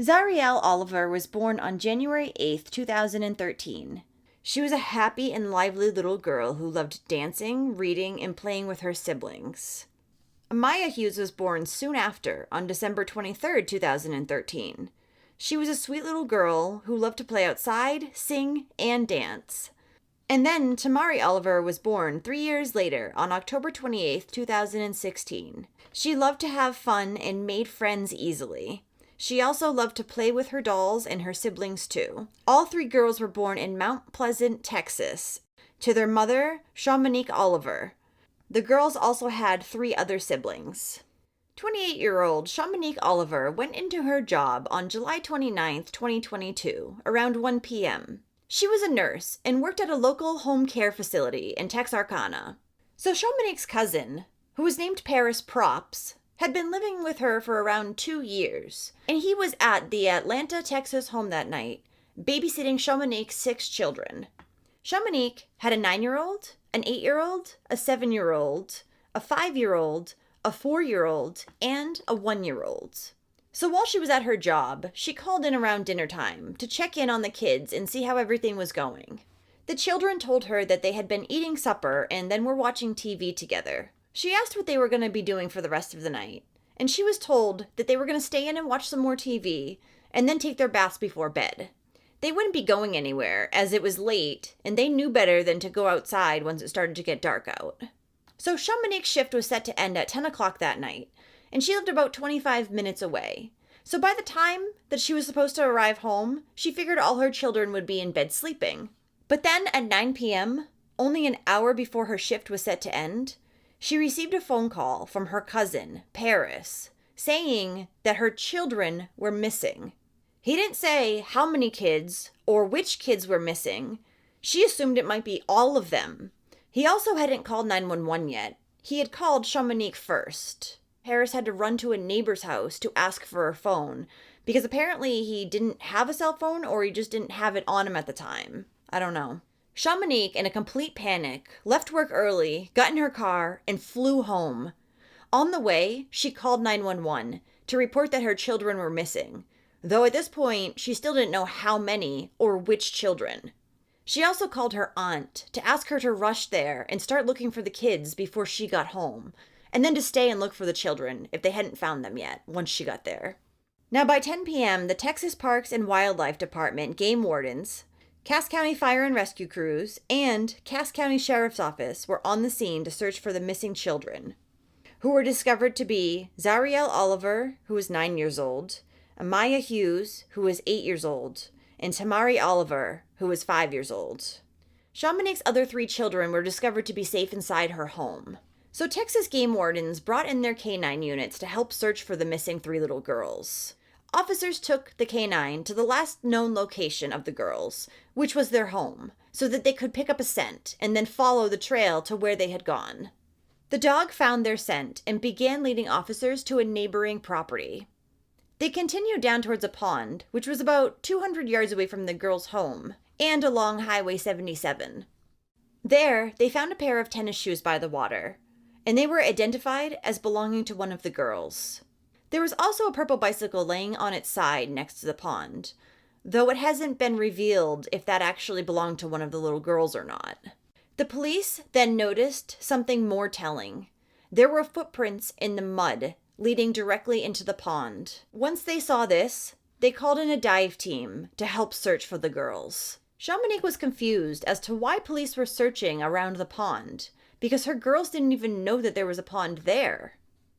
Zariel Oliver was born on January 8th, 2013. She was a happy and lively little girl who loved dancing, reading, and playing with her siblings. Maya Hughes was born soon after, on December 23rd, 2013. She was a sweet little girl who loved to play outside, sing, and dance. And then Tamari Oliver was born 3 years later, on October 28th, 2016. She loved to have fun and made friends easily. She also loved to play with her dolls and her siblings too. All three girls were born in Mount Pleasant, Texas, to their mother, Shamanique Oliver. The girls also had 3 other siblings. 28-year-old Shamanique Oliver went into her job on July 29th, 2022, around 1 p.m. She was a nurse and worked at a local home care facility in Texarkana. So Shamanique's cousin, who was named Paris Props, had been living with her for around 2 years, and he was at the Atlanta, Texas home that night, babysitting Shamanique's 6 children. Shamanique had a 9-year-old, an 8-year-old, a 7-year-old, a 5-year-old, a 4-year-old, and a 1-year-old. So while she was at her job, she called in around dinner time to check in on the kids and see how everything was going. The children told her that they had been eating supper and then were watching TV together. She asked what they were going to be doing for the rest of the night, and she was told that they were going to stay in and watch some more TV and then take their baths before bed. They wouldn't be going anywhere, as it was late, and they knew better than to go outside once it started to get dark out. So Shamanique's shift was set to end at 10 o'clock that night, and she lived about 25 minutes away. So by the time that she was supposed to arrive home, she figured all her children would be in bed sleeping. But then at 9 p.m., only an hour before her shift was set to end, she received a phone call from her cousin, Paris, saying that her children were missing. He didn't say how many kids or which kids were missing. She assumed it might be all of them. He also hadn't called 911 yet. He had called Shamanique first. Paris had to run to a neighbor's house to ask for her phone, because apparently he didn't have a cell phone or he just didn't have it on him at the time. I don't know. Shamanique, in a complete panic, left work early, got in her car, and flew home. On the way, she called 911 to report that her children were missing, though at this point, she still didn't know how many or which children. She also called her aunt to ask her to rush there and start looking for the kids before she got home, and then to stay and look for the children if they hadn't found them yet once she got there. Now by 10 p.m., the Texas Parks and Wildlife Department game wardens, Cass County Fire and Rescue Crews, and Cass County Sheriff's Office were on the scene to search for the missing children, who were discovered to be Zariel Oliver, who was 9 years old, Maya Hughes, who was 8 years old, and Tamari Oliver, who was 5 years old. Shamanique's other 3 children were discovered to be safe inside her home. So Texas game wardens brought in their canine units to help search for the missing 3 little girls. Officers took the canine to the last known location of the girls, which was their home, so that they could pick up a scent and then follow the trail to where they had gone. The dog found their scent and began leading officers to a neighboring property. They continued down towards a pond, which was about 200 yards away from the girls' home, and along Highway 77. There, they found a pair of tennis shoes by the water, and they were identified as belonging to one of the girls. There was also a purple bicycle laying on its side next to the pond, though it hasn't been revealed if that actually belonged to one of the little girls or not. The police then noticed something more telling. There were footprints in the mud leading directly into the pond. Once they saw this, they called in a dive team to help search for the girls. Shamanique was confused as to why police were searching around the pond, because her girls didn't even know that there was a pond there.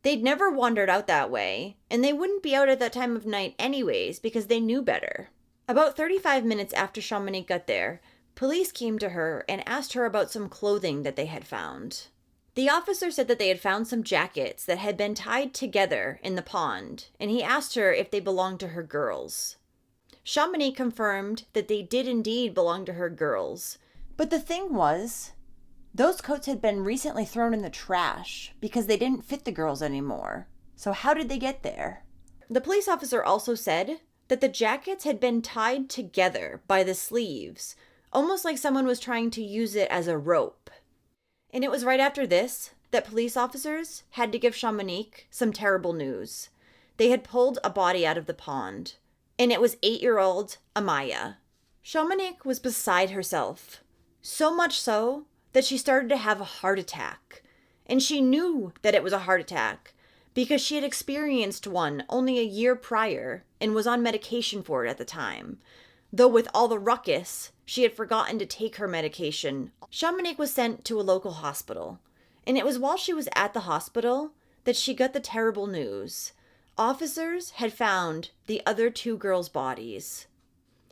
They'd never wandered out that way, and they wouldn't be out at that time of night anyways because they knew better. About 35 minutes after Shamanique got there, police came to her and asked her about some clothing that they had found. The officer said that they had found some jackets that had been tied together in the pond, and he asked her if they belonged to her girls. Shamanique confirmed that they did indeed belong to her girls, but the thing was, those coats had been recently thrown in the trash because they didn't fit the girls anymore. So how did they get there? The police officer also said that the jackets had been tied together by the sleeves, almost like someone was trying to use it as a rope. And it was right after this that police officers had to give Shamanique some terrible news. They had pulled a body out of the pond, and it was 8-year-old Amaya. Shamanique was beside herself, so much so that she started to have a heart attack. And she knew that it was a heart attack because she had experienced one only a year prior and was on medication for it at the time. Though with all the ruckus, she had forgotten to take her medication. Shamanique was sent to a local hospital, and it was while she was at the hospital that she got the terrible news. Officers had found the other 2 girls' bodies.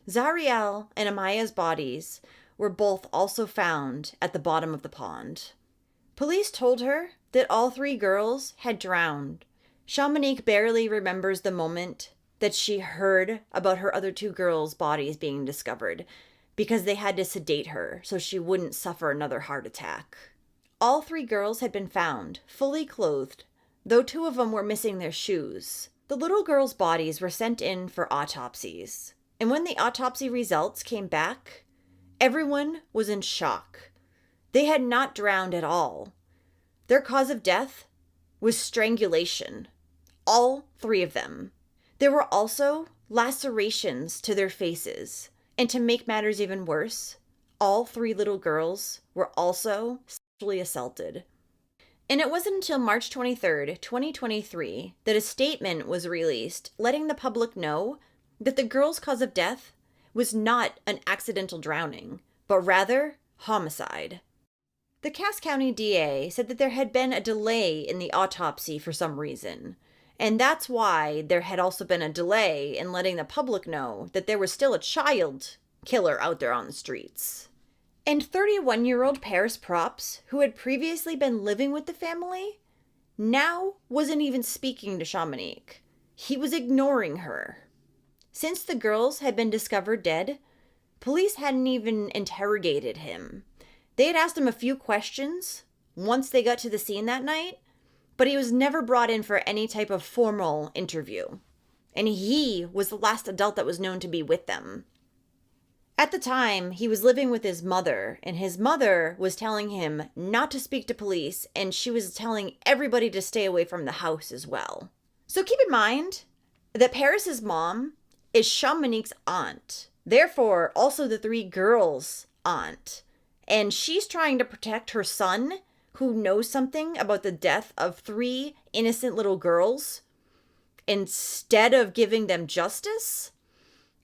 Zariel and Amaya's bodies were both also found at the bottom of the pond. Police told her that all 3 girls had drowned. Shamanique barely remembers the moment that she heard about her other 2 girls' bodies being discovered because they had to sedate her so she wouldn't suffer another heart attack. All 3 girls had been found, fully clothed, though 2 of them were missing their shoes. The little girls' bodies were sent in for autopsies, and when the autopsy results came back, everyone was in shock. They had not drowned at all. Their cause of death was strangulation. All 3 of them. There were also lacerations to their faces. And to make matters even worse, all 3 little girls were also sexually assaulted. And it wasn't until March 23rd, 2023, that a statement was released letting the public know that the girls' cause of death was not an accidental drowning, but rather homicide. The Cass County DA said that there had been a delay in the autopsy for some reason, and that's why there had also been a delay in letting the public know that there was still a child killer out there on the streets. And 31-year-old Paris Props, who had previously been living with the family, now wasn't even speaking to Shamanique. He was ignoring her. Since the girls had been discovered dead, police hadn't even interrogated him. They had asked him a few questions once they got to the scene that night, but he was never brought in for any type of formal interview. And he was the last adult that was known to be with them. At the time, he was living with his mother, and his mother was telling him not to speak to police, and she was telling everybody to stay away from the house as well. So keep in mind that Paris's mom is Shamanique's aunt, therefore also the 3 girls' aunt. And she's trying to protect her son, who knows something about the death of 3 innocent little girls, instead of giving them justice.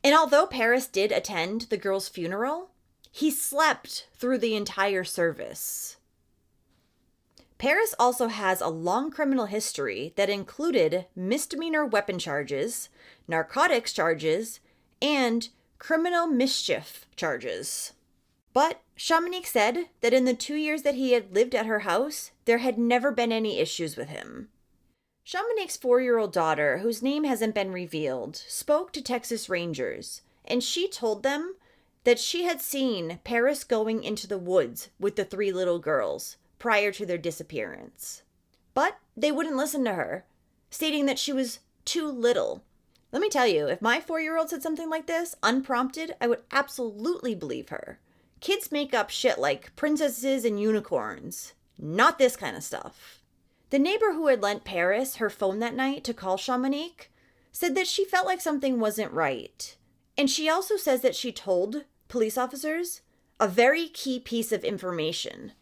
And although Paris did attend the girls' funeral, he slept through the entire service. Paris also has a long criminal history that included misdemeanor weapon charges, narcotics charges, and criminal mischief charges. But Shamanique said that in the 2 years that he had lived at her house, there had never been any issues with him. Shamanique's 4-year-old daughter, whose name hasn't been revealed, spoke to Texas Rangers, and she told them that she had seen Paris going into the woods with the 3 little girls prior to their disappearance. But they wouldn't listen to her, stating that she was too little. Let me tell you, if my 4-year-old said something like this, unprompted, I would absolutely believe her. Kids make up shit like princesses and unicorns. Not this kind of stuff. The neighbor who had lent Paris her phone that night to call Shamanique said that she felt like something wasn't right. And she also says that she told police officers a very key piece of information.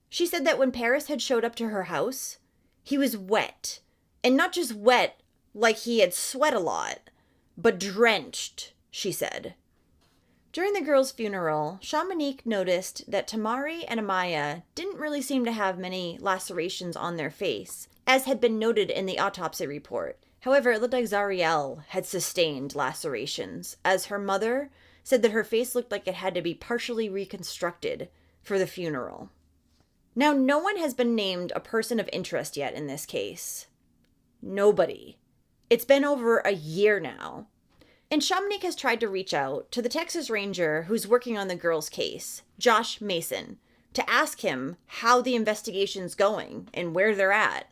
She said that when Paris had showed up to her house, he was wet. And not just wet like he had sweat a lot, but drenched, she said. During the girls' funeral, Shamanique noticed that Tamari and Amaya didn't really seem to have many lacerations on their face, as had been noted in the autopsy report. However, it looked like Zariel had sustained lacerations, as her mother said that her face looked like it had to be partially reconstructed for the funeral. Now, no one has been named a person of interest yet in this case. Nobody. It's been over a year now. And Shamanique has tried to reach out to the Texas Ranger who's working on the girl's case, Josh Mason, to ask him how the investigation's going and where they're at.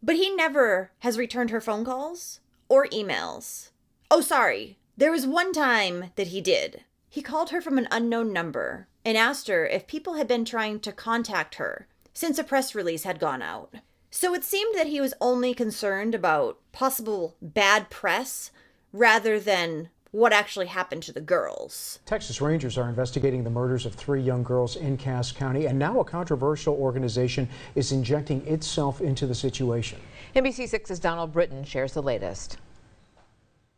But he never has returned her phone calls or emails. Oh, sorry. There was one time that he did. He called her from an unknown number and asked her if people had been trying to contact her since a press release had gone out. So it seemed that he was only concerned about possible bad press rather than what actually happened to the girls. Texas Rangers are investigating the murders of 3 young girls in Cass County, and now a controversial organization is injecting itself into the situation. NBC6's Donald Britton shares the latest.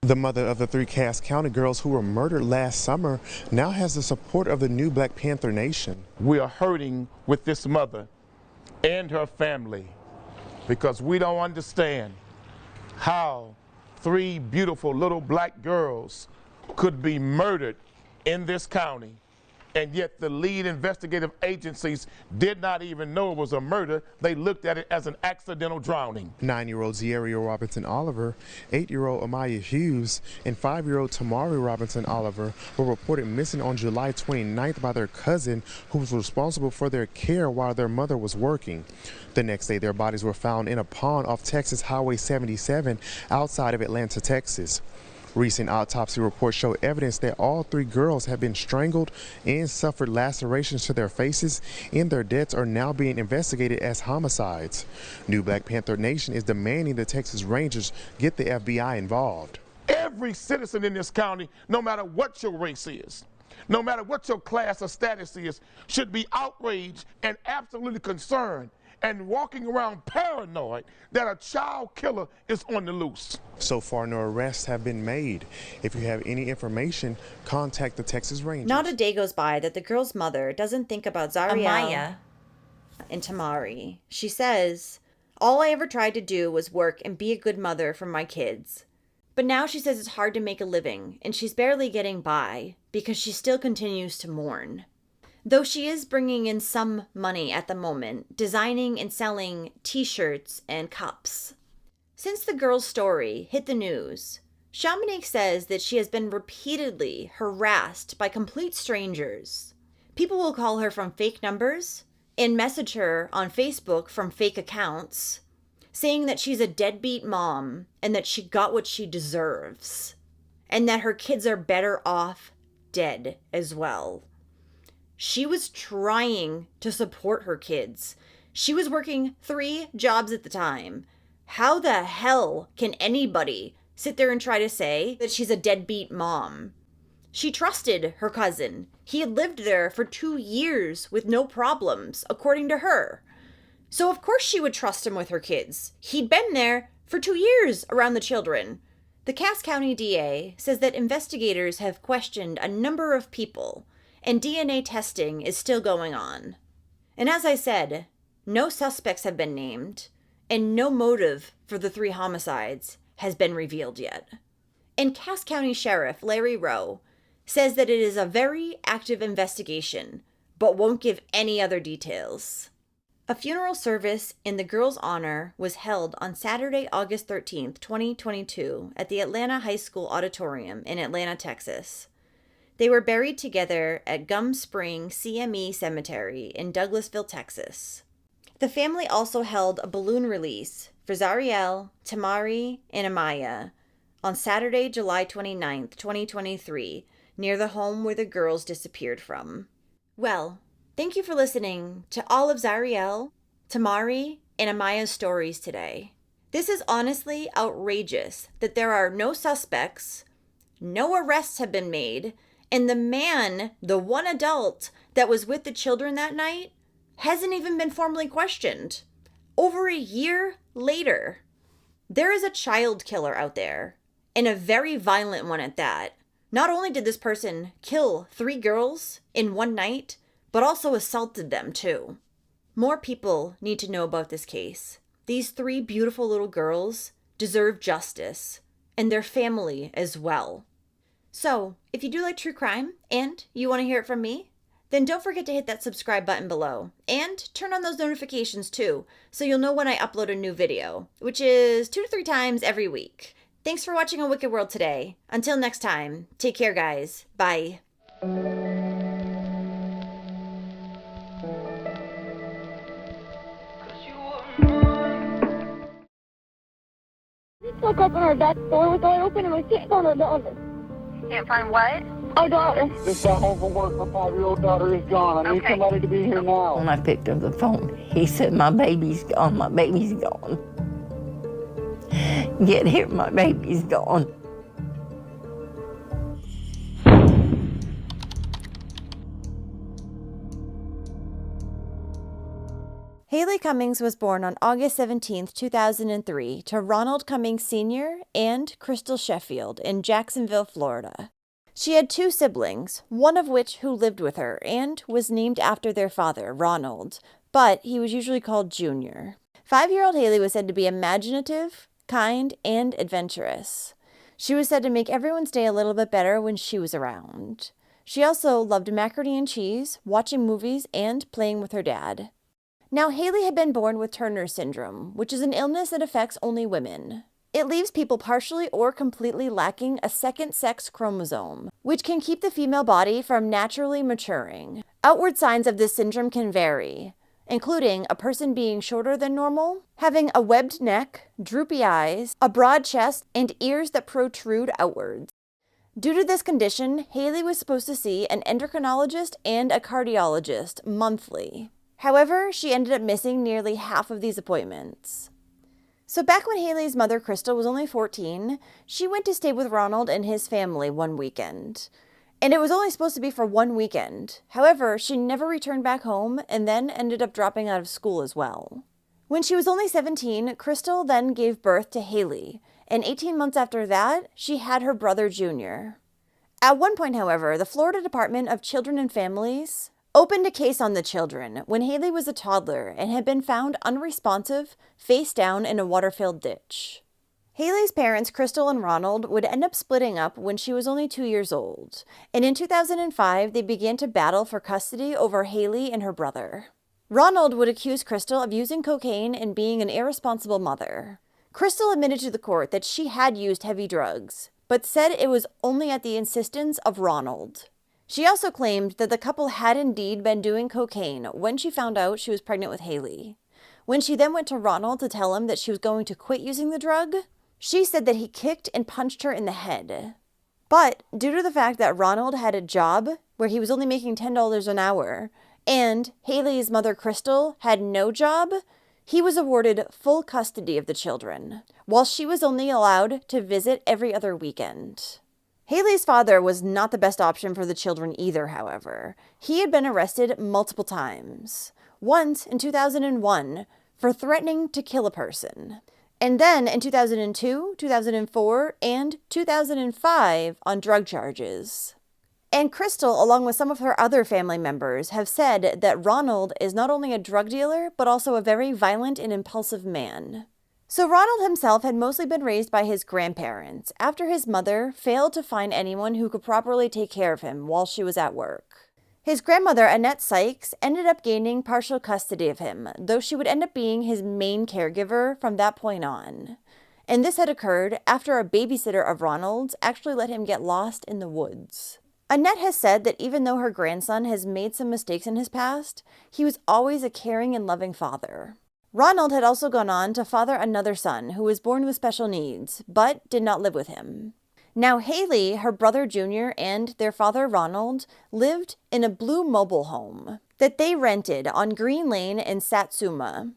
The mother of the 3 Cass County girls who were murdered last summer now has the support of the new Black Panther Nation. We are hurting with this mother and her family because we don't understand how 3 beautiful little black girls could be murdered in this county, and yet the lead investigative agencies did not even know it was a murder. They looked at it as an accidental drowning. 9-year-old Zieria Robinson Oliver, 8-year-old Amaya Hughes, and 5-year-old Tamari Robinson Oliver were reported missing on July 29th by their cousin, who was responsible for their care while their mother was working. The next day, their bodies were found in a pond off Texas Highway 77 outside of Atlanta, Texas. Recent autopsy reports show evidence that all 3 girls have been strangled and suffered lacerations to their faces, and their deaths are now being investigated as homicides. New Black Panther Nation is demanding the Texas Rangers get the FBI involved. Every citizen in this county, no matter what your race is, no matter what your class or status is, should be outraged and absolutely concerned and walking around paranoid that a child killer is on the loose. So far, no arrests have been made. If you have any information, contact the Texas Rangers. Not a day goes by that the girl's mother doesn't think about Zariel and Tamari. She says, "All I ever tried to do was work and be a good mother for my kids." But now she says it's hard to make a living, and she's barely getting by because she still continues to mourn. Though she is bringing in some money at the moment, designing and selling t-shirts and cups. Since the girl's story hit the news, Chamonix says that she has been repeatedly harassed by complete strangers. People will call her from fake numbers and message her on Facebook from fake accounts, saying that she's a deadbeat mom and that she got what she deserves, and that her kids are better off dead as well. She was trying to support her kids. She was working 3 jobs at the time. How the hell can anybody sit there and try to say that she's a deadbeat mom? She trusted her cousin. He had lived there for 2 years with no problems, according to her. So of course she would trust him with her kids. He'd been there for 2 years around the children. The Cass County DA says that investigators have questioned a number of people, and DNA testing is still going on. And as I said, no suspects have been named, and no motive for the 3 homicides has been revealed yet. And Cass County Sheriff Larry Rowe says that it is a very active investigation, but won't give any other details. A funeral service in the girls' honor was held on Saturday, August 13th, 2022, at the Atlanta High School Auditorium in Atlanta, Texas. They were buried together at Gum Spring CME Cemetery in Douglasville, Texas. The family also held a balloon release for Zariel, Tamari, and Amaya on Saturday, July 29th, 2023, near the home where the girls disappeared from. Well, thank you for listening to all of Zariel, Tamari, and Amaya's stories today. This is honestly outrageous that there are no suspects, no arrests have been made, and the man, the one adult that was with the children that night, hasn't even been formally questioned. Over a year later, there is a child killer out there, and a very violent one at that. Not only did this person kill 3 girls in one night, but also assaulted them too. More people need to know about this case. These 3 beautiful little girls deserve justice, and their family as well. So, if you do like true crime and you want to hear it from me, then don't forget to hit that subscribe button below and turn on those notifications too, so you'll know when I upload a new video, which is 2 to 3 times every week. Thanks for watching A Wicked World today. Until next time, take care guys. Bye. Woke up in our back door with door open and we can't find our daughter. Can't find what? Our daughter. Just got home from work. My 5-year-old daughter is gone. I need somebody to be here now. When I picked up the phone, he said, "My baby's gone, my baby's gone. Get here, my baby's gone." Haley Cummings was born on August 17, 2003, to Ronald Cummings Sr. and Crystal Sheffield in Jacksonville, Florida. She had 2 siblings, one of which who lived with her and was named after their father, Ronald, but he was usually called Junior. 5-year-old Haley was said to be imaginative, kind, and adventurous. She was said to make everyone's day a little bit better when she was around. She also loved macaroni and cheese, watching movies, and playing with her dad. Now, Haley had been born with Turner syndrome, which is an illness that affects only women. It leaves people partially or completely lacking a second sex chromosome, which can keep the female body from naturally maturing. Outward signs of this syndrome can vary, including a person being shorter than normal, having a webbed neck, droopy eyes, a broad chest, and ears that protrude outwards. Due to this condition, Haley was supposed to see an endocrinologist and a cardiologist monthly. However, she ended up missing nearly half of these appointments. So back when Haley's mother, Crystal, was only 14, she went to stay with Ronald and his family one weekend. And it was only supposed to be for one weekend. However, she never returned back home and then ended up dropping out of school as well. When she was only 17, Crystal then gave birth to Haley, and 18 months after that, she had her brother Junior. At one point, however, the Florida Department of Children and Families opened a case on the children when Haley was a toddler and had been found unresponsive, face down in a water-filled ditch. Haley's parents, Crystal and Ronald, would end up splitting up when she was only 2 years old, and in 2005, they began to battle for custody over Haley and her brother. Ronald would accuse Crystal of using cocaine and being an irresponsible mother. Crystal admitted to the court that she had used heavy drugs, but said it was only at the insistence of Ronald. She also claimed that the couple had indeed been doing cocaine when she found out she was pregnant with Haley. When she then went to Ronald to tell him that she was going to quit using the drug, she said that he kicked and punched her in the head. But due to the fact that Ronald had a job where he was only making $10 an hour, and Haley's mother, Crystal, had no job, he was awarded full custody of the children, while she was only allowed to visit every other weekend. Haley's father was not the best option for the children either, however. He had been arrested multiple times. Once in 2001 for threatening to kill a person. And then in 2002, 2004, and 2005 on drug charges. And Crystal, along with some of her other family members, have said that Ronald is not only a drug dealer, but also a very violent and impulsive man. So Ronald himself had mostly been raised by his grandparents after his mother failed to find anyone who could properly take care of him while she was at work. His grandmother, Annette Sykes, ended up gaining partial custody of him, though she would end up being his main caregiver from that point on. And this had occurred after a babysitter of Ronald's actually let him get lost in the woods. Annette has said that even though her grandson has made some mistakes in his past, he was always a caring and loving father. Ronald had also gone on to father another son who was born with special needs, but did not live with him. Now Haley, her brother Junior, and their father Ronald lived in a blue mobile home that they rented on Green Lane in Satsuma.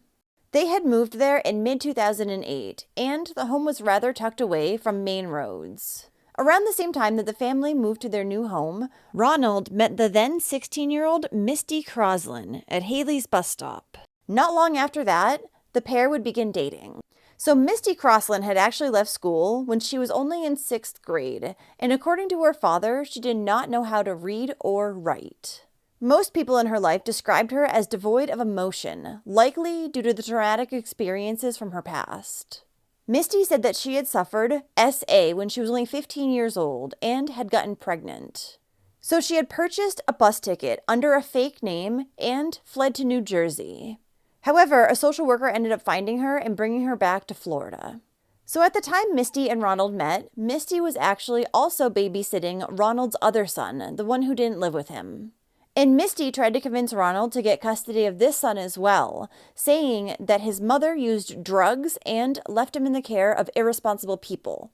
They had moved there in mid-2008, and the home was rather tucked away from main roads. Around the same time that the family moved to their new home, Ronald met the then 16-year-old Misty Croslin at Haley's bus stop. Not long after that, the pair would begin dating. So Misty Croslin had actually left school when she was only in 6th grade, and according to her father, she did not know how to read or write. Most people in her life described her as devoid of emotion, likely due to the traumatic experiences from her past. Misty said that she had suffered SA when she was only 15 years old and had gotten pregnant. So she had purchased a bus ticket under a fake name and fled to New Jersey. However, a social worker ended up finding her and bringing her back to Florida. So at the time Misty and Ronald met, Misty was actually also babysitting Ronald's other son, the one who didn't live with him. And Misty tried to convince Ronald to get custody of this son as well, saying that his mother used drugs and left him in the care of irresponsible people.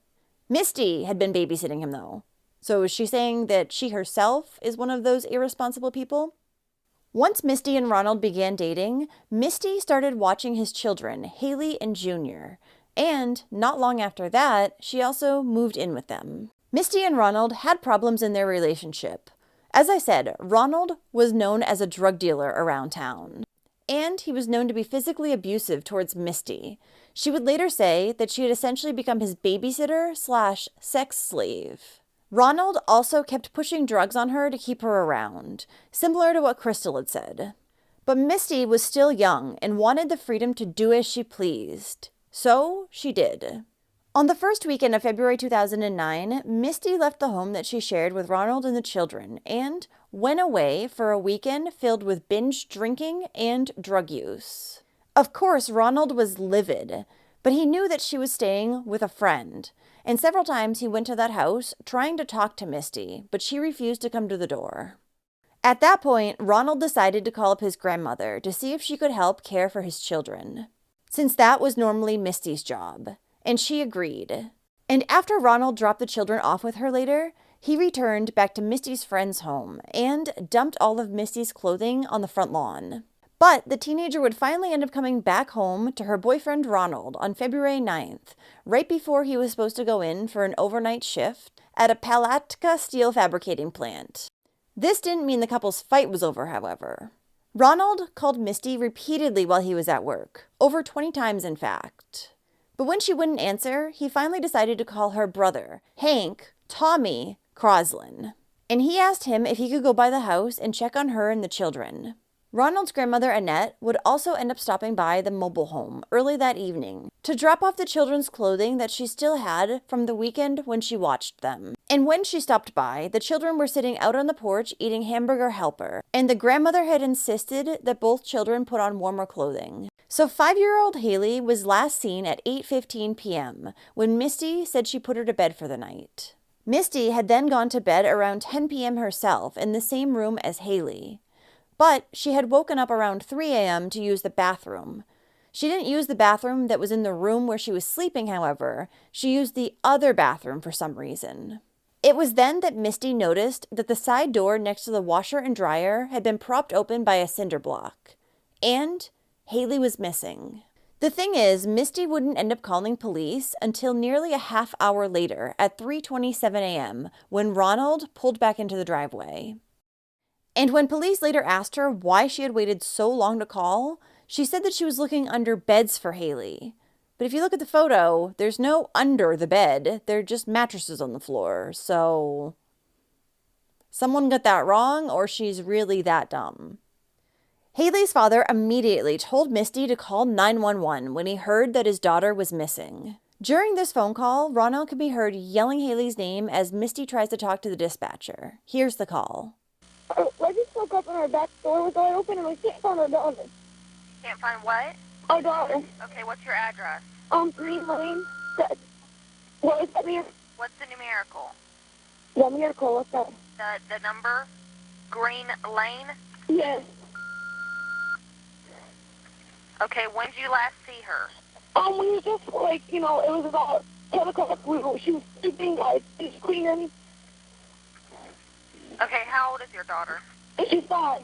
Misty had been babysitting him though. So is she saying that she herself is one of those irresponsible people? Once Misty and Ronald began dating, Misty started watching his children, Haley and Junior. And not long after that, she also moved in with them. Misty and Ronald had problems in their relationship. As I said, Ronald was known as a drug dealer around town. and he was known to be physically abusive towards Misty. She would later say that she had essentially become his babysitter/sex slave. Ronald also kept pushing drugs on her to keep her around, similar to what Crystal had said. But Misty was still young and wanted the freedom to do as she pleased. So she did. On the first weekend of February 2009, Misty left the home that she shared with Ronald and the children and went away for a weekend filled with binge drinking and drug use. Of course, Ronald was livid, but he knew that she was staying with a friend, and several times he went to that house trying to talk to Misty, but she refused to come to the door. At that point, Ronald decided to call up his grandmother to see if she could help care for his children, since that was normally Misty's job, and she agreed. And after Ronald dropped the children off with her later, he returned back to Misty's friend's home and dumped all of Misty's clothing on the front lawn. But the teenager would finally end up coming back home to her boyfriend Ronald on February 9th, right before he was supposed to go in for an overnight shift at a Palatka steel fabricating plant. This didn't mean the couple's fight was over, however. Ronald called Misty repeatedly while he was at work, over 20 times in fact. But when she wouldn't answer, he finally decided to call her brother, Hank Tommy Croslin, and he asked him if he could go by the house and check on her and the children. Ronald's grandmother, Annette, would also end up stopping by the mobile home early that evening to drop off the children's clothing that she still had from the weekend when she watched them. And when she stopped by, the children were sitting out on the porch eating hamburger helper, and the grandmother had insisted that both children put on warmer clothing. So 5-year-old Haley was last seen at 8:15 p.m. when Misty said she put her to bed for the night. Misty had then gone to bed around 10 p.m. herself in the same room as Haley. But she had woken up around 3 a.m. to use the bathroom. She didn't use the bathroom that was in the room where she was sleeping, however. She used the other bathroom for some reason. It was then that Misty noticed that the side door next to the washer and dryer had been propped open by a cinder block. And Haley was missing. The thing is, Misty wouldn't end up calling police until nearly a half hour later at 3:27 a.m. when Ronald pulled back into the driveway. And when police later asked her why she had waited so long to call, she said that she was looking under beds for Haley. But if you look at the photo, there's no under the bed. They're just mattresses on the floor. So someone got that wrong, or she's really that dumb. Haley's father immediately told Misty to call 911 when he heard that his daughter was missing. During this phone call, Ronald could be heard yelling Haley's name as Misty tries to talk to the dispatcher. Here's the call. I just woke up and our back door was wide open and we can't find our daughter. Can't find what? Our daughter. Okay, what's your address? Green Lane. What is that mean? What's the numerical? The miracle, what's that? The number? Green Lane? Yes. Okay, when did you last see her? We were just like, it was about 10 o'clock. She was sleeping, I was cleaning. Okay, how old is your daughter? She's 5.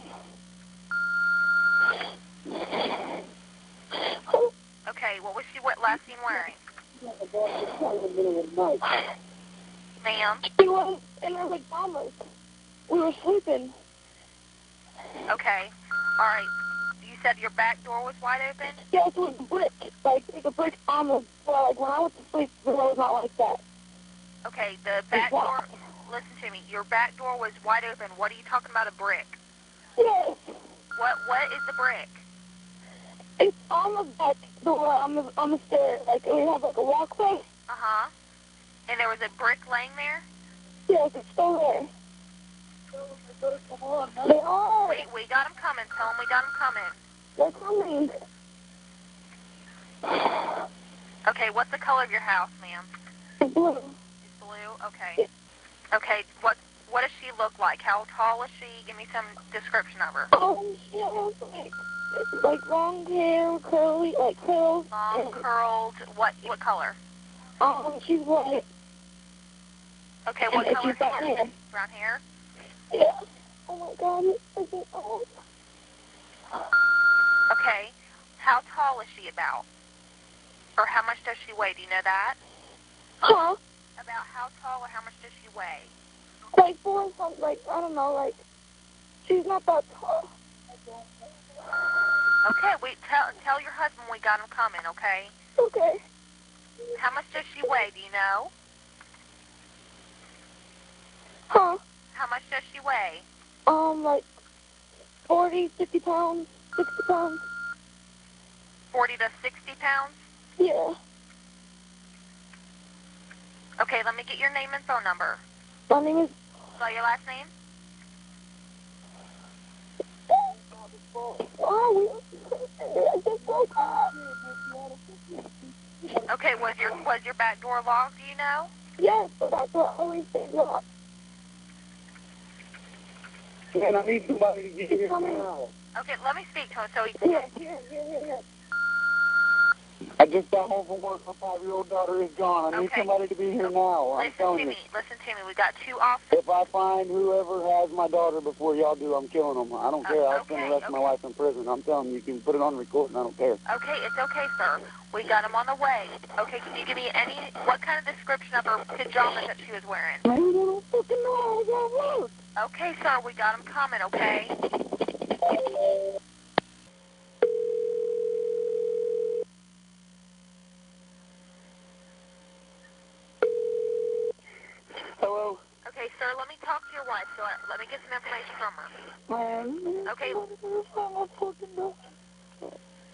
Okay, what was she last seen wearing? Ma'am? She was in her pajamas. We were sleeping. Okay, all right. You said your back door was wide open? Yes, it was brick. Like a brick on the floor. Like when I went to sleep, the door was not like that. Okay, the back door, listen to me. Your back door was wide open. What are you talking about, a brick? Yes. What is the brick? It's on the back door, on the stairs. Like, we have, like, a walkway. Uh-huh. And there was a brick laying there? Yes, it's still there. They are. We got them coming. Tell them we got them coming. They're coming. Okay, what's the color of your house, ma'am? It's blue. It's blue? Okay. Okay, what does she look like? How tall is she? Give me some description of her. She has, like long hair, curly, like curls. Long, curled, what color? She's white. Okay, what and color she's brown hair. Brown hair? Yeah. Oh my God, it's freaking old. Okay, how tall is she about? Or how much does she weigh? Do you know that? Huh? About how tall or how much does she weigh? Like 4 and something, like, I don't know, like, she's not that tall. Okay, tell your husband we got him coming, okay? Okay. How much does she weigh, do you know? Huh? How much does she weigh? Like 40, 50 pounds, 60 pounds. 40 to 60 pounds? Yeah. Okay, let me get your name and phone number. My name is... Spell your last name? Oh, Okay, was your back door locked, do you know? yes, but that's what I always say locked. Man, I need somebody to get here now. Okay, let me speak to him so he Here. I just got home from work. My 5-year-old daughter is gone. I need Okay. somebody to be here now. I'm telling you. Listen to me. We got 2 officers. If I find whoever has my daughter before y'all do, I'm killing them. I don't care. I'll spend the rest of my life in prison. I'm telling you, you can put it on recording. I don't care. Okay, it's okay, sir. We got him on the way. Okay, can you give me what kind of description of her pajamas that she was wearing? I don't fucking know. I was at work. Okay, sir, we got him coming, okay? Hello? Okay, sir, let me talk to your wife. So let me get some information from her. Man, Okay. I don't fucking know.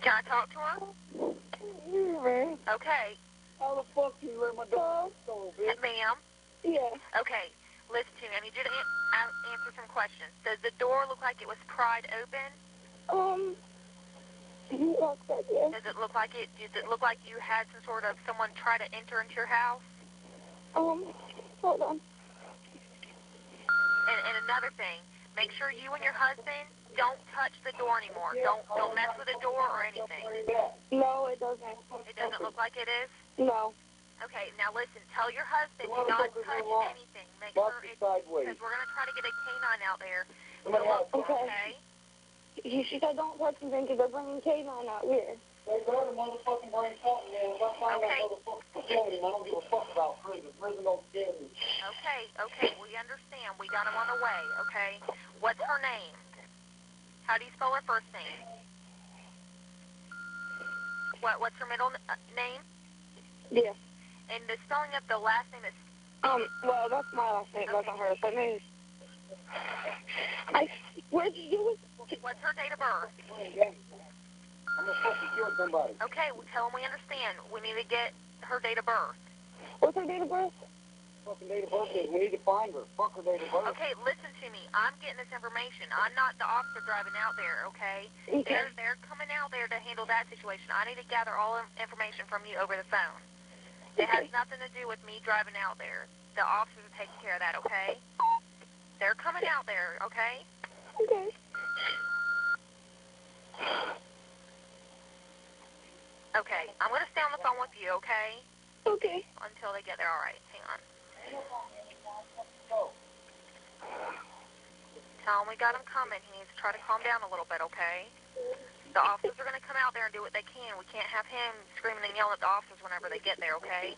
Can I talk to her? Yeah, man. Okay. How the fuck do you let my daughter go, bitch? Ma'am? Yeah. Okay, listen to me. I need you to answer some questions. Does the door look like it was pried open? Yeah. Does it look like you had some sort of someone try to enter into your house? Hold on. And another thing, make sure you and your husband don't touch the door anymore. Don't mess with the door or anything. No, it doesn't. It doesn't look like it is? No. Okay, now listen, tell your husband to not touch anything. Make sure it's, because we're going to try to get a canine out there. Okay? She said don't touch anything because they're bringing K9 out here. They better motherfucking bring something in. If I find that motherfucking kill him, I don't give a fuck about prison. Prison don't scare me. Okay, we understand. We got him on the way, okay? What's her name? How do you spell her first name? What's her middle name? Yeah. And the spelling of the last name is... Well, that's my last name. That's not hers. Her name is... Where'd you do it? What's her date of birth? I'm gonna fucking kill somebody. Okay, well, tell him we understand. We need to get her date of birth. What's her date of birth? Fucking date of birth is. We need to find her. Fuck her date of birth. Okay, listen to me. I'm getting this information. I'm not the officer driving out there, okay? Okay. They're coming out there to handle that situation. I need to gather all information from you over the phone. It has nothing to do with me driving out there. The officers are taking care of that, okay? They're coming out there, okay? Okay. Okay, I'm going to stay on the phone with you, okay? Okay. Until they get there. All right, hang on. Tell him we got him coming. He needs to try to calm down a little bit, okay? The officers are going to come out there and do what they can. We can't have him screaming and yelling at the officers whenever they get there, okay?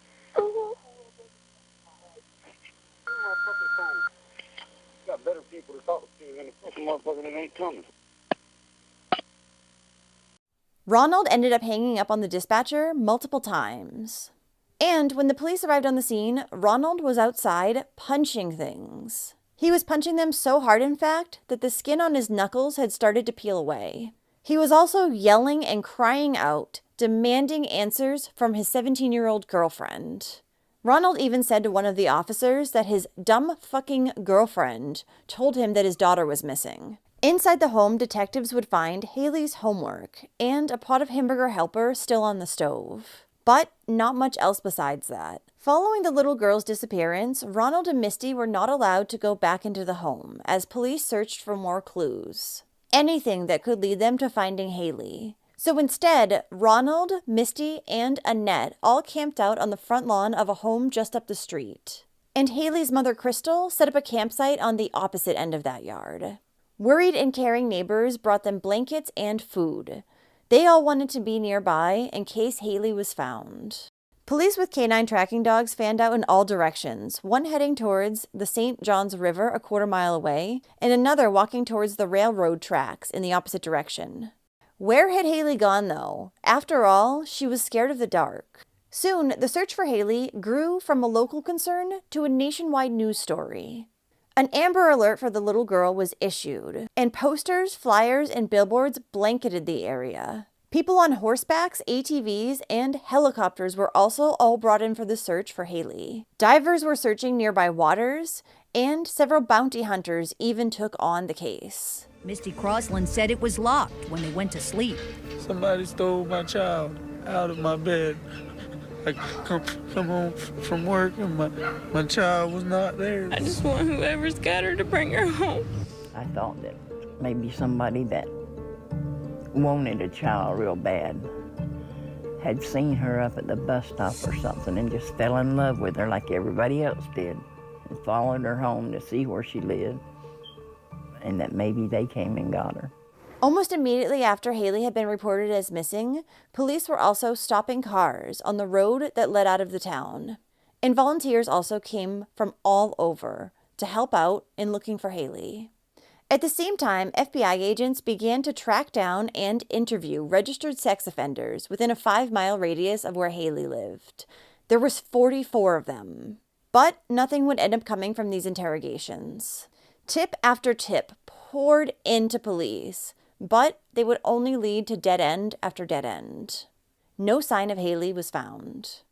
Got better people to talk to than the fucking motherfucker that ain't coming. Ronald ended up hanging up on the dispatcher multiple times. And when the police arrived on the scene, Ronald was outside punching things. He was punching them so hard, in fact, that the skin on his knuckles had started to peel away. He was also yelling and crying out, demanding answers from his 17-year-old girlfriend. Ronald even said to one of the officers that his dumb fucking girlfriend told him that his daughter was missing. Inside the home, detectives would find Haley's homework and a pot of hamburger helper still on the stove. But not much else besides that. Following the little girl's disappearance, Ronald and Misty were not allowed to go back into the home as police searched for more clues. Anything that could lead them to finding Haley. So instead, Ronald, Misty, and Annette all camped out on the front lawn of a home just up the street. And Haley's mother, Crystal, set up a campsite on the opposite end of that yard. Worried and caring neighbors brought them blankets and food. They all wanted to be nearby in case Haley was found. Police with canine tracking dogs fanned out in all directions, one heading towards the St. Johns River a quarter mile away, and another walking towards the railroad tracks in the opposite direction. Where had Haley gone, though? After all, she was scared of the dark. Soon, the search for Haley grew from a local concern to a nationwide news story. An Amber Alert for the little girl was issued, and posters, flyers, and billboards blanketed the area. People on horsebacks, ATVs, and helicopters were also all brought in for the search for Haley. Divers were searching nearby waters, and several bounty hunters even took on the case. Misty Crosland said it was locked when they went to sleep. Somebody stole my child out of my bed. I come home from work and my child was not there. I just want whoever's got her to bring her home. I thought that maybe somebody that wanted a child real bad had seen her up at the bus stop or something and just fell in love with her like everybody else did and followed her home to see where she lived, and that maybe they came and got her. Almost immediately after Haley had been reported as missing, police were also stopping cars on the road that led out of the town. And volunteers also came from all over to help out in looking for Haley. At the same time, FBI agents began to track down and interview registered sex offenders within a 5-mile radius of where Haley lived. There was 44 of them. But nothing would end up coming from these interrogations. Tip after tip poured into police, but they would only lead to dead end after dead end. No sign of Haley was found.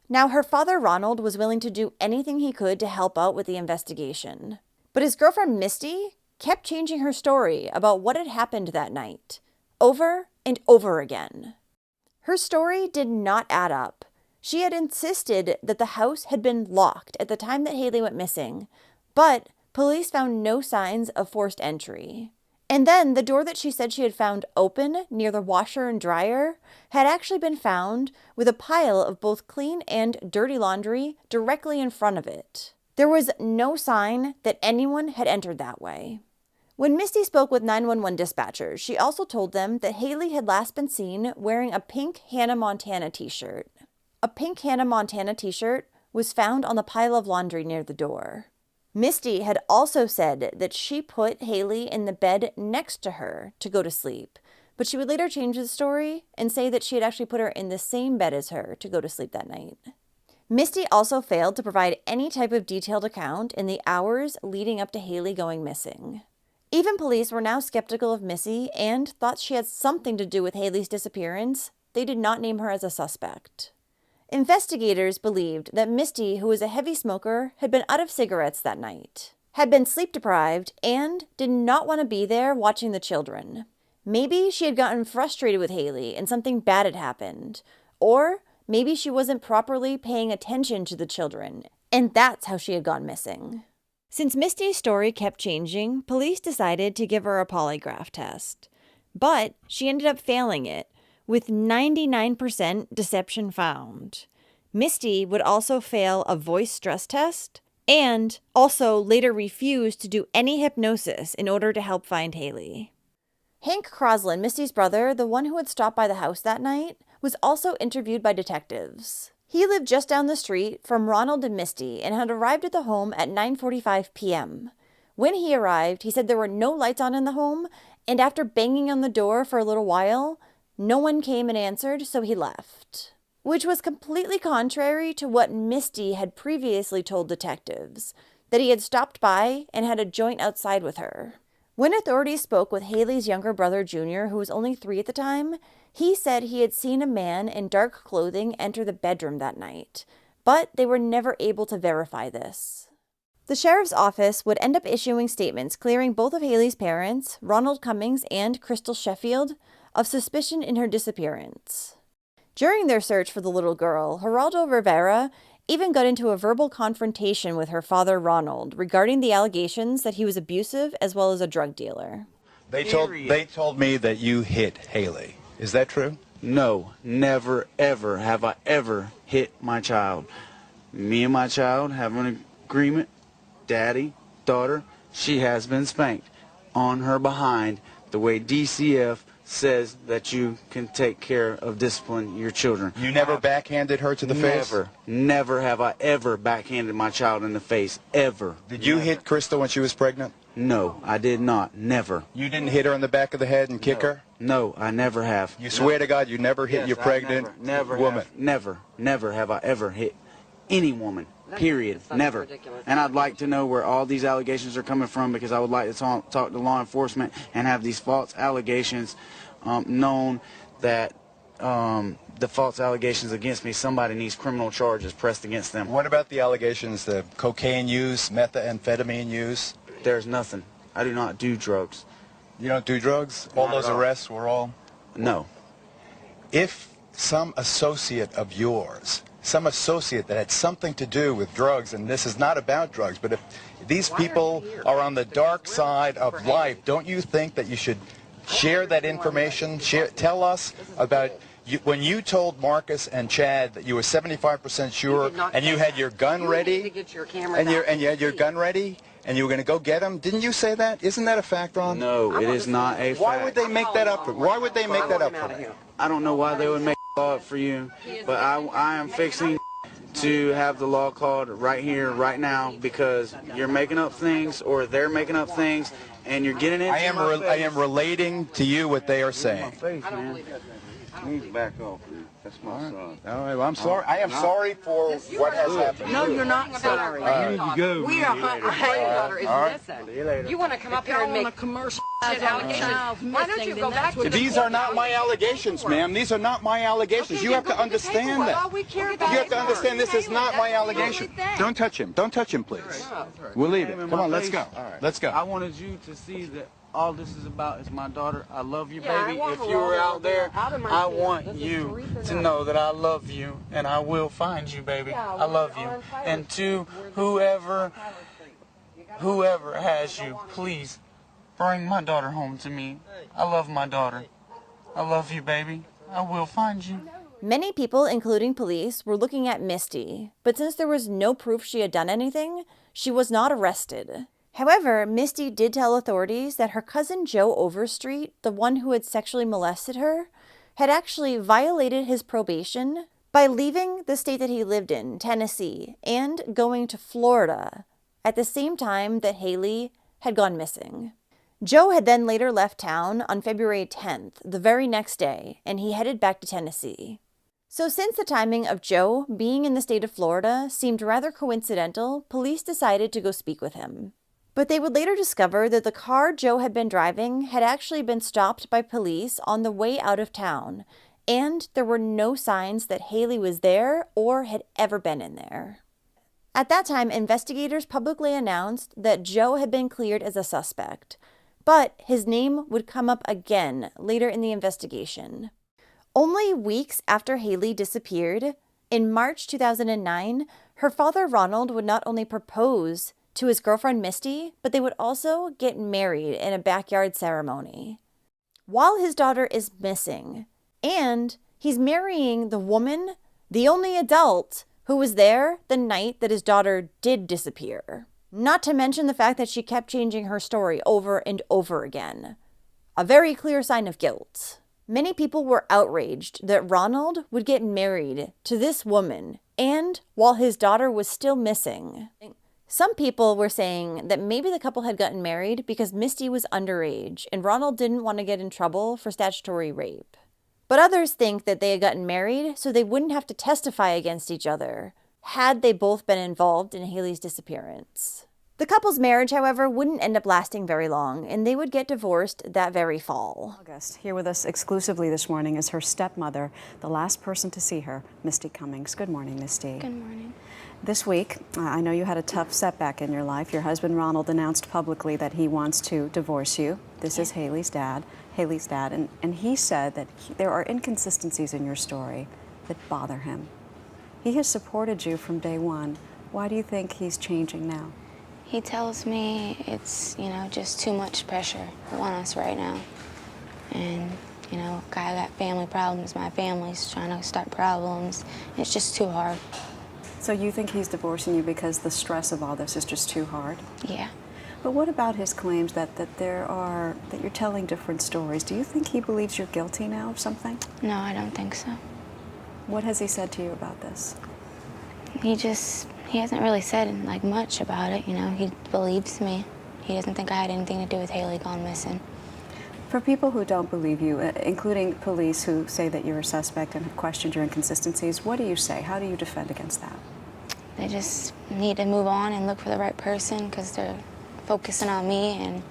Now, her father, Ronald, was willing to do anything he could to help out with the investigation. But his girlfriend, Misty, kept changing her story about what had happened that night, over and over again. Her story did not add up. She had insisted that the house had been locked at the time that Haley went missing, but police found no signs of forced entry. And then the door that she said she had found open near the washer and dryer had actually been found with a pile of both clean and dirty laundry directly in front of it. There was no sign that anyone had entered that way. When Misty spoke with 911 dispatchers, she also told them that Haley had last been seen wearing a pink Hannah Montana t-shirt. A pink Hannah Montana t-shirt was found on the pile of laundry near the door. Misty had also said that she put Haley in the bed next to her to go to sleep, but she would later change the story and say that she had actually put her in the same bed as her to go to sleep that night. Misty also failed to provide any type of detailed account in the hours leading up to Haley going missing. Even police were now skeptical of Missy and thought she had something to do with Haley's disappearance. They did not name her as a suspect. Investigators believed that Misty, who was a heavy smoker, had been out of cigarettes that night, had been sleep deprived, and did not want to be there watching the children. Maybe she had gotten frustrated with Haley and something bad had happened, or maybe she wasn't properly paying attention to the children, and that's how she had gone missing. Since Misty's story kept changing, police decided to give her a polygraph test. But she ended up failing it, with 99% deception found. Misty would also fail a voice stress test, and also later refused to do any hypnosis in order to help find Haley. Hank Crosland, Misty's brother, the one who had stopped by the house that night, was also interviewed by detectives. He lived just down the street from Ronald and Misty and had arrived at the home at 9:45 p.m. When he arrived, he said there were no lights on in the home, and after banging on the door for a little while, no one came and answered, so he left. Which was completely contrary to what Misty had previously told detectives, that he had stopped by and had a joint outside with her. When authorities spoke with Haley's younger brother, Junior, who was only 3 at the time, he said he had seen a man in dark clothing enter the bedroom that night, but they were never able to verify this. The sheriff's office would end up issuing statements clearing both of Haley's parents, Ronald Cummings and Crystal Sheffield, of suspicion in her disappearance. During their search for the little girl, Geraldo Rivera even got into a verbal confrontation with her father, Ronald, regarding the allegations that he was abusive as well as a drug dealer. They told me that you hit Haley. Is that true? No, never, ever have I ever hit my child. Me and my child have an agreement. Daddy, daughter, she has been spanked on her behind the way DCF says that you can take care of discipline your children. You never backhanded her to the face? Never have I ever backhanded my child in the face, ever. Did you hit Crystal when she was pregnant? No, I did not, never. You didn't hit her in the back of the head and kick her? No, I never have. You swear to God you never hit your pregnant woman? Never have I ever hit any woman. Period. Never. And I'd like to know where all these allegations are coming from, because I would like to talk to law enforcement and have these false allegations known that the false allegations against me, somebody needs criminal charges pressed against them. What about the allegations, the cocaine use, methamphetamine use? There's nothing. I do not do drugs. You don't do drugs? All those arrests were all? No. If some associate of yours, some associate that had something to do with drugs, and this is not about drugs, but if these people are on the dark side of life, don't you think that you should share that information? Tell us about when you told Marcus and Chad that you were 75% sure and you had your gun ready, and you had your gun ready, and you were going to go get him. Didn't you say that? Isn't that a fact, Ron? No, it is not a fact. Why would they make that up? Why would they make that up for me? I don't know why they would make law up for you, but I am fixing to have the law called right here, right now, because you're making up things, or they're making up things, and you're getting into I am relating to you what they are saying. Please back off, man. That's my son. All right, well, I'm sorry. I am sorry for what has happened. No, you're not sorry. You need to go. We are. Hey, daughter, listen. You want to come up here and make commercial allegations? Why don't you go back to the These are not my allegations, ma'am. These are not my allegations. You have to understand that. All we care about You have to understand this is not my allegation. Don't touch him. Don't touch him, please. We'll leave it. Come on, let's go. Let's go. I wanted you to see that all this is about is my daughter. I love you, Yeah, baby. I If want you were her out there, out of my I field. want This is you Teresa to now. know that I love you, and I will find you, baby. Yeah, I love you. And to whoever has you, please bring my daughter home to me. I love my daughter. I love you, baby. I will find you. Many people, including police, were looking at Misty, but since there was no proof she had done anything, she was not arrested. However, Misty did tell authorities that her cousin Joe Overstreet, the one who had sexually molested her, had actually violated his probation by leaving the state that he lived in, Tennessee, and going to Florida at the same time that Haley had gone missing. Joe had then later left town on February 10th, the very next day, and he headed back to Tennessee. So since the timing of Joe being in the state of Florida seemed rather coincidental, police decided to go speak with him. But they would later discover that the car Joe had been driving had actually been stopped by police on the way out of town, and there were no signs that Haley was there or had ever been in there. At that time, investigators publicly announced that Joe had been cleared as a suspect, but his name would come up again later in the investigation. Only weeks after Haley disappeared, in March 2009, her father Ronald would not only propose to his girlfriend Misty, but they would also get married in a backyard ceremony. While his daughter is missing, and he's marrying the woman, the only adult, who was there the night that his daughter did disappear. Not to mention the fact that she kept changing her story over and over again. A very clear sign of guilt. Many people were outraged that Ronald would get married to this woman, and while his daughter was still missing. Some people were saying that maybe the couple had gotten married because Misty was underage and Ronald didn't want to get in trouble for statutory rape. But others think that they had gotten married so they wouldn't have to testify against each other, had they both been involved in Haley's disappearance. The couple's marriage, however, wouldn't end up lasting very long, and they would get divorced that very fall. August. Here with us exclusively this morning is her stepmother, the last person to see her, Misty Cummings. Good morning, Misty. Good morning. This week, I know you had a tough setback in your life. Your husband, Ronald, announced publicly that he wants to divorce you. This is Haley's dad, and he said that there are inconsistencies in your story that bother him. He has supported you from day one. Why do you think he's changing now? He tells me it's, just too much pressure on us right now. And, I got family problems. My family's trying to start problems. It's just too hard. So you think he's divorcing you because the stress of all this is just too hard? Yeah. But what about his claims that you're telling different stories? Do you think he believes you're guilty now of something? No, I don't think so. What has he said to you about this? He hasn't really said much about it, He believes me. He doesn't think I had anything to do with Haley gone missing. For people who don't believe you, including police who say that you're a suspect and have questioned your inconsistencies, what do you say? How do you defend against that? They just need to move on and look for the right person because they're focusing on me, and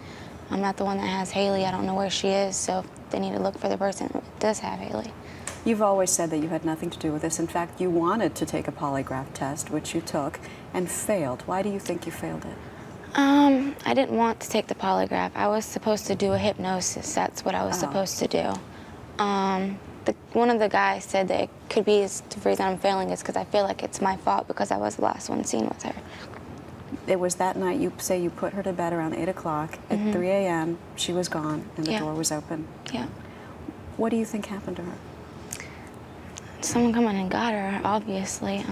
I'm not the one that has Haley. I don't know where she is, so they need to look for the person who does have Haley. You've always said that you had nothing to do with this. In fact, you wanted to take a polygraph test, which you took, and failed. Why do you think you failed it? I didn't want to take the polygraph. I was supposed to do a hypnosis. That's what I was supposed to do. One of the guys said that it could be the reason I'm failing is because I feel like it's my fault because I was the last one seen with her. It was that night you say you put her to bed around 8 o'clock. At 3 a.m., she was gone and the door was open. Yeah. What do you think happened to her? Someone come in and got her, obviously.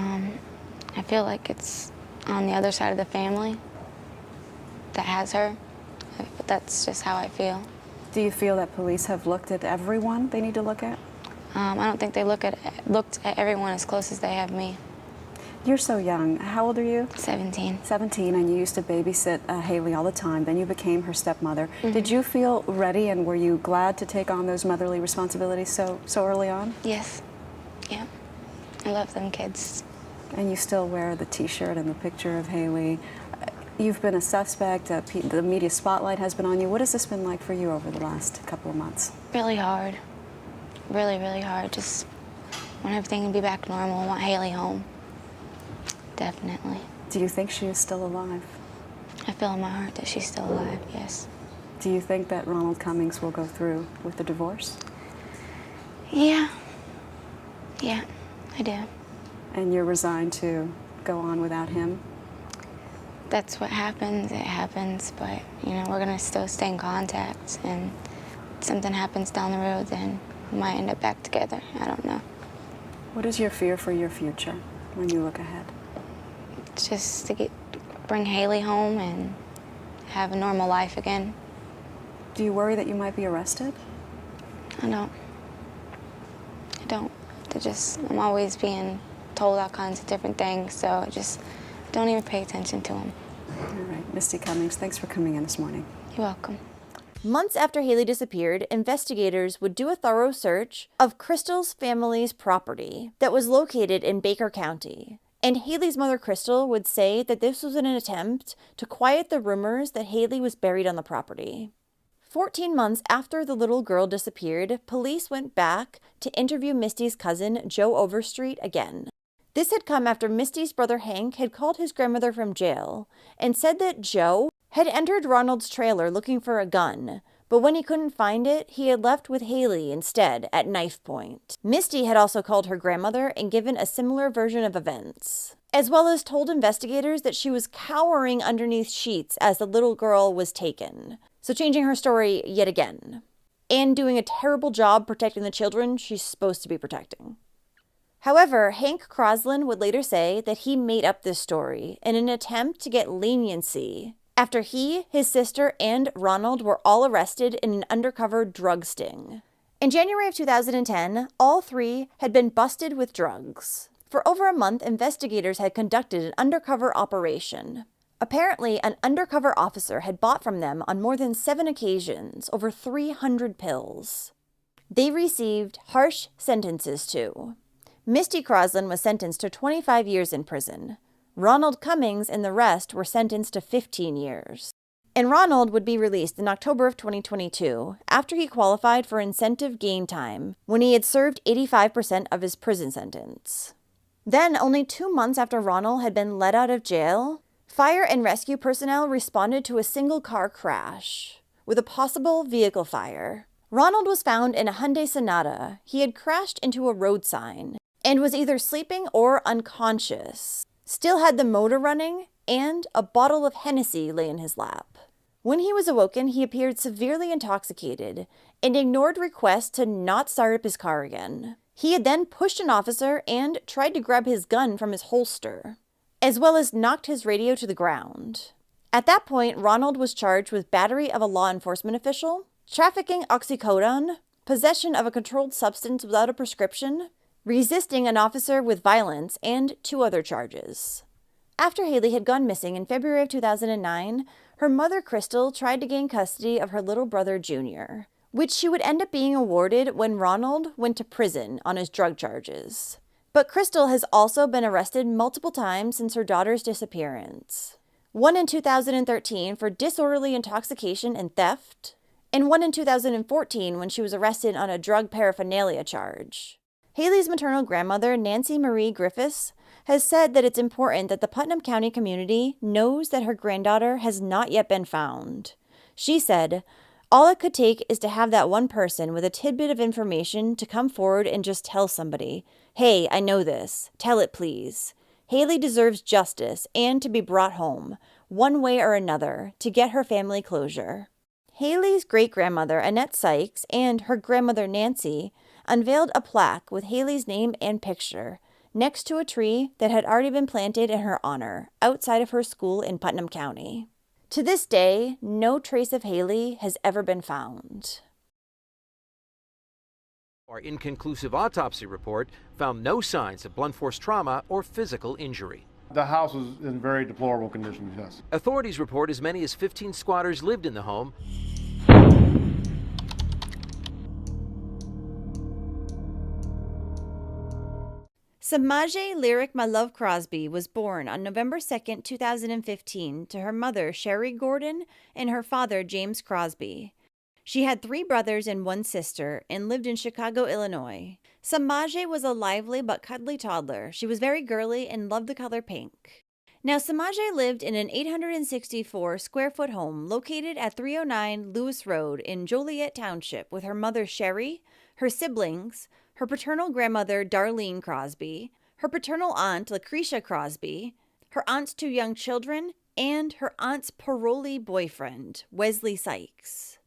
I feel like it's on the other side of the family that has her. But that's just how I feel. Do you feel that police have looked at everyone they need to look at? I don't think they looked at everyone as close as they have me. You're so young. How old are you? 17. 17, and you used to babysit Haley all the time. Then you became her stepmother. Did you feel ready, and were you glad to take on those motherly responsibilities so early on? Yes. Yeah. I love them kids. And you still wear the T-shirt and the picture of Haley. You've been a suspect. The media spotlight has been on you. What has this been like for you over the last couple of months? Really hard. Really, really hard. Just want everything to be back to normal. I want Haley home. Definitely. Do you think she is still alive? I feel in my heart that she's still alive, yes. Do you think that Ronald Cummings will go through with the divorce? Yeah. Yeah, I do. And you're resigned to go on without him? That's what happens. It happens, but, you know, we're going to still stay in contact, and if something happens down the road, then we might end up back together. I don't know. What is your fear for your future when you look ahead? Just to bring Haley home and have a normal life again. Do you worry that you might be arrested? I don't. I'm always being told all kinds of different things, so I just don't even pay attention to them. All right, Misty Cummings, thanks for coming in this morning. You're welcome. Months after Haley disappeared, investigators would do a thorough search of Crystal's family's property that was located in Baker County. And Haley's mother, Crystal, would say that this was an attempt to quiet the rumors that Haley was buried on the property. 14 months after the little girl disappeared, police went back to interview Misty's cousin, Joe Overstreet, again. This had come after Misty's brother Hank had called his grandmother from jail and said that Joe had entered Ronald's trailer looking for a gun, but when he couldn't find it, he had left with Haley instead at knife point. Misty had also called her grandmother and given a similar version of events, as well as told investigators that she was cowering underneath sheets as the little girl was taken. So changing her story yet again, and doing a terrible job protecting the children she's supposed to be protecting. However, Hank Crosland would later say that he made up this story in an attempt to get leniency after he, his sister, and Ronald were all arrested in an undercover drug sting. In January of 2010, all three had been busted with drugs. For over a month, investigators had conducted an undercover operation. Apparently, an undercover officer had bought from them on more than 7 occasions over 300 pills. They received harsh sentences too. Misty Crosland was sentenced to 25 years in prison. Ronald Cummings and the rest were sentenced to 15 years. And Ronald would be released in October of 2022 after he qualified for incentive gain time when he had served 85% of his prison sentence. Then, only 2 months after Ronald had been let out of jail, fire and rescue personnel responded to a single car crash with a possible vehicle fire. Ronald was found in a Hyundai Sonata. He had crashed into a road sign and was either sleeping or unconscious, still had the motor running, and a bottle of Hennessy lay in his lap. When he was awoken, he appeared severely intoxicated and ignored requests to not start up his car again. He had then pushed an officer and tried to grab his gun from his holster, as well as knocked his radio to the ground. At that point, Ronald was charged with battery of a law enforcement official, trafficking oxycodone, possession of a controlled substance without a prescription, resisting an officer with violence, and 2 other charges. After Haley had gone missing in February of 2009, her mother, Crystal, tried to gain custody of her little brother, Junior. which she would end up being awarded when Ronald went to prison on his drug charges. But Crystal has also been arrested multiple times since her daughter's disappearance. One in 2013 for disorderly intoxication and theft, and one in 2014 when she was arrested on a drug paraphernalia charge. Haley's maternal grandmother, Nancy Marie Griffiths, has said that it's important that the Putnam County community knows that her granddaughter has not yet been found. She said, "All it could take is to have that one person with a tidbit of information to come forward and just tell somebody, 'Hey, I know this. Tell it, please.' Haley deserves justice and to be brought home, one way or another, to get her family closure." Haley's great-grandmother, Annette Sykes, and her grandmother, Nancy, unveiled a plaque with Haley's name and picture next to a tree that had already been planted in her honor outside of her school in Putnam County. To this day, no trace of Haley has ever been found. Our inconclusive autopsy report found no signs of blunt force trauma or physical injury. The house was in very deplorable condition, yes. Authorities report as many as 15 squatters lived in the home. Samaj Lyric My Love Crosby was born on November 2, 2015, to her mother, Sherry Gordon, and her father, James Crosby. She had 3 brothers and 1 sister and lived in Chicago, Illinois. Samaj was a lively but cuddly toddler. She was very girly and loved the color pink. Now, Samaj lived in an 864-square-foot home located at 309 Lewis Road in Joliet Township with her mother, Sherry, her siblings, her paternal grandmother, Darlene Crosby, her paternal aunt, Lucretia Crosby, her aunt's 2 young children, and her aunt's parolee boyfriend, Wesley Sykes.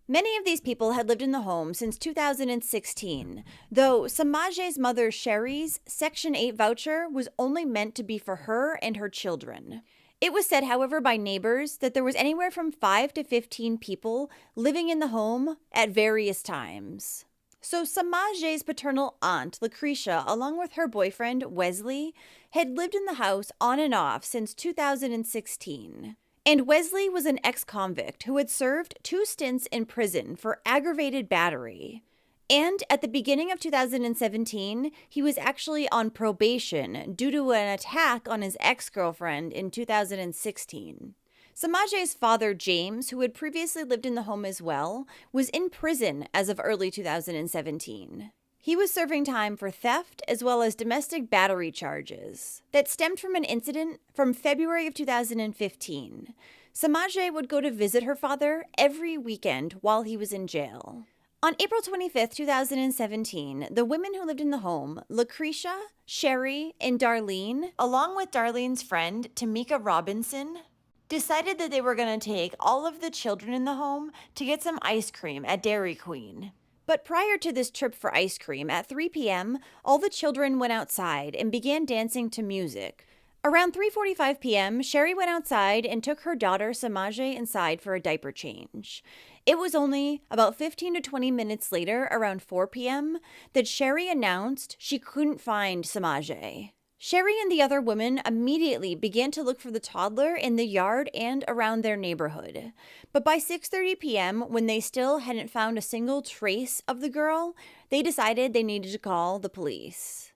Many of these people had lived in the home since 2016, though Samaj's mother, Sherry's Section 8 voucher was only meant to be for her and her children. It was said, however, by neighbors that there was anywhere from 5 to 15 people living in the home at various times. So Samaj's paternal aunt, Lucretia, along with her boyfriend, Wesley, had lived in the house on and off since 2016. And Wesley was an ex-convict who had served 2 stints in prison for aggravated battery. And at the beginning of 2017, he was actually on probation due to an attack on his ex-girlfriend in 2016. Samaj's father, James, who had previously lived in the home as well, was in prison as of early 2017. He was serving time for theft as well as domestic battery charges that stemmed from an incident from February of 2015. Samaj would go to visit her father every weekend while he was in jail. On April 25, 2017, the women who lived in the home, Lucretia, Sherry, and Darlene, along with Darlene's friend, Tamika Robinson, decided that they were going to take all of the children in the home to get some ice cream at Dairy Queen. But prior to this trip for ice cream, at 3 p.m., all the children went outside and began dancing to music. Around 3:45 p.m., Sherry went outside and took her daughter Samaj inside for a diaper change. It was only about 15 to 20 minutes later, around 4 p.m., that Sherry announced she couldn't find Samaj. Sherry and the other women immediately began to look for the toddler in the yard and around their neighborhood. But by 6:30 p.m., when they still hadn't found a single trace of the girl, they decided they needed to call the police.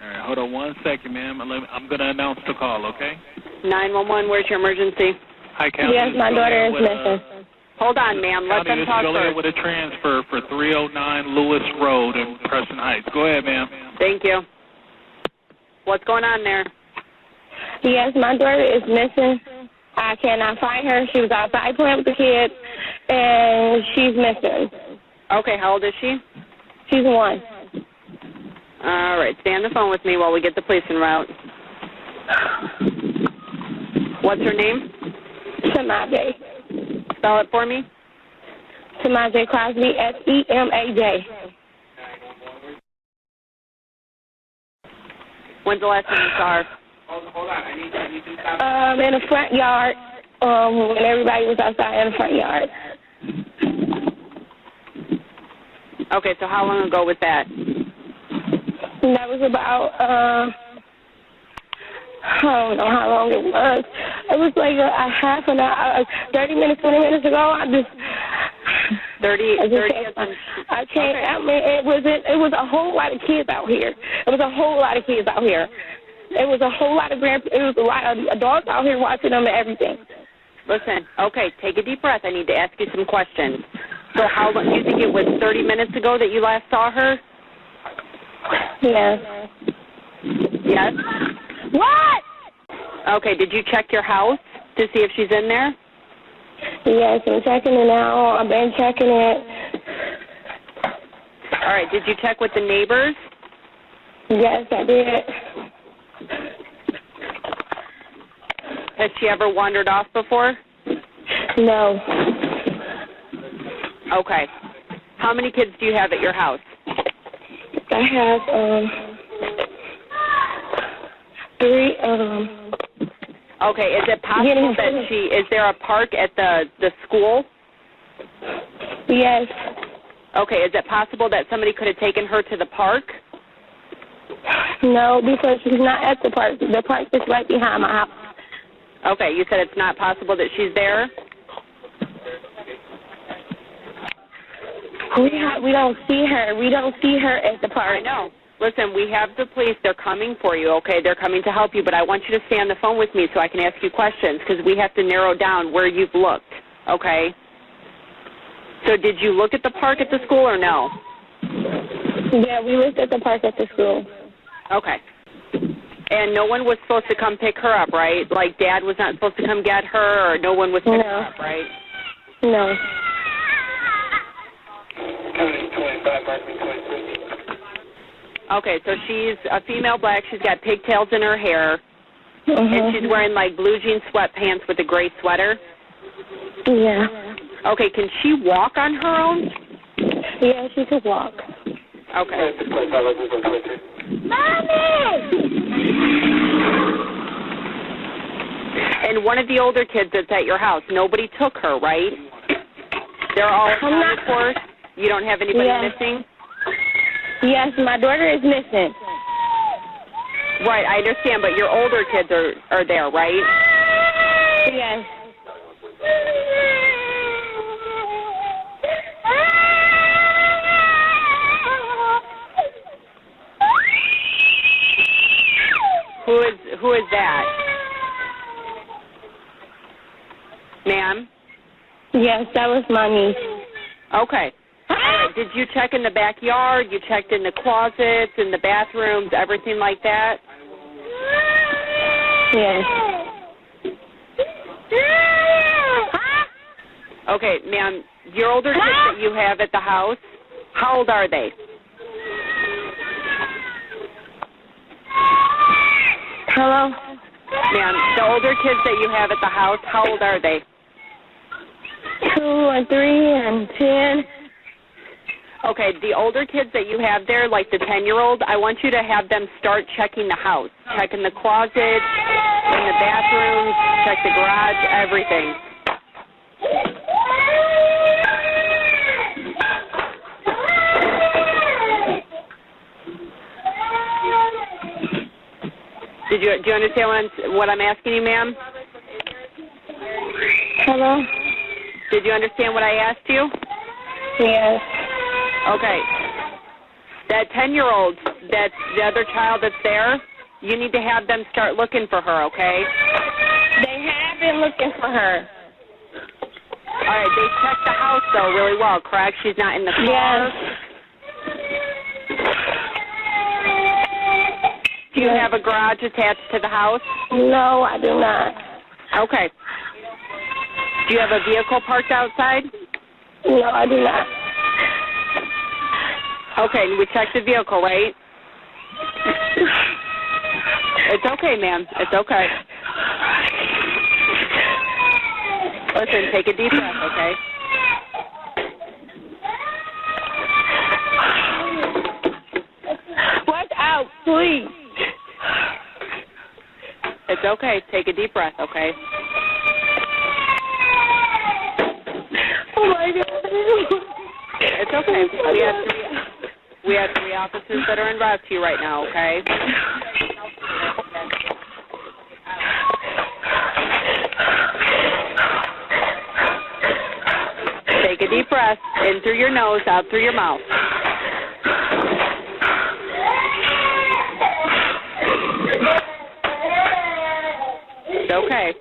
All right, hold on 1 second, ma'am. I'm going to announce the call, okay? 911, where's your emergency? Hi, County. Yes, my daughter is missing. Hold on, ma'am. Let them talk first. With a transfer for 309 Lewis Road in Preston Heights. Go ahead, ma'am. Thank you. What's going on there? Yes, my daughter is missing. I cannot find her. She was outside playing with the kids, and she's missing. Okay, how old is she? She's 1. All right, stay on the phone with me while we get the police en route. What's her name? Samaj. Spell it for me. Samaj Crosby, S-E-M-A-J. When's the last time you saw her? Hold on. I need to stop. In the front yard, when everybody was outside in the front yard. Okay, so how long ago was that? That was about, I don't know how long it was. It was like a half an hour, 30 minutes, 20 minutes ago. 30. I can't. I mean, it was a whole lot of kids out here. It was a whole lot of kids out here. It was a whole lot of it was a lot of adults out here watching them and everything. Listen, okay, take a deep breath. I need to ask you some questions. So how long, you think it was 30 minutes ago that you last saw her? Yes. Yes? What? Okay, did you check your house to see if she's in there? Yes, I'm checking it now. I've been checking it. All right, did you check with the neighbors? Yes, I did. Has she ever wandered off before? No. Okay. How many kids do you have at your house? I have 3. Okay, is it possible that is there a park at the school? Yes. Okay, is it possible that somebody could have taken her to the park? No, because she's not at the park. The park is right behind my house. Okay, you said it's not possible that she's there? We don't see her. We don't see her at the park. I know. Listen, we have the police. They're coming for you, okay? They're coming to help you, but I want you to stay on the phone with me so I can ask you questions because we have to narrow down where you've looked, okay? So did you look at the park at the school or no? Yeah, we looked at the park at the school. Okay. And no one was supposed to come pick her up, right? Like Dad was not supposed to come get her or no one was picking her up, right? No. Okay, so she's a female black. She's got pigtails in her hair. And she's wearing like blue jean sweatpants with a gray sweater? Yeah. Okay, can she walk on her own? Yeah, she could walk. Okay. Mommy! And one of the older kids that's at your house, nobody took her, right? They're all accounted for? You don't have anybody missing? Yes, my daughter is missing. Right, I understand, but your older kids are there, right? Yes. Who is that? Ma'am? Yes, that was my niece. Okay. All right. Did you check in the backyard? You checked in the closets, in the bathrooms, everything like that? Yes. Okay, ma'am, your older kids that you have at the house, how old are they? Hello? Ma'am, the older kids that you have at the house, how old are they? 2 and 3 and 10. Okay, the older kids that you have there, like the 10-year-old, I want you to have them start checking the house. Check in the closet, in the bathrooms, check the garage, everything. Do you understand what I'm asking you, ma'am? Hello? Did you understand what I asked you? Yes. Okay. That 10-year-old, that's the other child that's there, you need to have them start looking for her, okay? They have been looking for her. All right, they checked the house, though, really well, correct? She's not in the car? Yes. Do you have a garage attached to the house? No, I do not. Okay. Do you have a vehicle parked outside? No, I do not. Okay, we checked the vehicle, right? It's okay, ma'am. It's okay. Listen, take a deep breath, okay? Watch out, please. It's okay. Take a deep breath, okay? Oh, my God. It's okay. We have three officers that are en route to you right now, okay? Take a deep breath, in through your nose, out through your mouth. It's okay.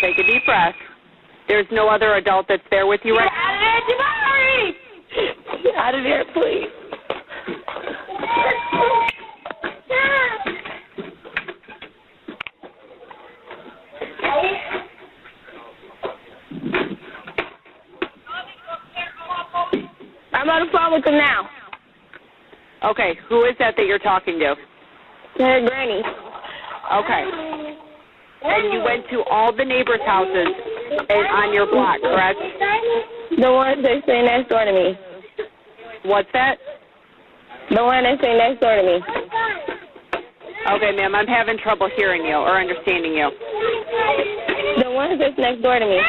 Take a deep breath. There's no other adult that's there with you right now? Get out of there, please. I'm on the phone with them now. Okay, who is that you're talking to? Her granny. Okay. And you went to all the neighbors' houses on your block, correct? The one that stay next door to me. What's that? The one that stay next door to me. Okay, ma'am, I'm having trouble hearing you or understanding you. The one that's next door to me.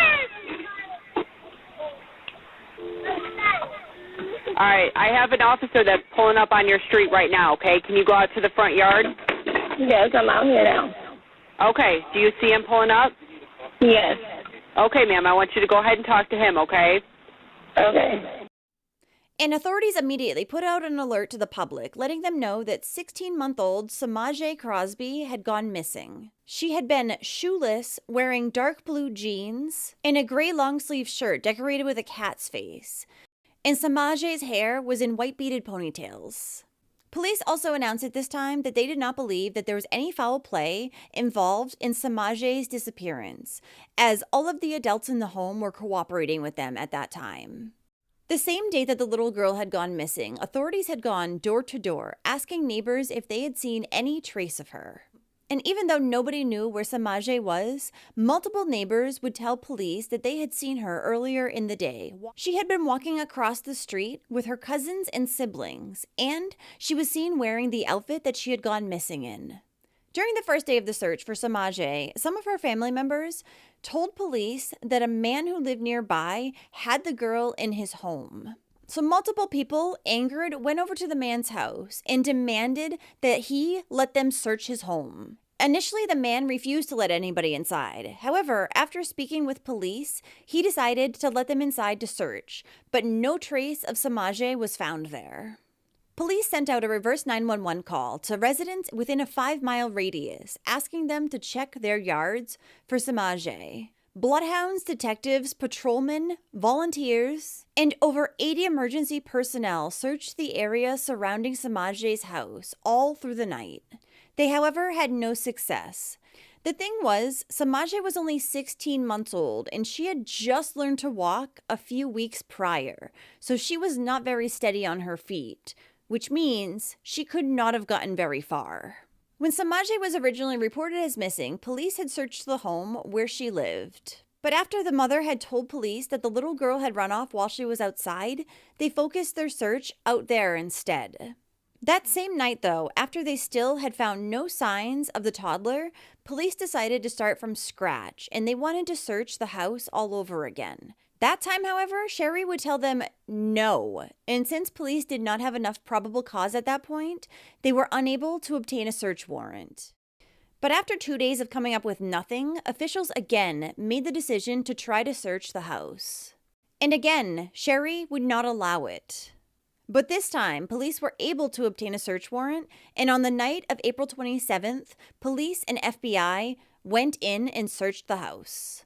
All right, I have an officer that's pulling up on your street right now, okay? Can you go out to the front yard? Yes, I'm out here now. Okay, do you see him pulling up? Yes. Okay, ma'am, I want you to go ahead and talk to him, okay? Okay. And authorities immediately put out an alert to the public, letting them know that 16-month-old Samaj Crosby had gone missing. She had been shoeless, wearing dark blue jeans, and a gray long-sleeve shirt decorated with a cat's face. And Samaj's hair was in white beaded ponytails. Police also announced at this time that they did not believe that there was any foul play involved in Samaj's disappearance, as all of the adults in the home were cooperating with them at that time. The same day that the little girl had gone missing, authorities had gone door to door, asking neighbors if they had seen any trace of her. And even though nobody knew where Samaj was, multiple neighbors would tell police that they had seen her earlier in the day. She had been walking across the street with her cousins and siblings, and she was seen wearing the outfit that she had gone missing in. During the first day of the search for Samaj, some of her family members told police that a man who lived nearby had the girl in his home. So multiple people, angered, went over to the man's house and demanded that he let them search his home. Initially, the man refused to let anybody inside. However, after speaking with police, he decided to let them inside to search, but no trace of Samaj was found there. Police sent out a reverse 911 call to residents within a 5-mile radius, asking them to check their yards for Samaj. Bloodhounds, detectives, patrolmen, volunteers, and over 80 emergency personnel searched the area surrounding Samaj's house all through the night. They, however, had no success. The thing was, Samaj was only 16 months old, and she had just learned to walk a few weeks prior, so she was not very steady on her feet, which means she could not have gotten very far. When Samaj was originally reported as missing, police had searched the home where she lived. But after the mother had told police that the little girl had run off while she was outside, they focused their search out there instead. That same night, though, after they still had found no signs of the toddler, police decided to start from scratch, and they wanted to search the house all over again. That time, however, Sherry would tell them no, and since police did not have enough probable cause at that point, they were unable to obtain a search warrant. But after 2 days of coming up with nothing, officials again made the decision to try to search the house. And again, Sherry would not allow it. But this time, police were able to obtain a search warrant, and on the night of April 27th, police and FBI went in and searched the house.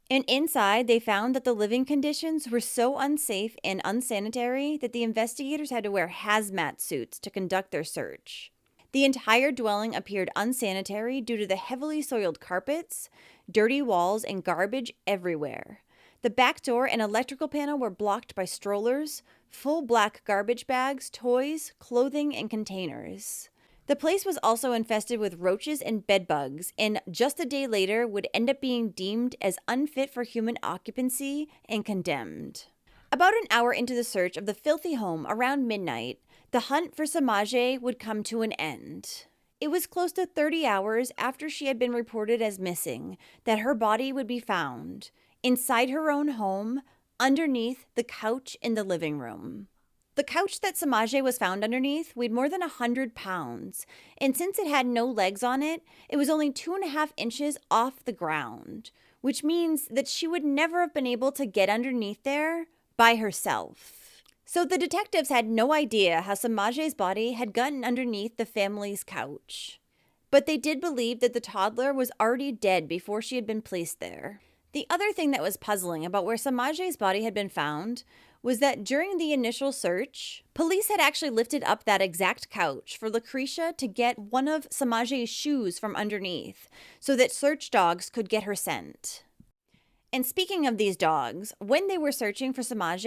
And inside, they found that the living conditions were so unsafe and unsanitary that the investigators had to wear hazmat suits to conduct their search. The entire dwelling appeared unsanitary due to the heavily soiled carpets, dirty walls, and garbage everywhere. The back door and electrical panel were blocked by strollers, full black garbage bags, toys, clothing, and containers. The place was also infested with roaches and bedbugs, and just a day later would end up being deemed as unfit for human occupancy and condemned. About an hour into the search of the filthy home around midnight, the hunt for Samaj would come to an end. It was close to 30 hours after she had been reported as missing that her body would be found inside her own home, underneath the couch in the living room. The couch that Samaj was found underneath weighed more than 100 pounds, and since it had no legs on it, it was only 2.5 inches off the ground, which means that she would never have been able to get underneath there by herself. So the detectives had no idea how Samaj's body had gotten underneath the family's couch. But they did believe that the toddler was already dead before she had been placed there. The other thing that was puzzling about where Samaj's body had been found was that during the initial search, police had actually lifted up that exact couch for Lucretia to get one of Samaj's shoes from underneath so that search dogs could get her scent. And speaking of these dogs, when they were searching for Samaj,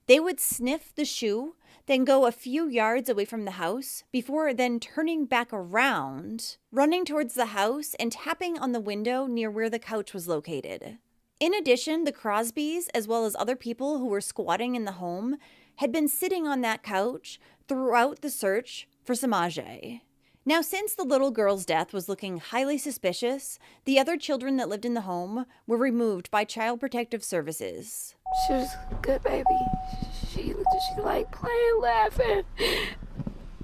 they would sniff the shoe, then go a few yards away from the house before then turning back around, running towards the house and tapping on the window near where the couch was located. In addition, the Crosbys, as well as other people who were squatting in the home, had been sitting on that couch throughout the search for Samaj. Now, since the little girl's death was looking highly suspicious, the other children that lived in the home were removed by Child Protective Services. She was a good baby. She liked playing, laughing.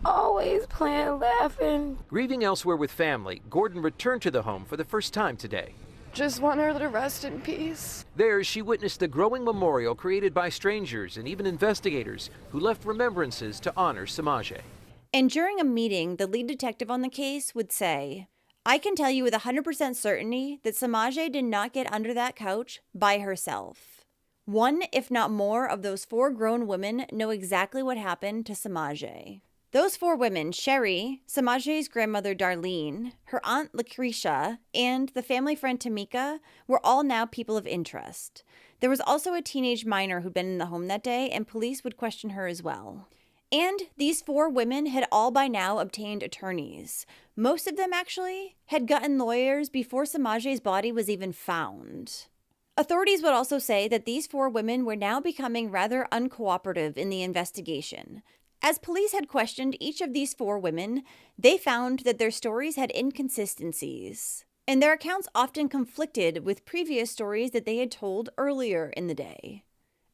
Always playing, laughing. Grieving elsewhere with family, Gordon returned to the home for the first time today. Just want her to rest in peace. There, she witnessed the growing memorial created by strangers and even investigators who left remembrances to honor Samaj. And during a meeting, the lead detective on the case would say, "I can tell you with 100% certainty that Samaj did not get under that couch by herself. One, if not more, of those 4 grown women know exactly what happened to Samaj." Those 4 women, Sherry, Samaj's grandmother Darlene, her aunt Lucretia, and the family friend Tamika, were all now people of interest. There was also a teenage minor who'd been in the home that day, and police would question her as well. And these 4 women had all by now obtained attorneys. Most of them, actually, had gotten lawyers before Samaj's body was even found. Authorities would also say that these 4 women were now becoming rather uncooperative in the investigation. As police had questioned each of these 4 women, they found that their stories had inconsistencies, and their accounts often conflicted with previous stories that they had told earlier in the day.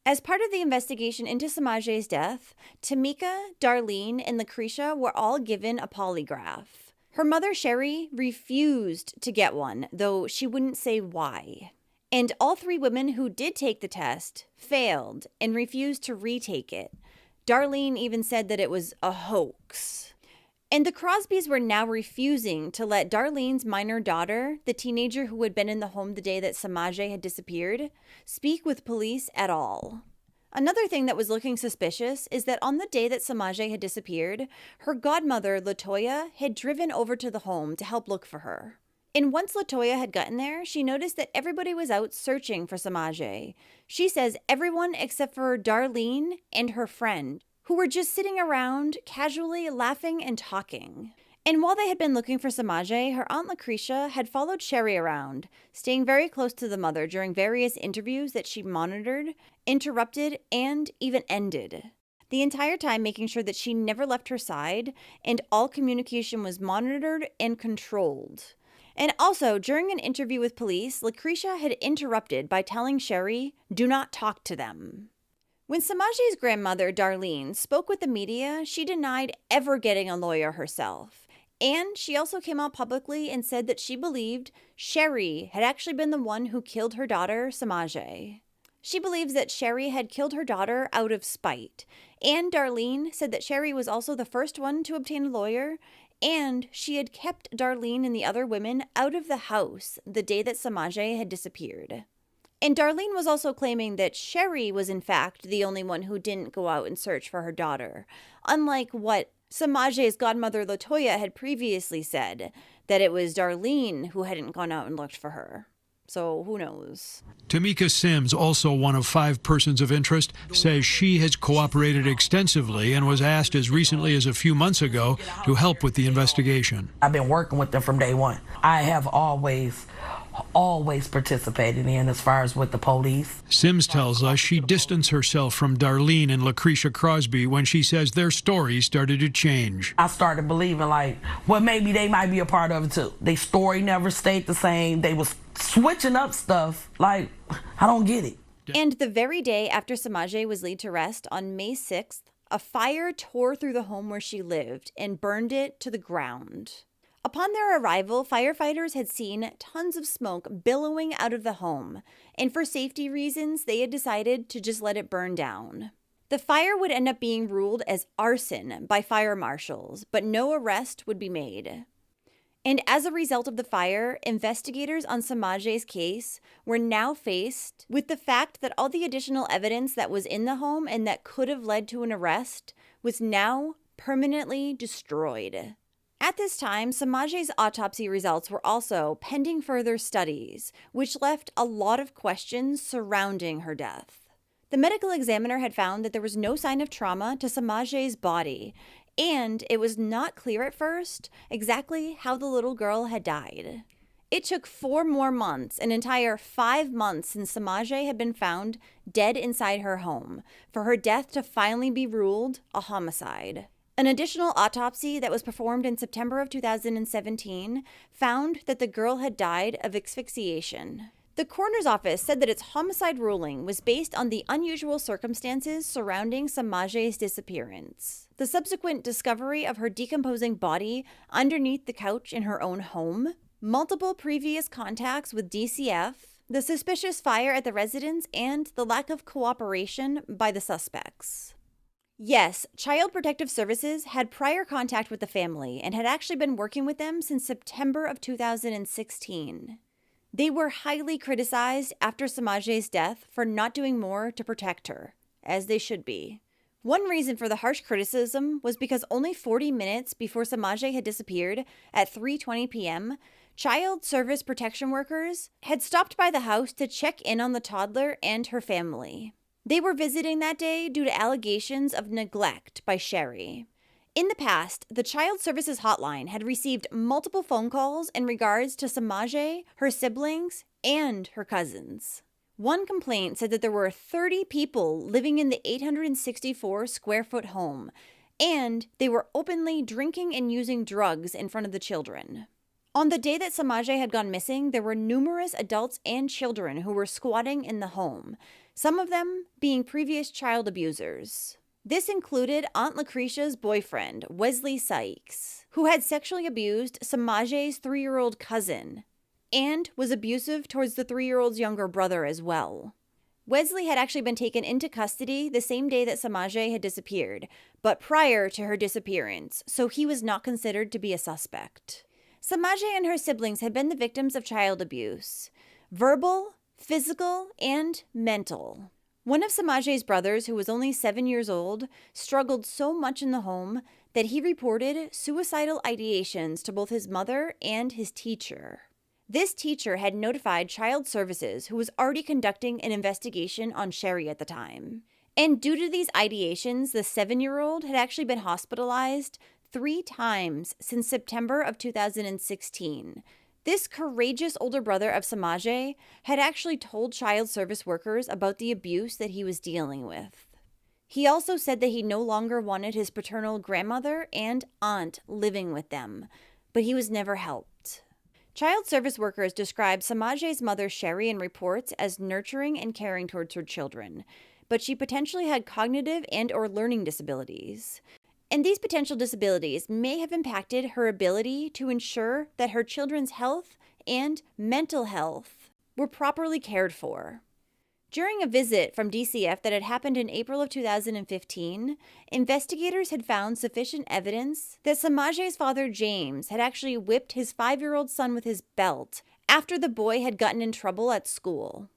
As part of the investigation into Samaj's death, Tamika, Darlene, and Lucretia were all given a polygraph. Her mother, Sherry, refused to get one, though she wouldn't say why. And all 3 women who did take the test failed and refused to retake it. Darlene even said that it was a hoax. And the Crosbys were now refusing to let Darlene's minor daughter, the teenager who had been in the home the day that Samaj had disappeared, speak with police at all. Another thing that was looking suspicious is that on the day that Samaj had disappeared, her godmother, Latoya, had driven over to the home to help look for her. And once Latoya had gotten there, she noticed that everybody was out searching for Samaj. She says everyone except for Darlene and her friend, who were just sitting around, casually laughing and talking. And while they had been looking for Samaj, her aunt Lucretia had followed Sherry around, staying very close to the mother during various interviews that she monitored, interrupted, and even ended. The entire time making sure that she never left her side, and all communication was monitored and controlled. And also, during an interview with police, Lucretia had interrupted by telling Sherry, "Do not talk to them." When Samaj's grandmother, Darlene, spoke with the media, she denied ever getting a lawyer herself. And she also came out publicly and said that she believed Sherry had actually been the one who killed her daughter, Samaj. She believes that Sherry had killed her daughter out of spite. And Darlene said that Sherry was also the first one to obtain a lawyer, and she had kept Darlene and the other women out of the house the day that Samaj had disappeared. And Darlene was also claiming that Sherry was in fact the only one who didn't go out and search for her daughter, unlike what Samaj's godmother Latoya had previously said, that it was Darlene who hadn't gone out and looked for her. So who knows? Tamika Sims, also one of 5 persons of interest, says she has cooperated extensively and was asked as recently as a few months ago to help with the investigation. I've been working with them from day one. I have always always participated in as far as with the police. Sims tells us she distanced herself from Darlene and Lucretia Crosby when she says their stories started to change. I started believing, like, well, maybe they might be a part of it too. Their story never stayed the same. They was switching up stuff. Like, I don't get it. And the very day after Samaj was laid to rest on May 6th, a fire tore through the home where she lived and burned it to the ground. Upon their arrival, firefighters had seen tons of smoke billowing out of the home, and for safety reasons, they had decided to just let it burn down. The fire would end up being ruled as arson by fire marshals, but no arrest would be made. And as a result of the fire, investigators on Samaj's case were now faced with the fact that all the additional evidence that was in the home and that could have led to an arrest was now permanently destroyed. At this time, Samaj's autopsy results were also pending further studies, which left a lot of questions surrounding her death. The medical examiner had found that there was no sign of trauma to Samaj's body, and it was not clear at first exactly how the little girl had died. It took 4 more months, an entire 5 months since Samaj had been found dead inside her home, for her death to finally be ruled a homicide. An additional autopsy that was performed in September of 2017 found that the girl had died of asphyxiation. The coroner's office said that its homicide ruling was based on the unusual circumstances surrounding Samaj's disappearance. The subsequent discovery of her decomposing body underneath the couch in her own home, multiple previous contacts with DCF, the suspicious fire at the residence, and the lack of cooperation by the suspects. Yes, Child Protective Services had prior contact with the family and had actually been working with them since September of 2016. They were highly criticized after Samaj's death for not doing more to protect her, as they should be. One reason for the harsh criticism was because only 40 minutes before Samaj had disappeared at 3:20 p.m., Child Service Protection workers had stopped by the house to check in on the toddler and her family. They were visiting that day due to allegations of neglect by Sherry. In the past, the Child Services Hotline had received multiple phone calls in regards to Samaj, her siblings, and her cousins. One complaint said that there were 30 people living in the 864-square-foot home, and they were openly drinking and using drugs in front of the children. On the day that Samaj had gone missing, there were numerous adults and children who were squatting in the home, some of them being previous child abusers. This included Aunt Lucretia's boyfriend, Wesley Sykes, who had sexually abused Samaj's 3-year-old cousin and was abusive towards the 3-year-old's younger brother as well. Wesley had actually been taken into custody the same day that Samaj had disappeared, but prior to her disappearance, so he was not considered to be a suspect. Samaj and her siblings had been the victims of child abuse, verbal, physical, and mental. One of Samaj's brothers, who was only 7 years old, struggled so much in the home that he reported suicidal ideations to both his mother and his teacher. This teacher had notified Child Services, who was already conducting an investigation on Sherry at the time. And due to these ideations, the 7-year-old had actually been hospitalized 3 times since September of 2016. This courageous older brother of Samaj had actually told child service workers about the abuse that he was dealing with. He also said that he no longer wanted his paternal grandmother and aunt living with them, but he was never helped. Child service workers described Samaj's mother, Sherry, in reports as nurturing and caring towards her children, but she potentially had cognitive and/or learning disabilities. And these potential disabilities may have impacted her ability to ensure that her children's health and mental health were properly cared for. During a visit from DCF that had happened in April of 2015, investigators had found sufficient evidence that Samaj's father, James, had actually whipped his 5-year-old son with his belt after the boy had gotten in trouble at school.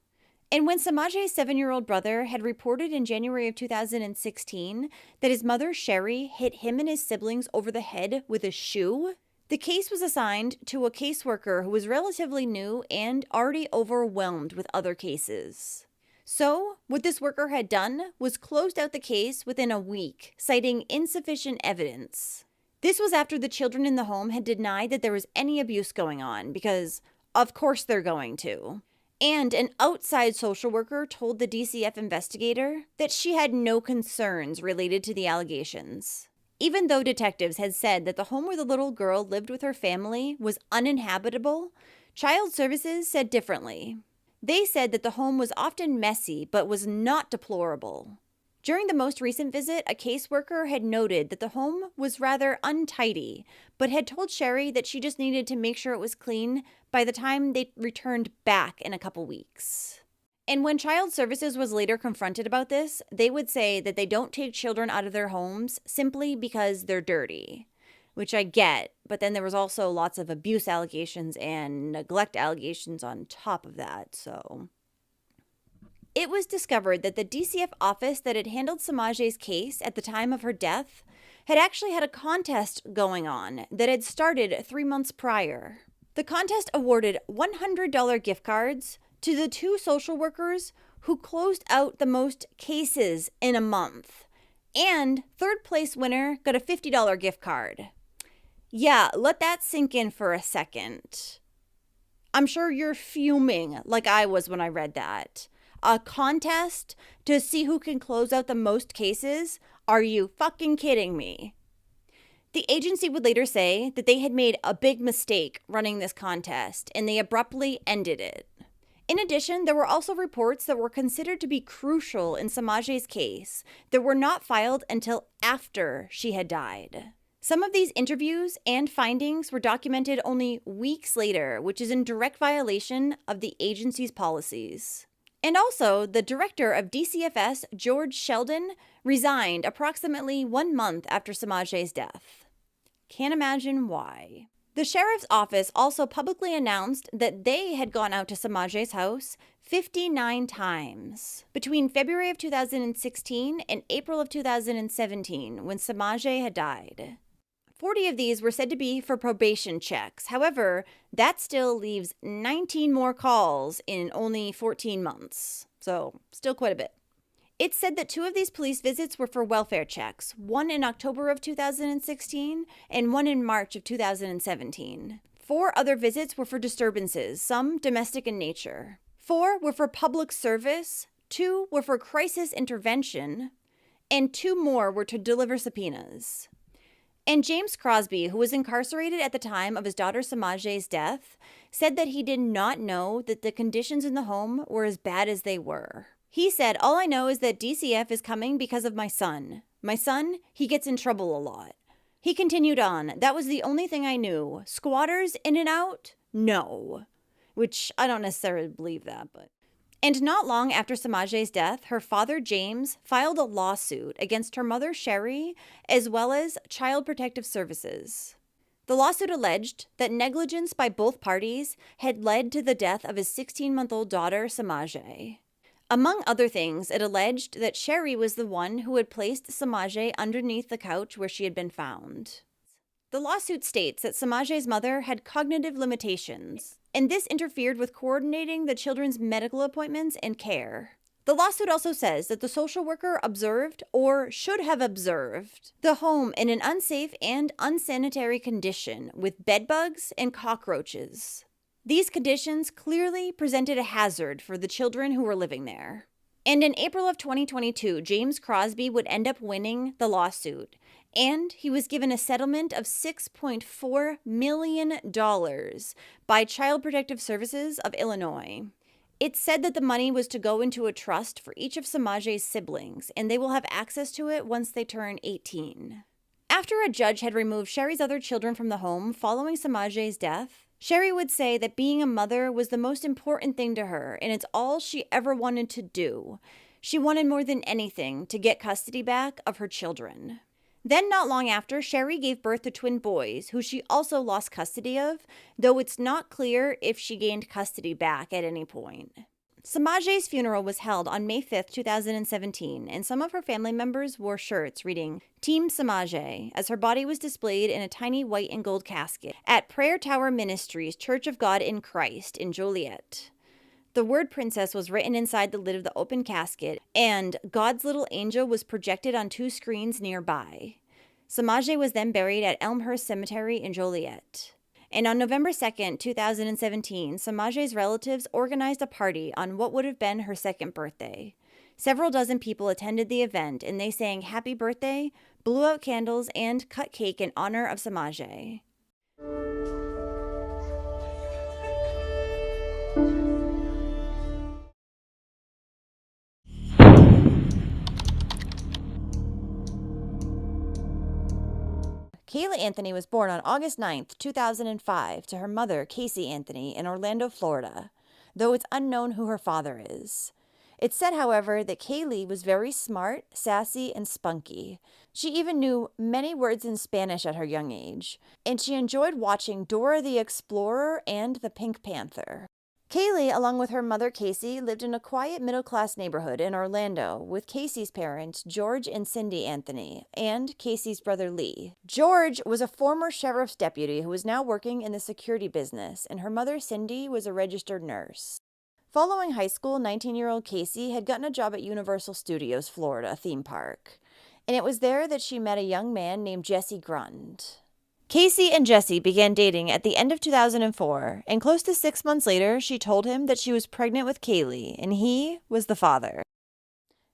And when Samaj's 7-year-old brother had reported in January of 2016 that his mother, Sherry, hit him and his siblings over the head with a shoe, the case was assigned to a caseworker who was relatively new and already overwhelmed with other cases. So, what this worker had done was closed out the case within a week, citing insufficient evidence. This was after the children in the home had denied that there was any abuse going on because Of course they're going to. And an outside social worker told the DCF investigator that she had no concerns related to the allegations. Even though detectives had said that the home where the little girl lived with her family was uninhabitable, Child Services said differently. They said that the home was often messy but was not deplorable. During the most recent visit, a caseworker had noted that the home was rather untidy, but had told Sherry that she just needed to make sure it was clean by the time they returned back in a couple weeks. And when Child Services was later confronted about this, they would say that they don't take children out of their homes simply because they're dirty, which I get, but then there was also lots of abuse allegations and neglect allegations on top of that, so. It was discovered that the DCF office that had handled Samaj's case at the time of her death had actually had a contest going on that had started 3 months prior. The contest awarded $100 gift cards to the 2 social workers who closed out the most cases in a month. And third place winner got a $50 gift card. Yeah, let that sink in for a second. I'm sure you're fuming like I was when I read that. A contest to see who can close out the most cases? Are you fucking kidding me? The agency would later say that they had made a big mistake running this contest, and they abruptly ended it. In addition, there were also reports that were considered to be crucial in Samaj's case that were not filed until after she had died. Some of these interviews and findings were documented only weeks later, which is in direct violation of the agency's policies. And also, the director of DCFS, George Sheldon, resigned approximately 1 month after Samaj's death. Can't imagine why. The sheriff's office also publicly announced that they had gone out to Samaj's house 59 times between February of 2016 and April of 2017 when Samaj had died. 40 of these were said to be for probation checks. However, that still leaves 19 more calls in only 14 months. So, still quite a bit. It's said that 2 of these police visits were for welfare checks, one in October of 2016 and one in March of 2017. 4 other visits were for disturbances, some domestic in nature. 4 were for public service, 2 were for crisis intervention, and 2 more were to deliver subpoenas. And James Crosby, who was incarcerated at the time of his daughter Samaj's death, said that he did not know that the conditions in the home were as bad as they were. He said, "All I know is that DCF is coming because of my son. My son, he gets in trouble a lot." He continued on, "That was the only thing I knew. Squatters in and out? No." Which I don't necessarily believe that, but. And not long after Samaj's death, her father, James, filed a lawsuit against her mother, Sherry, as well as Child Protective Services. The lawsuit alleged that negligence by both parties had led to the death of his 16-month-old daughter, Samaj. Among other things, it alleged that Sherry was the one who had placed Samaj underneath the couch where she had been found. The lawsuit states that Samaj's mother had cognitive limitations, and this interfered with coordinating the children's medical appointments and care. The lawsuit also says that the social worker observed, or should have observed, the home in an unsafe and unsanitary condition with bedbugs and cockroaches. These conditions clearly presented a hazard for the children who were living there. And in April of 2022, James Crosby would end up winning the lawsuit, and he was given a settlement of $6.4 million by Child Protective Services of Illinois. It said that the money was to go into a trust for each of Samaj's siblings, and they will have access to it once they turn 18. After a judge had removed Sherry's other children from the home following Samaj's death, Sherry would say that being a mother was the most important thing to her, and it's all she ever wanted to do. She wanted more than anything to get custody back of her children. Then, not long after, Sherry gave birth to twin boys, who she also lost custody of, though it's not clear if she gained custody back at any point. Samaj's funeral was held on May 5th, 2017, and some of her family members wore shirts reading Team Samaj as her body was displayed in a tiny white and gold casket at Prayer Tower Ministries Church of God in Christ in Joliet. The word princess was written inside the lid of the open casket, and God's little angel was projected on 2 screens nearby. Samaj was then buried at Elmhurst Cemetery in Joliet. and on November 2nd, 2017, Samaj's relatives organized a party on what would have been her second birthday. Several dozen people attended the event, and they sang happy birthday, blew out candles, and cut cake in honor of Samaj. Kaylee Anthony was born on August 9th, 2005, to her mother, Casey Anthony, in Orlando, Florida, though it's unknown who her father is. It's said, however, that Kaylee was very smart, sassy, and spunky. She even knew many words in Spanish at her young age, and she enjoyed watching Dora the Explorer and the Pink Panther. Kaylee, along with her mother Casey, lived in a quiet middle-class neighborhood in Orlando with Casey's parents, George and Cindy Anthony, and Casey's brother Lee. George was a former sheriff's deputy who was now working in the security business, and her mother Cindy was a registered nurse. Following high school, 19-year-old Casey had gotten a job at Universal Studios Florida theme park, and it was there that she met a young man named Jesse Grund. Casey and Jesse began dating at the end of 2004, and close to 6 months later, she told him that she was pregnant with Kaylee, and he was the father.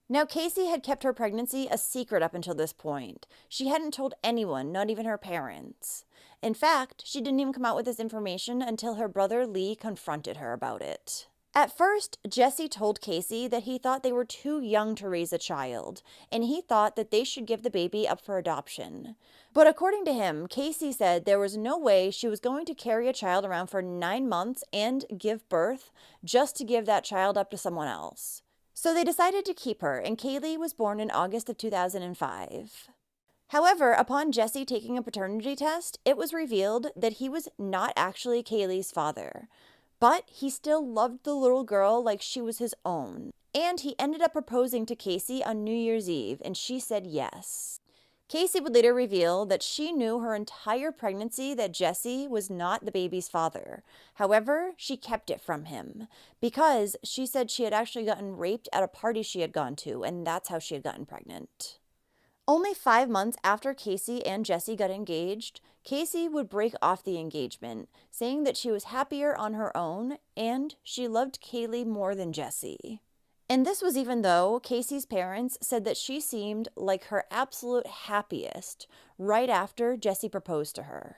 Now, Casey had kept her pregnancy a secret up until this point. She hadn't told anyone, not even her parents. In fact, she didn't even come out with this information until her brother Lee confronted her about it. At first, Jesse told Casey that he thought they were too young to raise a child, and he thought that they should give the baby up for adoption. But according to him, Casey said there was no way she was going to carry a child around for 9 months and give birth just to give that child up to someone else. So they decided to keep her, and Kaylee was born in August of 2005. However, upon Jesse taking a paternity test, it was revealed that he was not actually Kaylee's father. But he still loved the little girl like she was his own. And he ended up proposing to Casey on New Year's Eve, and she said yes. Casey would later reveal that she knew her entire pregnancy that Jesse was not the baby's father. However, she kept it from him because she said she had actually gotten raped at a party she had gone to, and that's how she had gotten pregnant. Only 5 months after Casey and Jesse got engaged, Casey would break off the engagement, saying that she was happier on her own and she loved Kaylee more than Jesse. And this was even though Casey's parents said that she seemed like her absolute happiest right after Jesse proposed to her.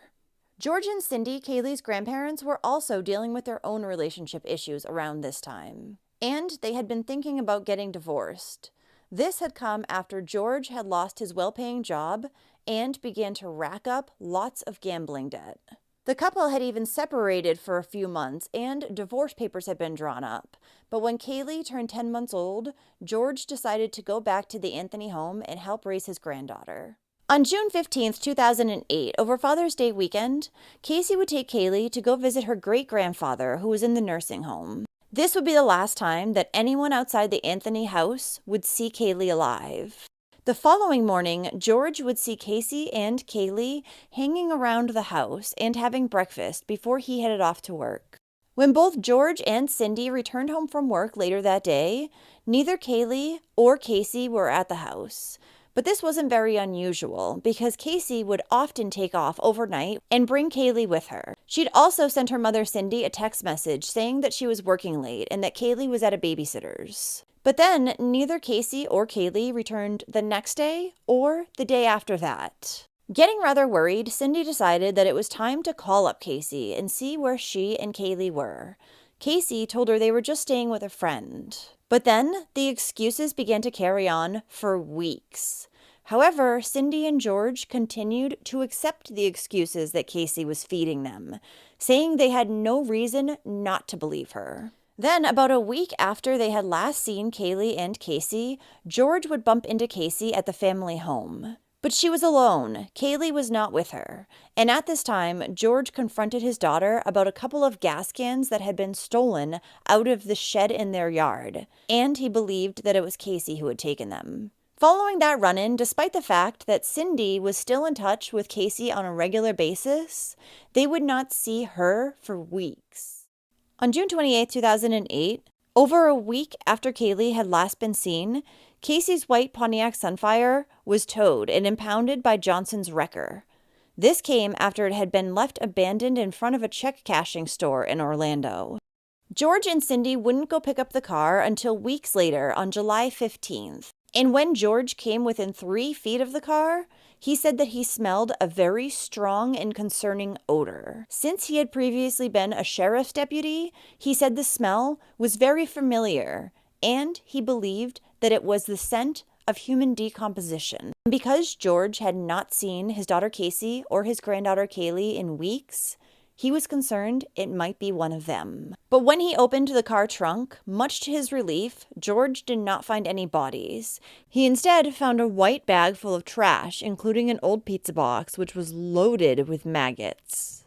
George and Cindy, Kaylee's grandparents, were also dealing with their own relationship issues around this time, and they had been thinking about getting divorced. This had come after George had lost his well-paying job and began to rack up lots of gambling debt. The couple had even separated for a few months and divorce papers had been drawn up. But when Kaylee turned 10 months old, George decided to go back to the Anthony home and help raise his granddaughter. On June 15th, 2008, over Father's Day weekend, Casey would take Kaylee to go visit her great-grandfather who was in the nursing home. This would be the last time that anyone outside the Anthony house would see Kaylee alive. The following morning, George would see Casey and Kaylee hanging around the house and having breakfast before he headed off to work. When both George and Cindy returned home from work later that day, neither Kaylee or Casey were at the house. But this wasn't very unusual because Casey would often take off overnight and bring Kaylee with her. She'd also sent her mother Cindy a text message saying that she was working late and that Kaylee was at a babysitter's. But then neither Casey or Kaylee returned the next day or the day after that. Getting rather worried, Cindy decided that it was time to call up Casey and see where she and Kaylee were. Casey told her they were just staying with a friend. But then the excuses began to carry on for weeks. However, Cindy and George continued to accept the excuses that Casey was feeding them, saying they had no reason not to believe her. Then, about a week after they had last seen Kaylee and Casey, George would bump into Casey at the family home. But she was alone. Kaylee was not with her. And at this time, George confronted his daughter about a couple of gas cans that had been stolen out of the shed in their yard. And he believed that it was Casey who had taken them. Following that run-in, despite the fact that Cindy was still in touch with Casey on a regular basis, they would not see her for weeks. On June 28, 2008, over a week after Kaylee had last been seen, Casey's white Pontiac Sunfire was towed and impounded by Johnson's wrecker. This came after it had been left abandoned in front of a check cashing store in Orlando. George and Cindy wouldn't go pick up the car until weeks later on July 15th. And when George came within 3 feet of the car, he said that he smelled a very strong and concerning odor. Since he had previously been a sheriff's deputy, he said the smell was very familiar, and he believed that it was the scent of human decomposition. Because George had not seen his daughter Casey or his granddaughter Kaylee in weeks, he was concerned it might be one of them. But when he opened the car trunk, much to his relief, George did not find any bodies. He instead found a white bag full of trash, including an old pizza box, which was loaded with maggots.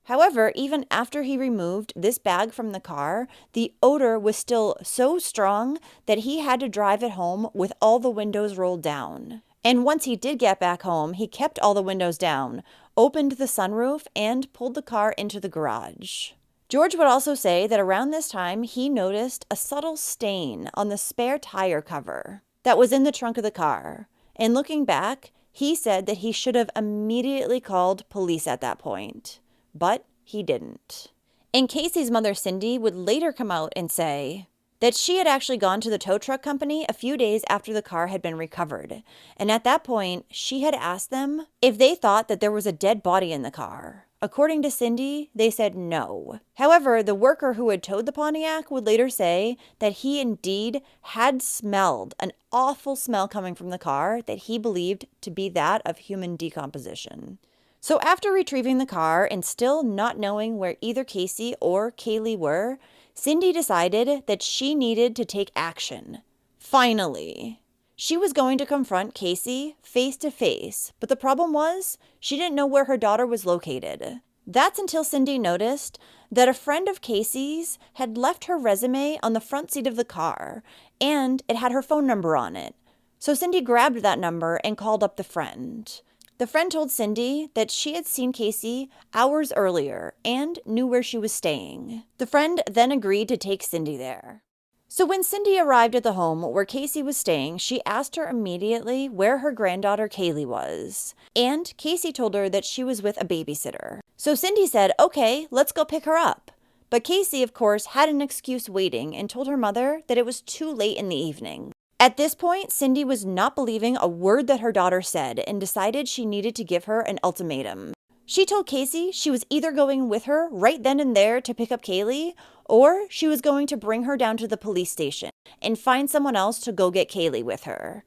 However, even after he removed this bag from the car, the odor was still so strong that he had to drive it home with all the windows rolled down. And once he did get back home, he kept all the windows down, opened the sunroof, and pulled the car into the garage. George would also say that around this time, he noticed a subtle stain on the spare tire cover that was in the trunk of the car. And looking back, he said that he should have immediately called police at that point. But he didn't. And Casey's mother, Cindy, would later come out and say that she had actually gone to the tow truck company a few days after the car had been recovered. And at that point, she had asked them if they thought that there was a dead body in the car. According to Cindy, they said no. However, the worker who had towed the Pontiac would later say that he indeed had smelled an awful smell coming from the car that he believed to be that of human decomposition. So after retrieving the car and still not knowing where either Casey or Kaylee were, Cindy decided that she needed to take action. Finally, she was going to confront Casey face to face, but the problem was she didn't know where her daughter was located. That's until Cindy noticed that a friend of Casey's had left her resume on the front seat of the car, and it had her phone number on it. So Cindy grabbed that number and called up the friend. The friend told Cindy that she had seen Casey hours earlier and knew where she was staying. The friend then agreed to take Cindy there. So when Cindy arrived at the home where Casey was staying, she asked her immediately where her granddaughter Kaylee was. And Casey told her that she was with a babysitter. So Cindy said, okay, let's go pick her up. But Casey, of course, had an excuse waiting and told her mother that it was too late in the evening. At this point, Cindy was not believing a word that her daughter said and decided she needed to give her an ultimatum. She told Casey she was either going with her right then and there to pick up Kaylee, or she was going to bring her down to the police station and find someone else to go get Kaylee with her.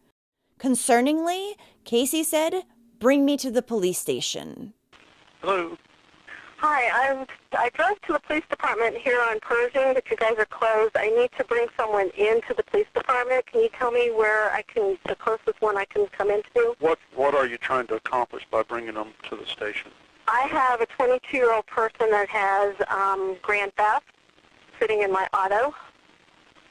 Concerningly, Casey said, "Bring me to the police station." Hello. Hi, I drove to the police department here on Pershing, but you guys are closed. I need to bring someone into the police department. Can you tell me where the closest one I can come into? What are you trying to accomplish by bringing them to the station? I have a 22-year-old person that has grand theft sitting in my auto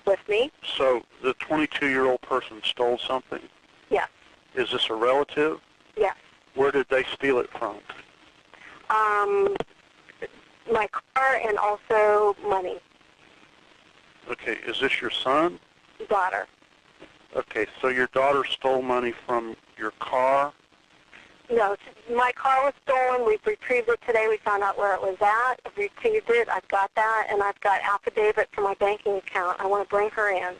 with me. So the 22-year-old person stole something? Yes. Is this a relative? Yes. Where did they steal it from? My car and also money. Okay, is this your son? Daughter. Okay, so your daughter stole money from your car? No, my car was stolen. We've retrieved it today. We found out where it was at. I've retrieved it. I've got that, and I've got affidavit for my banking account. I want to bring her in.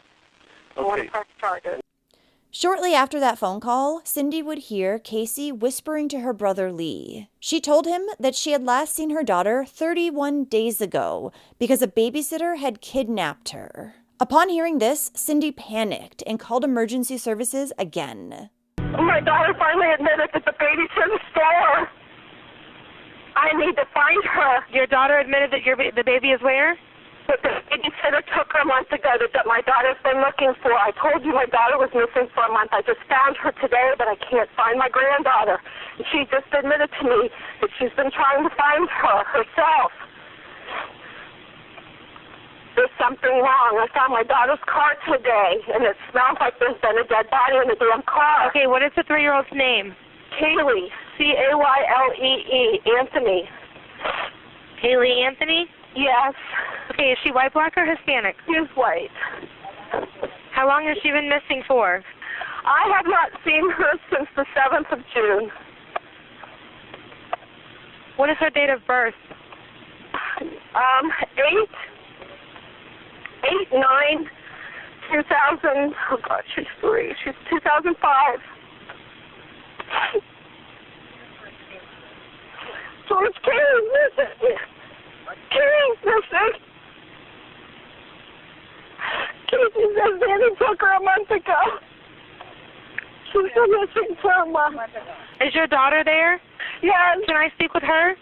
I want to press charges. Shortly after that phone call, Cindy would hear Casey whispering to her brother Lee. She told him that she had last seen her daughter 31 days ago because a babysitter had kidnapped her. Upon hearing this, Cindy panicked and called emergency services again. My daughter finally admitted that the babysitter stole her. I need to find her. Your daughter admitted that the baby is where? But the babysitter took her a month ago that my daughter's been looking for. I told you my daughter was missing for a month. I just found her today, but I can't find my granddaughter. And she just admitted to me that she's been trying to find her herself. There's something wrong. I found my daughter's car today, and it smells like there's been a dead body in the damn car. Okay, what is the 3-year-old's name? Kaylee. Caylee. Anthony. Kaylee Anthony? Yes. Okay, is she white, black, or Hispanic? She's white. How long has she been missing for? I have not seen her since the 7th of June. What is her date of birth? 8/9/2000. Oh God, she's 3. She's 2005. George Kaylee's missing. Kaylee's missing. Casey says Danny took her a month ago. She's been missing for a month. Is your daughter there? Yes. Can I speak with her?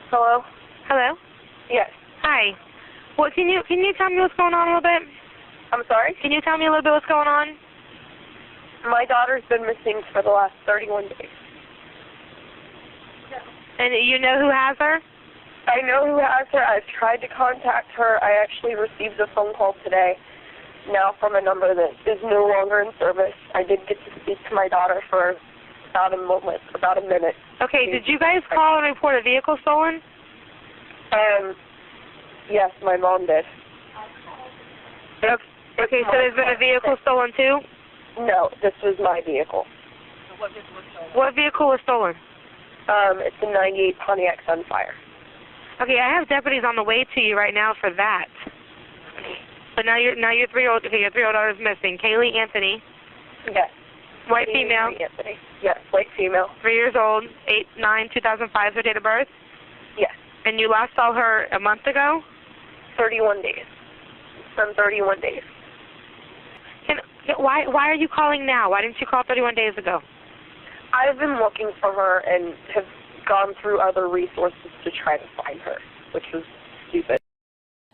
Hello? Hello? Yes. Hi. What can you tell me what's going on a little bit? I'm sorry? Can you tell me a little bit what's going on? My daughter's been missing for the last 31 days. And you know who has her? I know who has her. I've tried to contact her. I actually received a phone call today, now from a number that is no longer in service. I did get to speak to my daughter for about a minute. Okay, did you guys call and report a vehicle stolen? Yes, my mom did. Okay, so there's been a vehicle stolen too? No, this was my vehicle. What vehicle was stolen? It's a 98 Pontiac Sunfire. Okay, I have deputies on the way to you right now for that. But now your 3-year-old, okay, your 3-year-old daughter's missing. Kaylee Anthony. Yes. White female. Anthony. Yes, white female. 3 years old, 8/9/2005 her date of birth? Yes. And you last saw her a month ago? 31 days. Some 31 days. Why are you calling now? Why didn't you call 31 days ago? I've been looking for her and have gone through other resources to try to find her, which was stupid.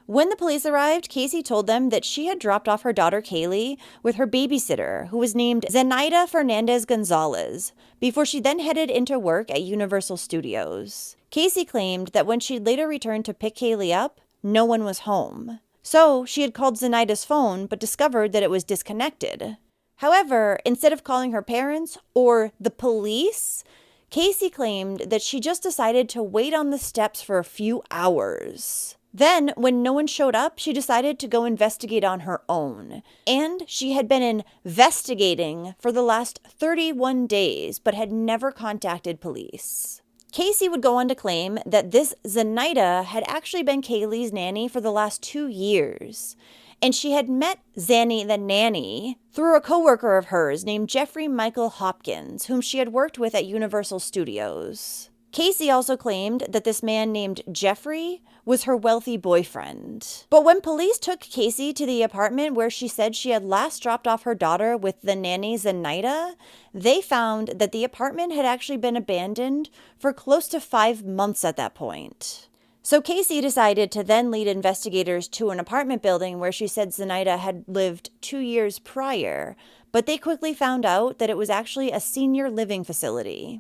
When the police arrived, Casey told them that she had dropped off her daughter Kaylee with her babysitter, who was named Zenaida Fernandez Gonzalez, before she then headed into work at Universal Studios. Casey claimed that when she later returned to pick Kaylee up, no one was home. So she had called Zenaida's phone but discovered that it was disconnected. However, instead of calling her parents or the police, Casey claimed that she just decided to wait on the steps for a few hours. Then, when no one showed up, she decided to go investigate on her own. And she had been investigating for the last 31 days, but had never contacted police. Casey would go on to claim that this Zenaida had actually been Kaylee's nanny for the last 2 years. And she had met Zanny the nanny through a coworker of hers named Jeffrey Michael Hopkins, whom she had worked with at Universal Studios. Casey also claimed that this man named Jeffrey was her wealthy boyfriend. But when police took Casey to the apartment where she said she had last dropped off her daughter with the nanny Zenaida, they found that the apartment had actually been abandoned for close to 5 months at that point. So Casey decided to then lead investigators to an apartment building where she said Zenaida had lived 2 years prior, but they quickly found out that it was actually a senior living facility.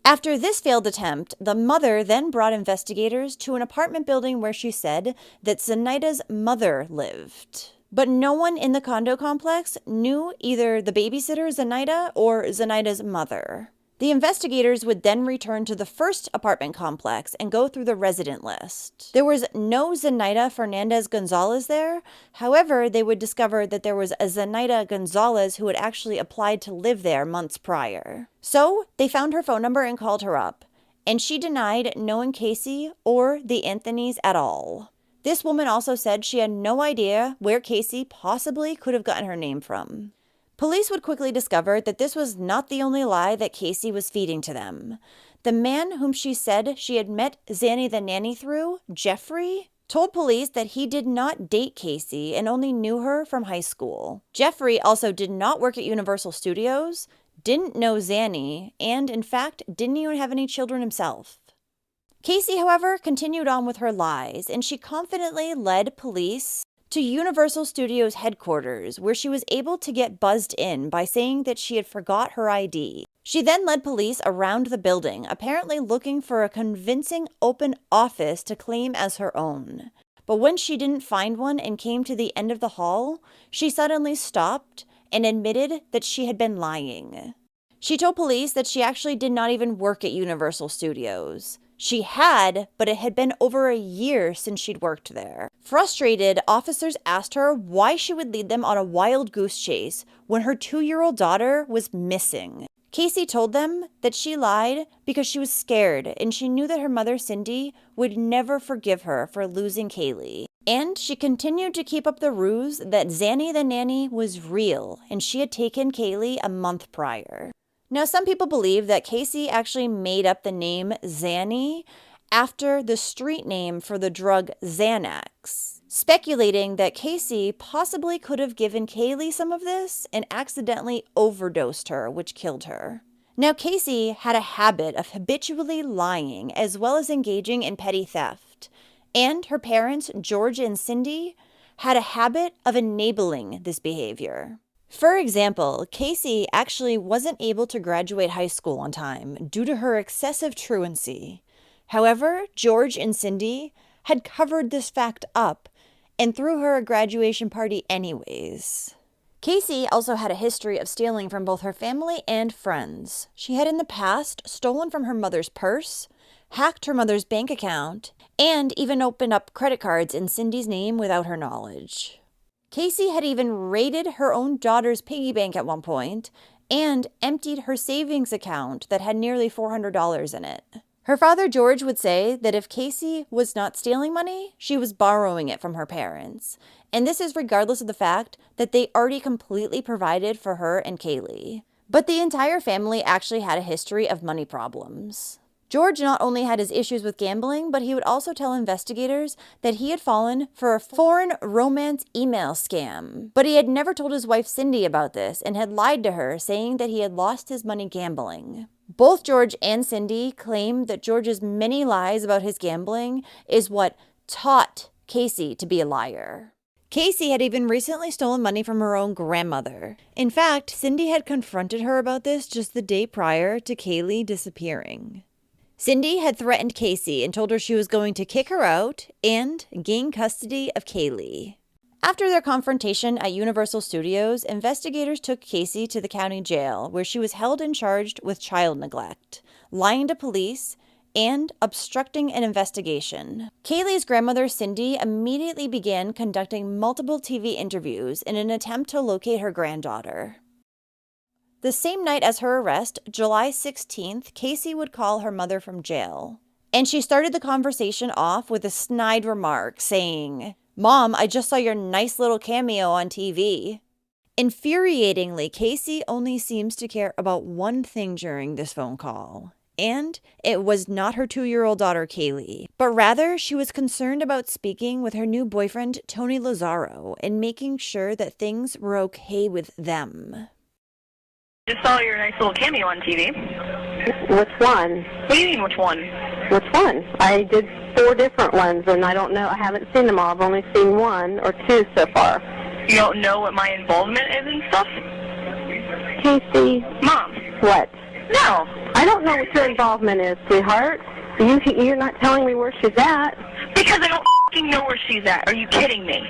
After this failed attempt, the mother then brought investigators to an apartment building where she said that Zenaida's mother lived. But no one in the condo complex knew either the babysitter Zenaida or Zenaida's mother. The investigators would then return to the first apartment complex and go through the resident list. There was no Zenaida Fernandez Gonzalez there. However, they would discover that there was a Zenaida Gonzalez who had actually applied to live there months prior. So they found her phone number and called her up, and she denied knowing Casey or the Anthonys at all. This woman also said she had no idea where Casey possibly could have gotten her name from. Police would quickly discover that this was not the only lie that Casey was feeding to them. The man whom she said she had met Zanny the nanny through, Jeffrey, told police that he did not date Casey and only knew her from high school. Jeffrey also did not work at Universal Studios, didn't know Zanny, and in fact didn't even have any children himself. Casey, however, continued on with her lies, and she confidently led police to Universal Studios headquarters, where she was able to get buzzed in by saying that she had forgot her ID. She then led police around the building, apparently looking for a convincing open office to claim as her own. But when she didn't find one and came to the end of the hall, she suddenly stopped and admitted that she had been lying. She told police that she actually did not even work at Universal Studios. She had, but it had been over a year since she'd worked there. Frustrated, officers asked her why she would lead them on a wild goose chase when her 2-year-old daughter was missing. Kaylee told them that she lied because she was scared and she knew that her mother, Cindy, would never forgive her for losing Kaylee. And she continued to keep up the ruse that Zanny the nanny was real and she had taken Kaylee a month prior. Now, some people believe that Kaylee actually made up the name Zanny after the street name for the drug Xanax, speculating that Kaylee possibly could have given Kaylee some of this and accidentally overdosed her, which killed her. Now, Kaylee had a habit of habitually lying as well as engaging in petty theft, and her parents, George and Cindy, had a habit of enabling this behavior. For example, Kaylee actually wasn't able to graduate high school on time due to her excessive truancy. However, George and Cindy had covered this fact up and threw her a graduation party anyways. Kaylee also had a history of stealing from both her family and friends. She had in the past stolen from her mother's purse, hacked her mother's bank account, and even opened up credit cards in Cindy's name without her knowledge. Kaylee had even raided her own daughter's piggy bank at one point and emptied her savings account that had nearly $400 in it. Her father, George, would say that if Kaylee was not stealing money, she was borrowing it from her parents. And this is regardless of the fact that they already completely provided for her and Kaylee. But the entire family actually had a history of money problems. George not only had his issues with gambling, but he would also tell investigators that he had fallen for a foreign romance email scam. But he had never told his wife Cindy about this and had lied to her, saying that he had lost his money gambling. Both George and Cindy claim that George's many lies about his gambling is what taught Kaylee to be a liar. Kaylee had even recently stolen money from her own grandmother. In fact, Cindy had confronted her about this just the day prior to Kaylee disappearing. Cindy had threatened Kaylee and told her she was going to kick her out and gain custody of Kaylee. After their confrontation at Universal Studios, investigators took Kaylee to the county jail, where she was held and charged with child neglect, lying to police, and obstructing an investigation. Kaylee's grandmother, Cindy, immediately began conducting multiple TV interviews in an attempt to locate her granddaughter. The same night as her arrest, July 16th, Kaylee would call her mother from jail. And she started the conversation off with a snide remark saying, "Mom, I just saw your nice little cameo on TV." Infuriatingly, Kaylee only seems to care about one thing during this phone call. And it was not her 2-year-old daughter, Kaylee, but rather she was concerned about speaking with her new boyfriend, Tony Lazzaro, and making sure that things were okay with them. Just saw your nice little cameo on TV. Which one? What do you mean, which one? Which one? I did 4 different ones, and I don't know. I haven't seen them all. I've only seen 1 or 2 so far. You don't know what my involvement is and stuff? Casey. Mom. What? No. I don't know what your involvement is, sweetheart. You're not telling me where she's at. Because I don't f***ing know where she's at. Are you kidding me?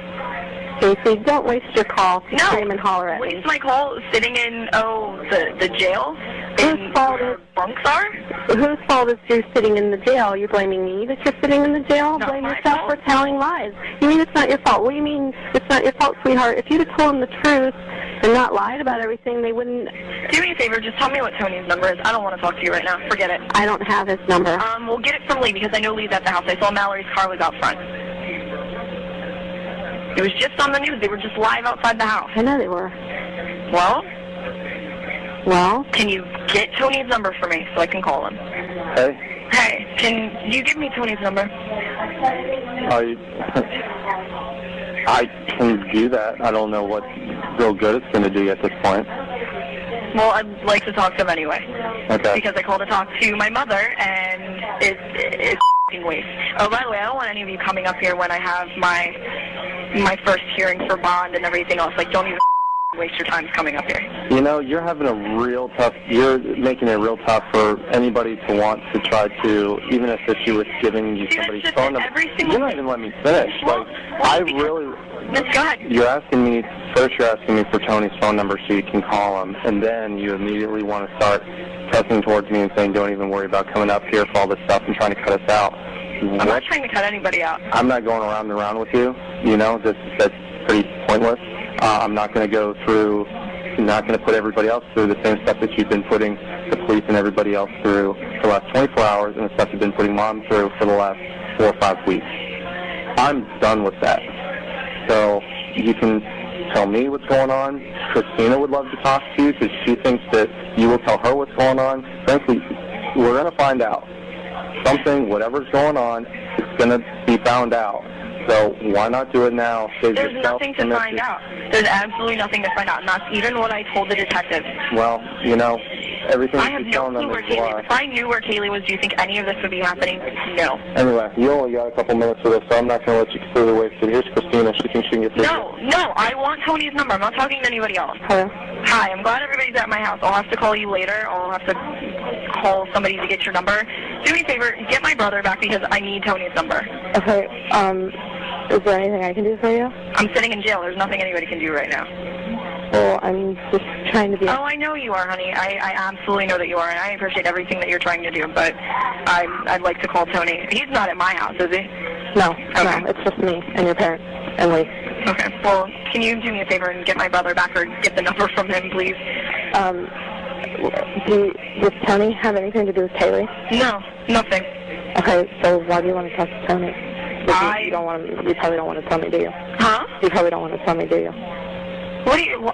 Casey, don't waste your call to scream and holler at me. Waste my call sitting in, the jail? Whose fault is bunks are? Whose fault is you sitting in the jail? You're blaming me that you're sitting in the jail? Blame yourself for telling lies. You mean it's not your fault? What do you mean it's not your fault, sweetheart? If you'd have told them the truth and not lied about everything, they wouldn't... Do me a favor, just tell me what Tony's number is. I don't want to talk to you right now. Forget it. I don't have his number. We'll get it from Lee because I know Lee's at the house. I saw Mallory's car was out front. It was just on the news. They were just live outside the house. I know they were. Well? Well? Can you get Tony's number for me so I can call him? Hey? Hey, can you give me Tony's number? I can do that. I don't know what real good it's going to do at this point. Well, I'd like to talk to him anyway. Okay. Because I called to talk to my mother, and it's f***ing waste. Oh, by the way, I don't want any of you coming up here when I have my first hearing for bond and everything else. Like, don't even waste your time coming up here. You know, you're making it real tough for anybody to want to try to, even assist you with giving you somebody's phone number. You're not even letting me finish. Well, go ahead. You're asking me for Tony's phone number so you can call him, and then you immediately want to start pressing towards me and saying, don't even worry about coming up here for all this stuff and trying to cut us out. I'm not trying to cut anybody out. I'm not going around and around with you. You know, that's pretty pointless. I'm not going to go through, not going to put everybody else through the same stuff that you've been putting the police and everybody else through for the last 24 hours and the stuff you've been putting Mom through for the last 4 or 5 weeks. I'm done with that. So you can tell me what's going on. Christina would love to talk to you because she thinks that you will tell her what's going on. Frankly, we're going to find out. Something, whatever's going on, it's going to be found out. So why not do it now? Save There's yourself nothing to and find out. There's absolutely nothing to find out, and that's even what I told the detective. Well, you know, everything I have she's no telling them clue where is a Kaylee. lie. If I knew where Kaylee was, do you think any of this would be happening? No. Anyway, you only got a couple minutes for this, so I'm not going to let you completely waste it. Here's Christina. She thinks she can get through. No, I want Tony's number. I'm not talking to anybody else. Hello? Hi, I'm glad everybody's at my house. I'll have to call you later. I'll have to call somebody to get your number. Do me a favor, get my brother back because I need Tony's number. Okay, is there anything I can do for you? I'm sitting in jail. There's nothing anybody can do right now. Well, I'm just trying to be... Oh, I know you are, honey. I absolutely know that you are, and I appreciate everything that you're trying to do, but I'd like to call Tony. He's not at my house, is he? No, it's just me and your parents and Lee. Okay, well, can you do me a favor and get my brother back or get the number from him, please? Does Tony have anything to do with Kaylee? No, nothing. Okay, so why do you want to talk to Tony? You probably don't want to tell me, do you? Huh? You probably don't want to tell me, do you?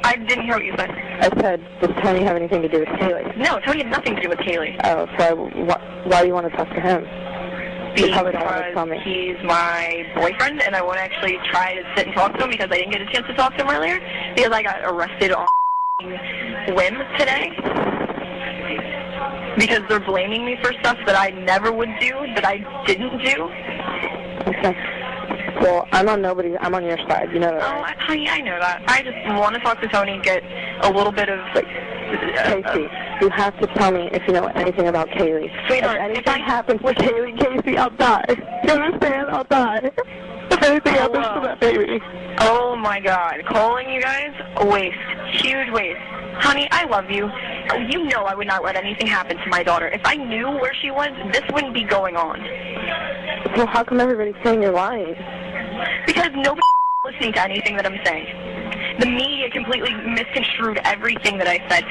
I didn't hear what you said. I said, does Tony have anything to do with Kaylee? No, Tony had nothing to do with Kaylee. Oh, so why do you want to talk to him? You probably don't want to tell me. He's my boyfriend, and I want to actually try to sit and talk to him because I didn't get a chance to talk to him earlier because I got arrested on whim today because they're blaming me for stuff that I never would do, that I didn't do. Okay. Well, I'm on your side, you know that. Oh, honey, I know that. I just want to talk to Tony, get a little bit of... Casey, you have to tell me if you know anything about Kaylee. Sweetheart, if anything happens to Kaylee, Casey, I'll die. You understand? I'll die. If anything happens to that baby. Oh, my God. Calling you guys? A waste. Huge waste. Honey, I love you. You know I would not let anything happen to my daughter. If I knew where she was, this wouldn't be going on. Well, how come everybody's saying you're lying? Because nobody's listening to anything that I'm saying. The media completely misconstrued everything that I said.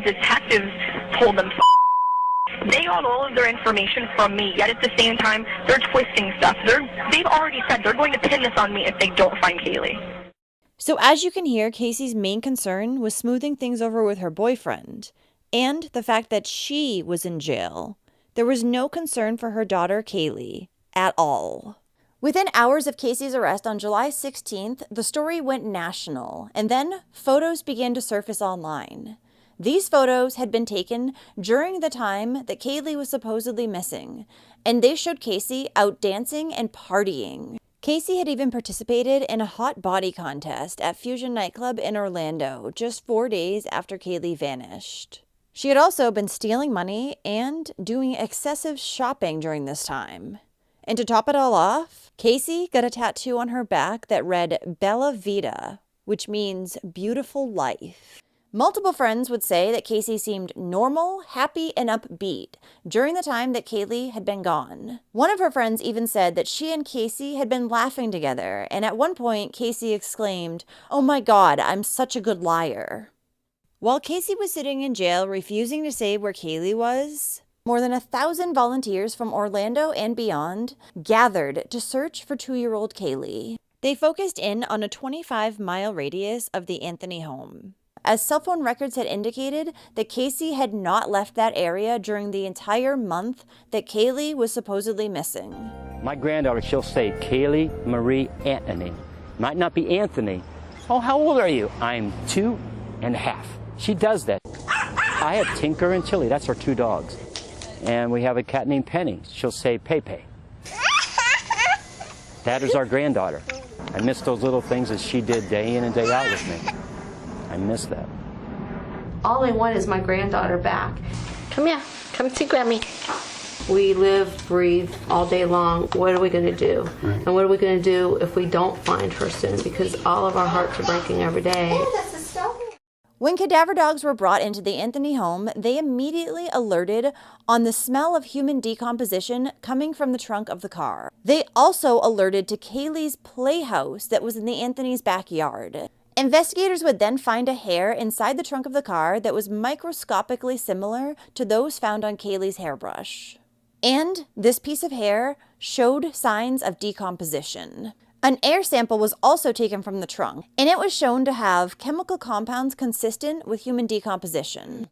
Detectives told them they got all of their information from me, yet at the same time, they're twisting stuff. They've already said they're going to pin this on me if they don't find Kaylee. So as you can hear, Casey's main concern was smoothing things over with her boyfriend and the fact that she was in jail. There was no concern for her daughter, Kaylee, at all. Within hours of Casey's arrest on July 16th, the story went national, and then photos began to surface online. These photos had been taken during the time that Kaylee was supposedly missing, and they showed Casey out dancing and partying. Casey had even participated in a hot body contest at Fusion nightclub in Orlando just 4 days after Kaylee vanished. She had also been stealing money and doing excessive shopping during this time. And to top it all off, Casey got a tattoo on her back that read Bella Vita, which means beautiful life. Multiple friends would say that Casey seemed normal, happy, and upbeat during the time that Kaylee had been gone. One of her friends even said that she and Casey had been laughing together, and at one point, Casey exclaimed, "Oh my God, I'm such a good liar." While Casey was sitting in jail refusing to say where Kaylee was, more than 1,000 volunteers from Orlando and beyond gathered to search for 2-year-old Kaylee. They focused in on a 25-mile radius of the Anthony home, as cell phone records had indicated that Casey had not left that area during the entire month that Kaylee was supposedly missing. My granddaughter, she'll say Kaylee Marie Anthony. Might not be Anthony. Oh, how old are you? I'm 2.5. She does that. I have Tinker and Chili. That's our 2 dogs. And we have a cat named Penny. She'll say Pepe. That is our granddaughter. I miss those little things that she did day in and day out with me. I miss that. All I want is my granddaughter back. Come here. Come see Grammy. We live, breathe all day long. What are we going to do? Right. And what are we going to do if we don't find her soon? Because all of our hearts are breaking every day. When cadaver dogs were brought into the Anthony home, they immediately alerted on the smell of human decomposition coming from the trunk of the car. They also alerted to Kaylee's playhouse that was in the Anthony's backyard. Investigators would then find a hair inside the trunk of the car that was microscopically similar to those found on Kaylee's hairbrush. And this piece of hair showed signs of decomposition. An air sample was also taken from the trunk, and it was shown to have chemical compounds consistent with human decomposition.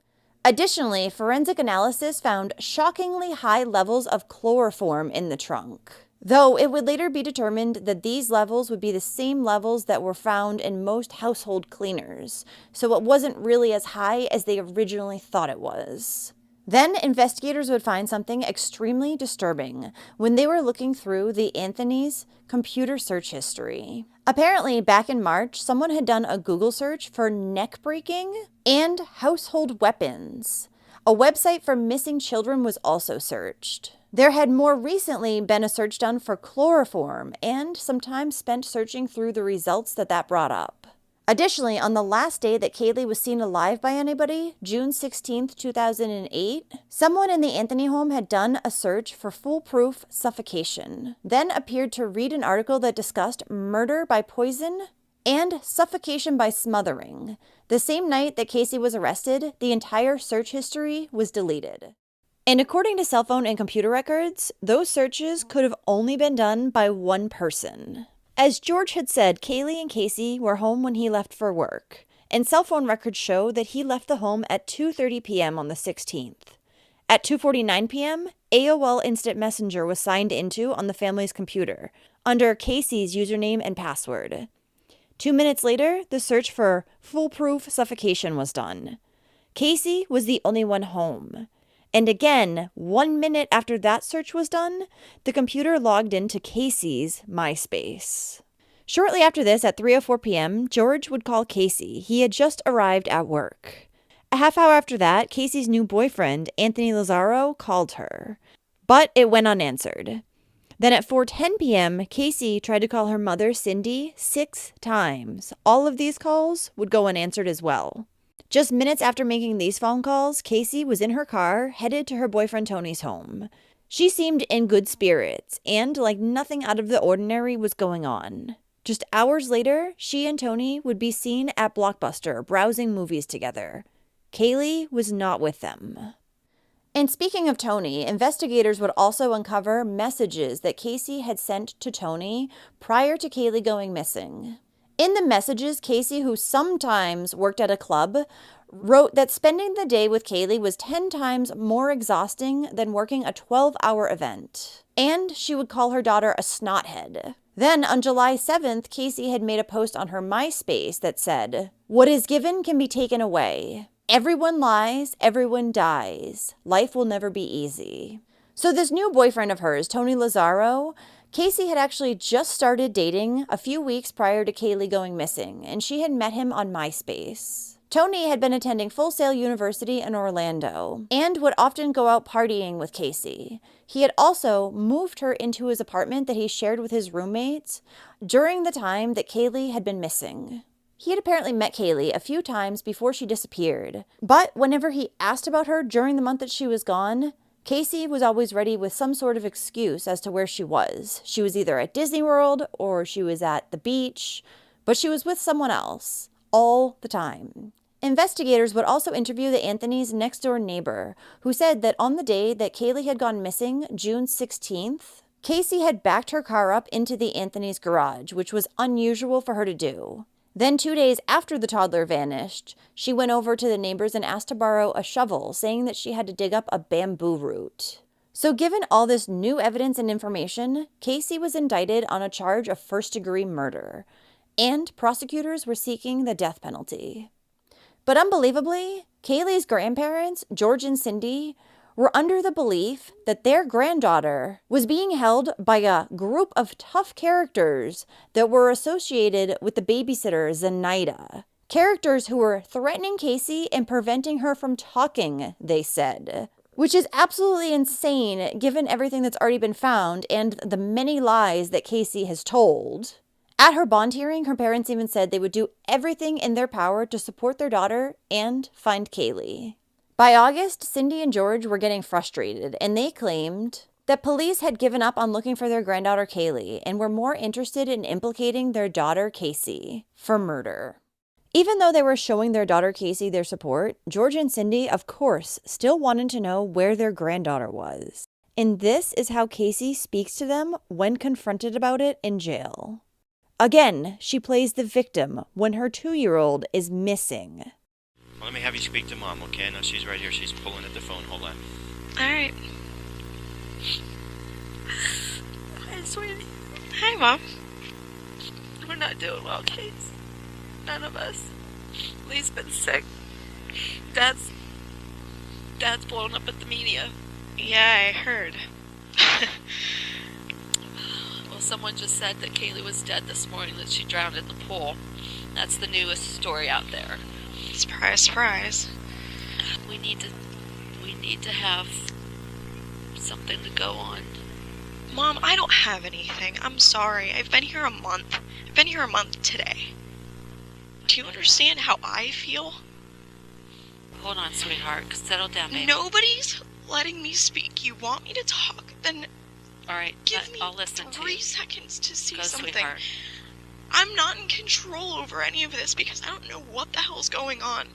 Additionally, forensic analysis found shockingly high levels of chloroform in the trunk, though it would later be determined that these levels would be the same levels that were found in most household cleaners, so it wasn't really as high as they originally thought it was. Then investigators would find something extremely disturbing when they were looking through the Anthony's computer search history. Apparently, back in March, someone had done a Google search for neck breaking and household weapons. A website for missing children was also searched. There had more recently been a search done for chloroform and some time spent searching through the results that brought up. Additionally, on the last day that Kaylee was seen alive by anybody, June 16, 2008, someone in the Anthony home had done a search for foolproof suffocation, then appeared to read an article that discussed murder by poison and suffocation by smothering. The same night that Casey was arrested, the entire search history was deleted. And according to cell phone and computer records, those searches could have only been done by one person. As George had said, Kaylee and Casey were home when he left for work, and cell phone records show that he left the home at 2:30 p.m. on the 16th. At 2:49 p.m., AOL Instant Messenger was signed into on the family's computer, under Casey's username and password. 2 minutes later, the search for foolproof suffocation was done. Casey was the only one home. And again, 1 minute after that search was done, the computer logged into Casey's MySpace. Shortly after this, at 3:04 p.m., George would call Casey. He had just arrived at work. A half hour after that, Casey's new boyfriend, Anthony Lazzaro, called her. But it went unanswered. Then at 4:10 p.m., Casey tried to call her mother, Cindy, 6 times. All of these calls would go unanswered as well. Just minutes after making these phone calls, Casey was in her car, headed to her boyfriend Tony's home. She seemed in good spirits, and like nothing out of the ordinary was going on. Just hours later, she and Tony would be seen at Blockbuster, browsing movies together. Kaylee was not with them. And speaking of Tony, investigators would also uncover messages that Casey had sent to Tony prior to Kaylee going missing. In the messages, Casey, who sometimes worked at a club, wrote that spending the day with Kaylee was 10 times more exhausting than working a 12-hour event. And she would call her daughter a snothead. Then, on July 7th, Casey had made a post on her MySpace that said, "What is given can be taken away. Everyone lies, everyone dies. Life will never be easy." So this new boyfriend of hers, Tony Lazzaro, Casey had actually just started dating a few weeks prior to Kaylee going missing, and she had met him on MySpace. Tony had been attending Full Sail University in Orlando and would often go out partying with Casey. He had also moved her into his apartment that he shared with his roommates during the time that Kaylee had been missing. He had apparently met Kaylee a few times before she disappeared, but whenever he asked about her during the month that she was gone, Casey was always ready with some sort of excuse as to where she was. She was either at Disney World or she was at the beach, but she was with someone else all the time. Investigators would also interview the Anthony's next-door neighbor, who said that on the day that Kaylee had gone missing, June 16th, Casey had backed her car up into the Anthony's garage, which was unusual for her to do. Then 2 days after the toddler vanished, she went over to the neighbors and asked to borrow a shovel, saying that she had to dig up a bamboo root. So given all this new evidence and information, Casey was indicted on a charge of first-degree murder, and prosecutors were seeking the death penalty. But unbelievably, Kaylee's grandparents, George and Cindy, were under the belief that their granddaughter was being held by a group of tough characters that were associated with the babysitter Zenaida. Characters who were threatening Casey and preventing her from talking, they said. Which is absolutely insane given everything that's already been found and the many lies that Casey has told. At her bond hearing, her parents even said they would do everything in their power to support their daughter and find Kaylee. By August, Cindy and George were getting frustrated, and they claimed that police had given up on looking for their granddaughter Kaylee and were more interested in implicating their daughter Casey for murder. Even though they were showing their daughter Casey their support, George and Cindy, of course, still wanted to know where their granddaughter was. And this is how Casey speaks to them when confronted about it in jail. Again, she plays the victim when her 2-year-old is missing. Well, let me have you speak to Mom, okay? No, she's right here. She's pulling at the phone. Hold on. All right. Hi, sweetie. Hi, Mom. We're not doing well, Case. None of us. Lee's been sick. Dad's blown up at the media. Yeah, I heard. Well, someone just said that Kaylee was dead this morning, that she drowned in the pool. That's the newest story out there. Surprise, surprise. We need to have something to go on. Mom, I don't have anything. I'm sorry. I've been here a month. I've been here a month today. Do you understand how I feel? Hold on, sweetheart. Settle down, baby. Nobody's letting me speak. You want me to talk? Then all right, I'll listen to you. 3 seconds to see something. Sweetheart. I'm not in control over any of this because I don't know what the hell's going on.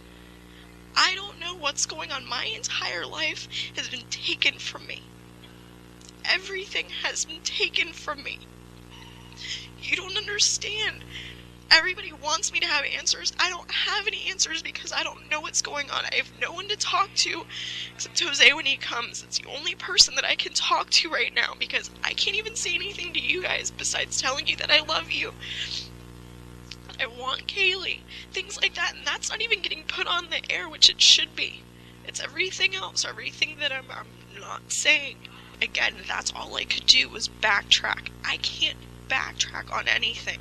I don't know what's going on. My entire life has been taken from me. Everything has been taken from me. You don't understand. Everybody wants me to have answers. I don't have any answers because I don't know what's going on. I have no one to talk to except Jose when he comes. It's the only person that I can talk to right now because I can't even say anything to you guys besides telling you that I love you. I want Kaylee. Things like that. And that's not even getting put on the air, which it should be. It's everything else, everything that I'm not saying. Again, that's all I could do was backtrack. I can't backtrack on anything.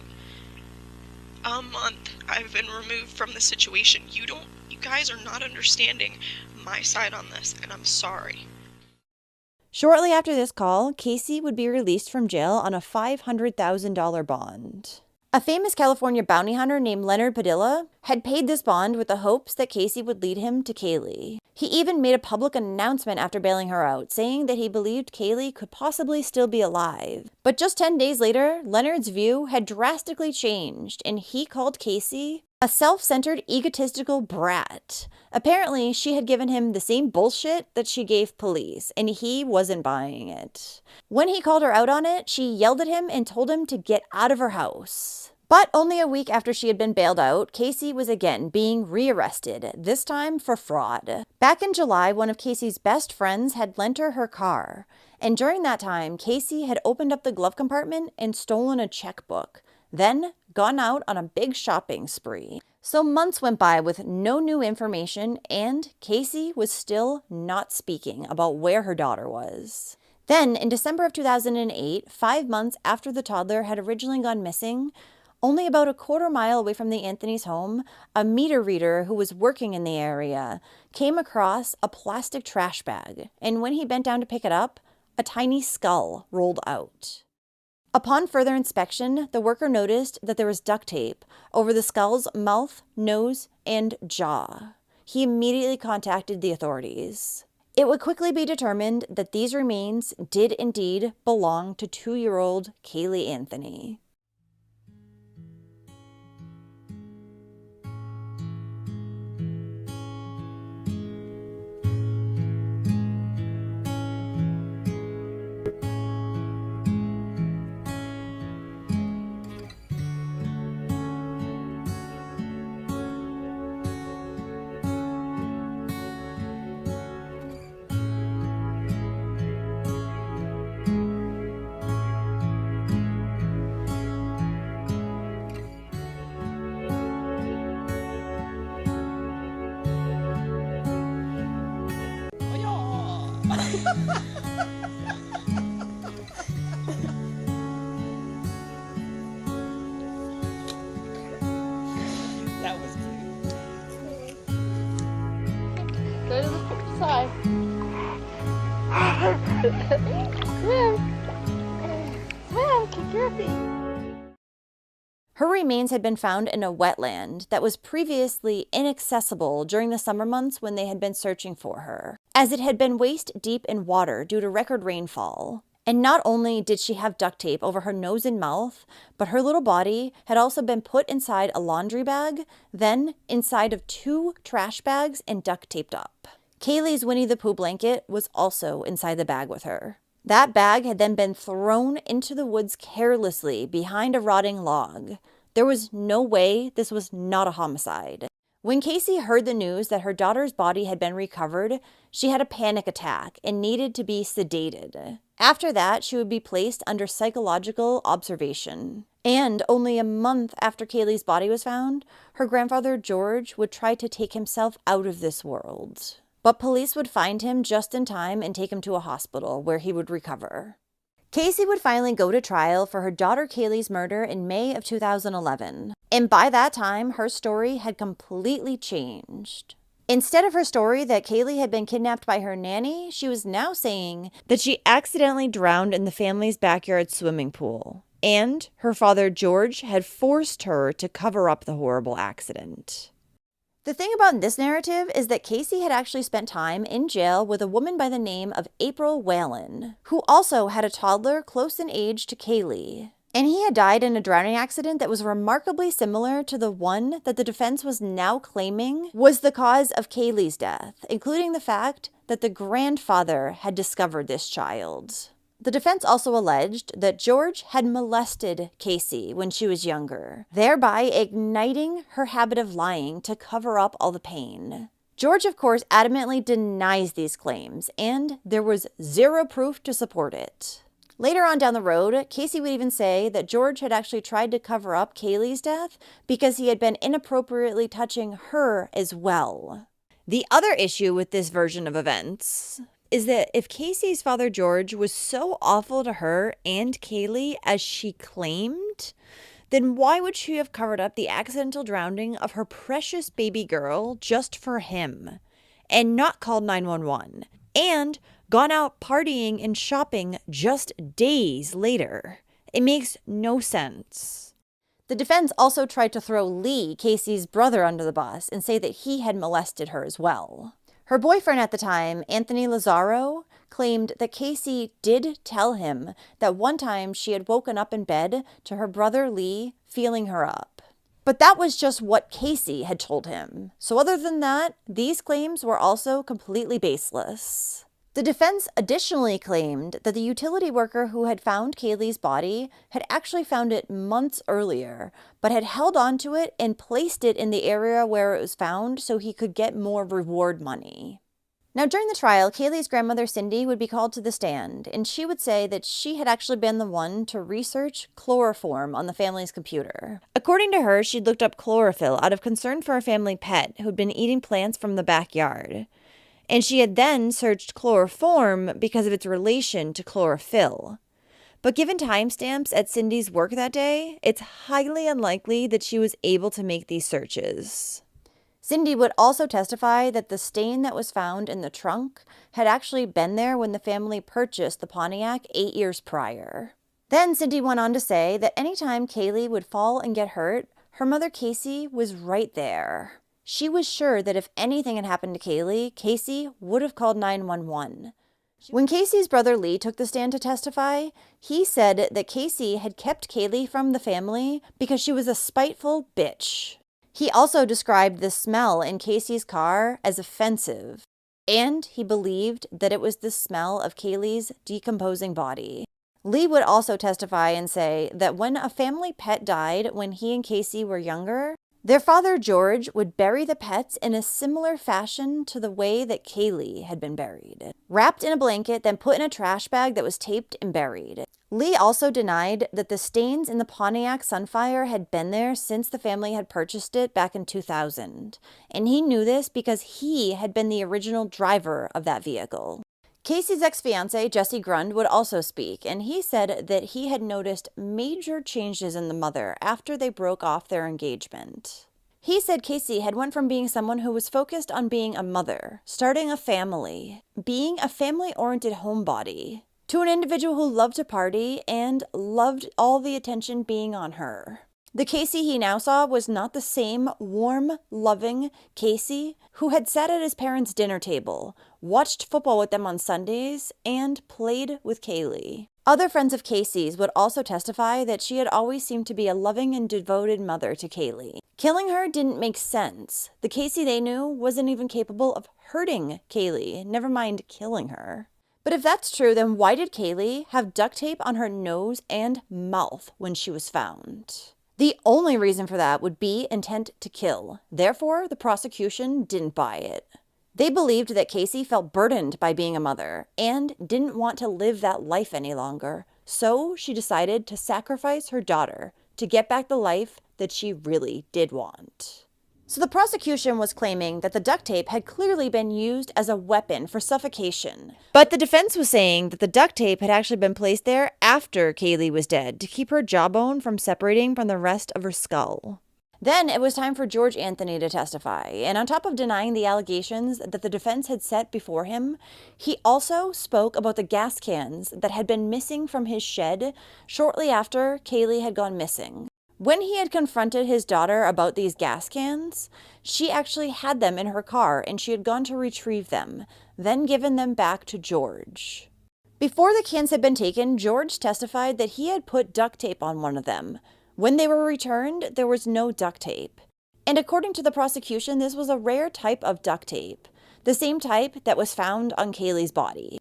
A month I've been removed from the situation. You guys are not understanding my side on this, and I'm sorry. Shortly after this call, Casey would be released from jail on a $500,000 bond. A famous California bounty hunter named Leonard Padilla had paid this bond with the hopes that Casey would lead him to Kaylee. He even made a public announcement after bailing her out, saying that he believed Kaylee could possibly still be alive. But just 10 days later, Leonard's view had drastically changed, and he called Casey a self-centered, egotistical brat. Apparently, she had given him the same bullshit that she gave police, and he wasn't buying it. When he called her out on it, she yelled at him and told him to get out of her house. But only a week after she had been bailed out, Casey was again being rearrested, this time for fraud. Back in July, one of Casey's best friends had lent her car, and during that time, Casey had opened up the glove compartment and stolen a checkbook, then gone out on a big shopping spree. So months went by with no new information, and Casey was still not speaking about where her daughter was. Then, in December of 2008, 5 months after the toddler had originally gone missing, only about a quarter mile away from the Anthony's home, a meter reader who was working in the area came across a plastic trash bag, and when he bent down to pick it up, a tiny skull rolled out. Upon further inspection, the worker noticed that there was duct tape over the skull's mouth, nose, and jaw. He immediately contacted the authorities. It would quickly be determined that these remains did indeed belong to 2-year-old Kaylee Anthony. That was cute. Go to the side. Swim, kick your feet. Her remains had been found in a wetland that was previously inaccessible during the summer months when they had been searching for her, as it had been waist deep in water due to record rainfall. And not only did she have duct tape over her nose and mouth, but her little body had also been put inside a laundry bag, then inside of 2 trash bags and duct taped up. Kaylee's Winnie the Pooh blanket was also inside the bag with her. That bag had then been thrown into the woods carelessly behind a rotting log. There was no way this was not a homicide. When Casey heard the news that her daughter's body had been recovered, she had a panic attack and needed to be sedated. After that, she would be placed under psychological observation. And only a month after Kaylee's body was found, her grandfather George would try to take himself out of this world. But police would find him just in time and take him to a hospital where he would recover. Casey would finally go to trial for her daughter Kaylee's murder in May of 2011. And by that time, her story had completely changed. Instead of her story that Kaylee had been kidnapped by her nanny, she was now saying that she accidentally drowned in the family's backyard swimming pool. And her father George had forced her to cover up the horrible accident. The thing about this narrative is that Casey had actually spent time in jail with a woman by the name of April Whalen, who also had a toddler close in age to Kaylee. And he had died in a drowning accident that was remarkably similar to the one that the defense was now claiming was the cause of Kaylee's death, including the fact that the grandfather had discovered this child. The defense also alleged that George had molested Casey when she was younger, thereby igniting her habit of lying to cover up all the pain. George, of course, adamantly denies these claims, and there was zero proof to support it. Later on down the road, Casey would even say that George had actually tried to cover up Kaylee's death because he had been inappropriately touching her as well. The other issue with this version of events is that if Casey's father George was so awful to her and Kaylee as she claimed, then why would she have covered up the accidental drowning of her precious baby girl just for him and not called 911 and gone out partying and shopping just days later? It makes no sense. The defense also tried to throw Lee, Casey's brother, under the bus and say that he had molested her as well. Her boyfriend at the time, Anthony Lazaro, claimed that Casey did tell him that one time she had woken up in bed to her brother Lee feeling her up. But that was just what Casey had told him. So other than that, these claims were also completely baseless. The defense additionally claimed that the utility worker who had found Kaylee's body had actually found it months earlier, but had held onto it and placed it in the area where it was found so he could get more reward money. Now, during the trial, Kaylee's grandmother Cindy would be called to the stand, and she would say that she had actually been the one to research chloroform on the family's computer. According to her, she'd looked up chlorophyll out of concern for her family pet who had been eating plants from the backyard. And she had then searched chloroform because of its relation to chlorophyll. But given timestamps at Cindy's work that day, it's highly unlikely that she was able to make these searches. Cindy would also testify that the stain that was found in the trunk had actually been there when the family purchased the Pontiac 8 years prior. Then Cindy went on to say that anytime Kaylee would fall and get hurt, her mother Casey was right there. She was sure that if anything had happened to Kaylee, Casey would have called 911. When Casey's brother Lee took the stand to testify, he said that Casey had kept Kaylee from the family because she was a spiteful bitch. He also described the smell in Casey's car as offensive, and he believed that it was the smell of Kaylee's decomposing body. Lee would also testify and say that when a family pet died when he and Casey were younger, their father, George, would bury the pets in a similar fashion to the way that Kaylee had been buried. Wrapped in a blanket, then put in a trash bag that was taped and buried. Lee also denied that the stains in the Pontiac Sunfire had been there since the family had purchased it back in 2000. And he knew this because he had been the original driver of that vehicle. Casey's ex-fiancé, Jesse Grund, would also speak, and he said that he had noticed major changes in the mother after they broke off their engagement. He said Casey had went from being someone who was focused on being a mother, starting a family, being a family-oriented homebody, to an individual who loved to party and loved all the attention being on her. The Casey he now saw was not the same warm, loving Casey who had sat at his parents' dinner table, watched football with them on Sundays, and played with Kaylee. Other friends of Casey's would also testify that she had always seemed to be a loving and devoted mother to Kaylee. Killing her didn't make sense. The Casey they knew wasn't even capable of hurting Kaylee, never mind killing her. But if that's true, then why did Kaylee have duct tape on her nose and mouth when she was found? The only reason for that would be intent to kill. Therefore, the prosecution didn't buy it. They believed that Casey felt burdened by being a mother and didn't want to live that life any longer. So she decided to sacrifice her daughter to get back the life that she really did want. So the prosecution was claiming that the duct tape had clearly been used as a weapon for suffocation. But the defense was saying that the duct tape had actually been placed there after Kaylee was dead to keep her jawbone from separating from the rest of her skull. Then it was time for George Anthony to testify, and on top of denying the allegations that the defense had set before him, he also spoke about the gas cans that had been missing from his shed shortly after Kaylee had gone missing. When he had confronted his daughter about these gas cans, she actually had them in her car and she had gone to retrieve them, then given them back to George. Before the cans had been taken, George testified that he had put duct tape on one of them. When they were returned, there was no duct tape. And according to the prosecution, this was a rare type of duct tape, the same type that was found on Kaylee's body.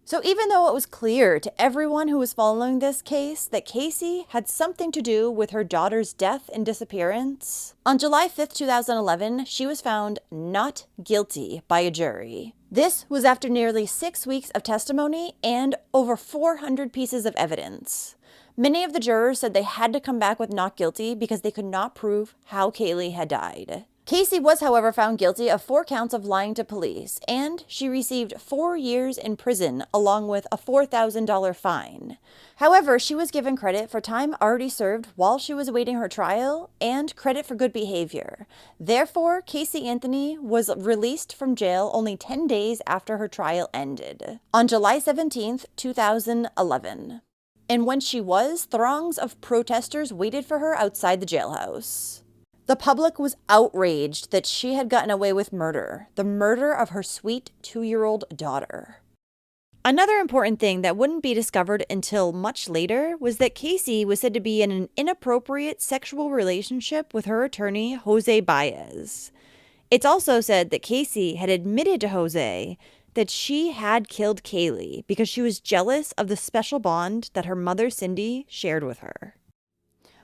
So even though it was clear to everyone who was following this case that Casey had something to do with her daughter's death and disappearance, on July 5th, 2011, she was found not guilty by a jury. This was after nearly 6 weeks of testimony and over 400 pieces of evidence. Many of the jurors said they had to come back with not guilty because they could not prove how Kaylee had died. Casey was, however, found guilty of 4 counts of lying to police, and she received 4 years in prison along with a $4,000 fine. However, she was given credit for time already served while she was awaiting her trial and credit for good behavior. Therefore, Casey Anthony was released from jail only 10 days after her trial ended, on July 17th, 2011. And when she was, throngs of protesters waited for her outside the jailhouse. The public was outraged that she had gotten away with murder, the murder of her sweet 2-year-old daughter. Another important thing that wouldn't be discovered until much later was that Casey was said to be in an inappropriate sexual relationship with her attorney, Jose Baez. It's also said that Casey had admitted to Jose that she had killed Kaylee because she was jealous of the special bond that her mother, Cindy, shared with her.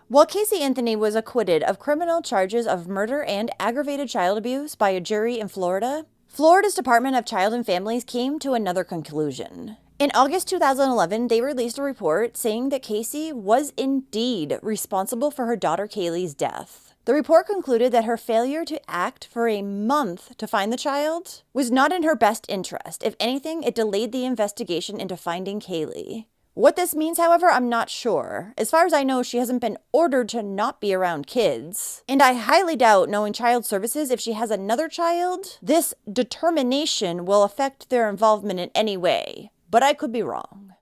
While Casey Anthony was acquitted of criminal charges of murder and aggravated child abuse by a jury in Florida, Florida's Department of Child and Families came to another conclusion. In August 2011, they released a report saying that Casey was indeed responsible for her daughter Kaylee's death. The report concluded that her failure to act for a month to find the child was not in her best interest. If anything, it delayed the investigation into finding Kaylee. What this means, however, I'm not sure. As far as I know, she hasn't been ordered to not be around kids. And I highly doubt, knowing child services, if she has another child, this determination will affect their involvement in any way. But I could be wrong.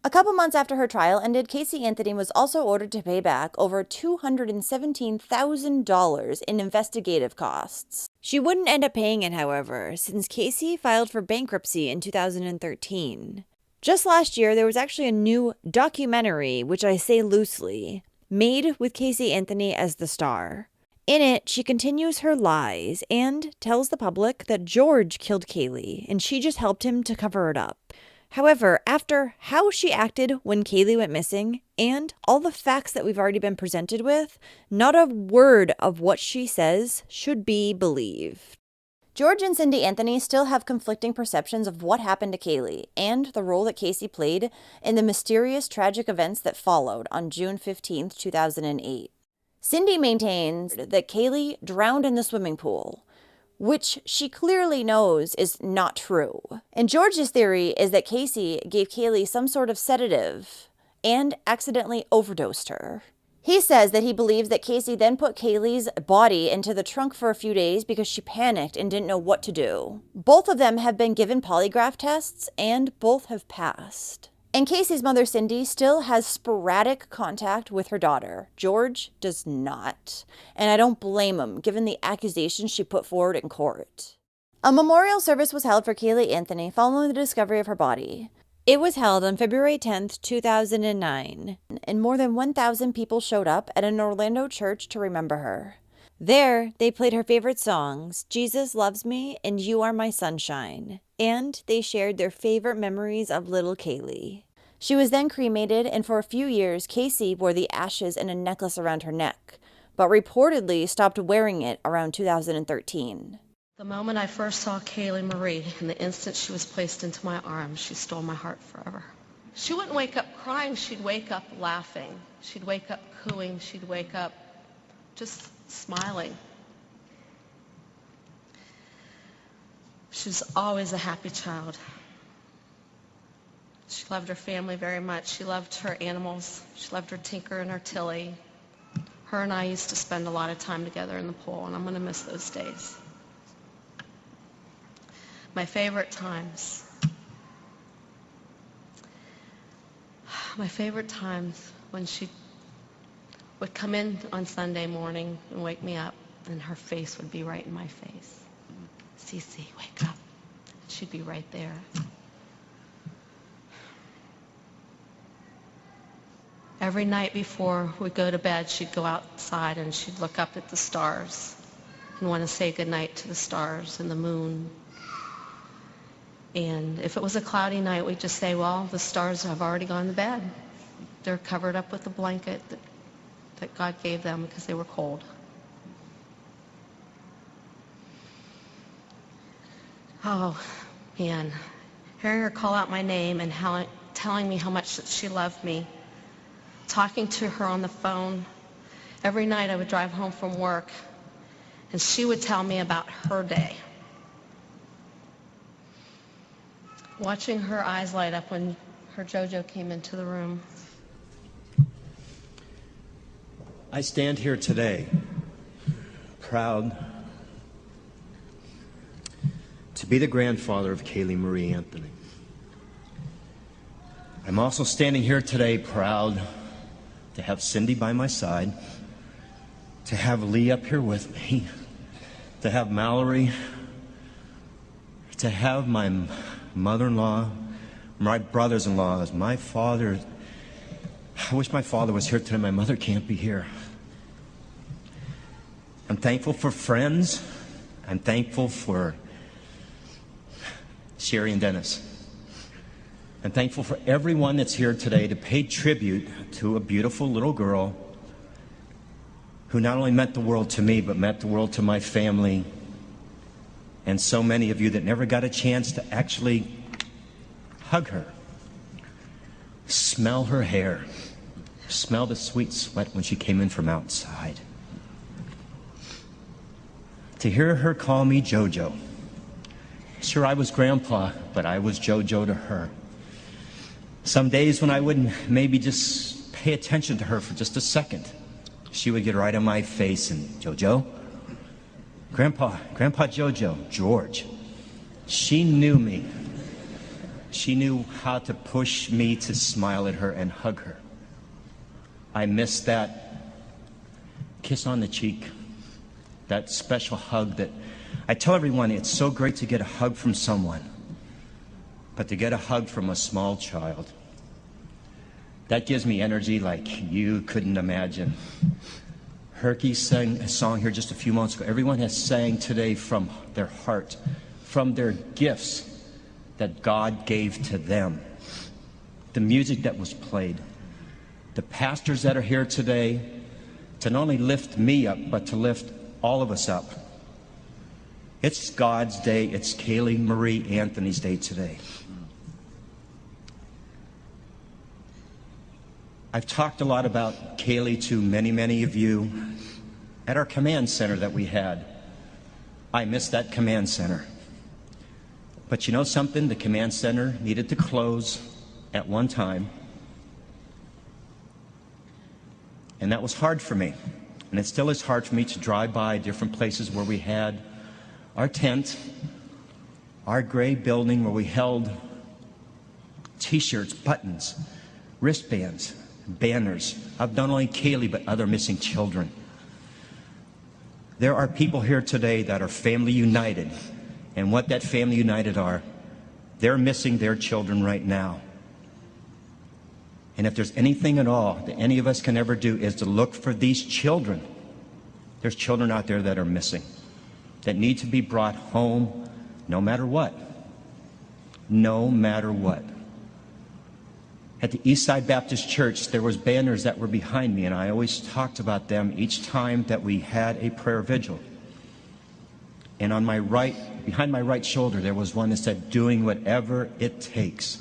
A couple months after her trial ended, Casey Anthony was also ordered to pay back over $217,000 in investigative costs. She wouldn't end up paying it, however, since Casey filed for bankruptcy in 2013. Just last year, there was actually a new documentary, which I say loosely, made with Casey Anthony as the star. In it, she continues her lies and tells the public that George killed Kaylee and she just helped him to cover it up. However, after how she acted when Kaylee went missing and all the facts that we've already been presented with, not a word of what she says should be believed. George and Cindy Anthony still have conflicting perceptions of what happened to Kaylee and the role that Casey played in the mysterious tragic events that followed on June 15, 2008. Cindy maintains that Kaylee drowned in the swimming pool, which she clearly knows is not true. And George's theory is that Casey gave Kaylee some sort of sedative and accidentally overdosed her. He says that he believes that Casey then put Kaylee's body into the trunk for a few days because she panicked and didn't know what to do. Both of them have been given polygraph tests and both have passed. And Casey's mother, Cindy, still has sporadic contact with her daughter. George does not. And I don't blame him, given the accusations she put forward in court. A memorial service was held for Kaylee Anthony following the discovery of her body. It was held on February 10th, 2009, and more than 1,000 people showed up at an Orlando church to remember her. There, they played her favorite songs, Jesus Loves Me and You Are My Sunshine, and they shared their favorite memories of little Kaylee. She was then cremated, and for a few years, Casey wore the ashes in a necklace around her neck, but reportedly stopped wearing it around 2013. The moment I first saw Kaylee Marie, and the instant she was placed into my arms, she stole my heart forever. She wouldn't wake up crying, she'd wake up laughing. She'd wake up cooing, she'd wake up just smiling. She was always a happy child. She loved her family very much. She loved her animals. She loved her Tinker and her Tilly. Her and I used to spend a lot of time together in the pool, and I'm going to miss those days. My favorite times. My favorite times when she would come in on Sunday morning and wake me up, and her face would be right in my face. Cece, wake up. She'd be right there. Every night before we'd go to bed, she'd go outside and she'd look up at the stars and want to say goodnight to the stars and the moon. And if it was a cloudy night, we'd just say, well, the stars have already gone to bed. They're covered up with a blanket that God gave them because they were cold. Oh, man. Hearing her call out my name and telling me how much that she loved me, talking to her on the phone. Every night I would drive home from work, and she would tell me about her day. Watching her eyes light up when her JoJo came into the room. I stand here today, proud to be the grandfather of Kaylee Marie Anthony. I'm also standing here today proud to have Cindy by my side, to have Lee up here with me, to have Mallory, to have my mother-in-law, my brothers-in-law, my father. I wish my father was here today. My mother can't be here. I'm thankful for friends. I'm thankful for Sherry and Dennis. I'm thankful for everyone that's here today to pay tribute to a beautiful little girl who not only meant the world to me, but meant the world to my family, and so many of you that never got a chance to actually hug her, smell her hair, smell the sweet sweat when she came in from outside. To hear her call me JoJo. Sure, I was Grandpa, but I was JoJo to her. Some days when I wouldn't maybe just pay attention to her for just a second, she would get right on my face and, JoJo? Grandpa JoJo, George. She knew me. She knew how to push me to smile at her and hug her. I miss that kiss on the cheek, that special hug that I tell everyone it's so great to get a hug from someone, but to get a hug from a small child, that gives me energy like you couldn't imagine. Herky sang a song here just a few moments ago. Everyone has sang today from their heart, from their gifts that God gave to them. The music that was played. The pastors that are here today to not only lift me up, but to lift all of us up. It's God's day. It's Kaylee Marie Anthony's day today. I've talked a lot about Kaylee to many, many of you at our command center that we had. I miss that command center. But you know something? The command center needed to close at one time. And that was hard for me. And it still is hard for me to drive by different places where we had our tent, our gray building where we held T-shirts, buttons, wristbands, banners of not only Kaylee but other missing children. There are people here today that are family united and what that Family United are. They're missing their children right now. And if there's anything at all that any of us can ever do is to look for these children. There's children out there that are missing, that need to be brought home no matter what. No matter what. At the Eastside Baptist Church, there was banners that were behind me, and I always talked about them each time that we had a prayer vigil. And on my right, behind my right shoulder, there was one that said, "Doing whatever it takes."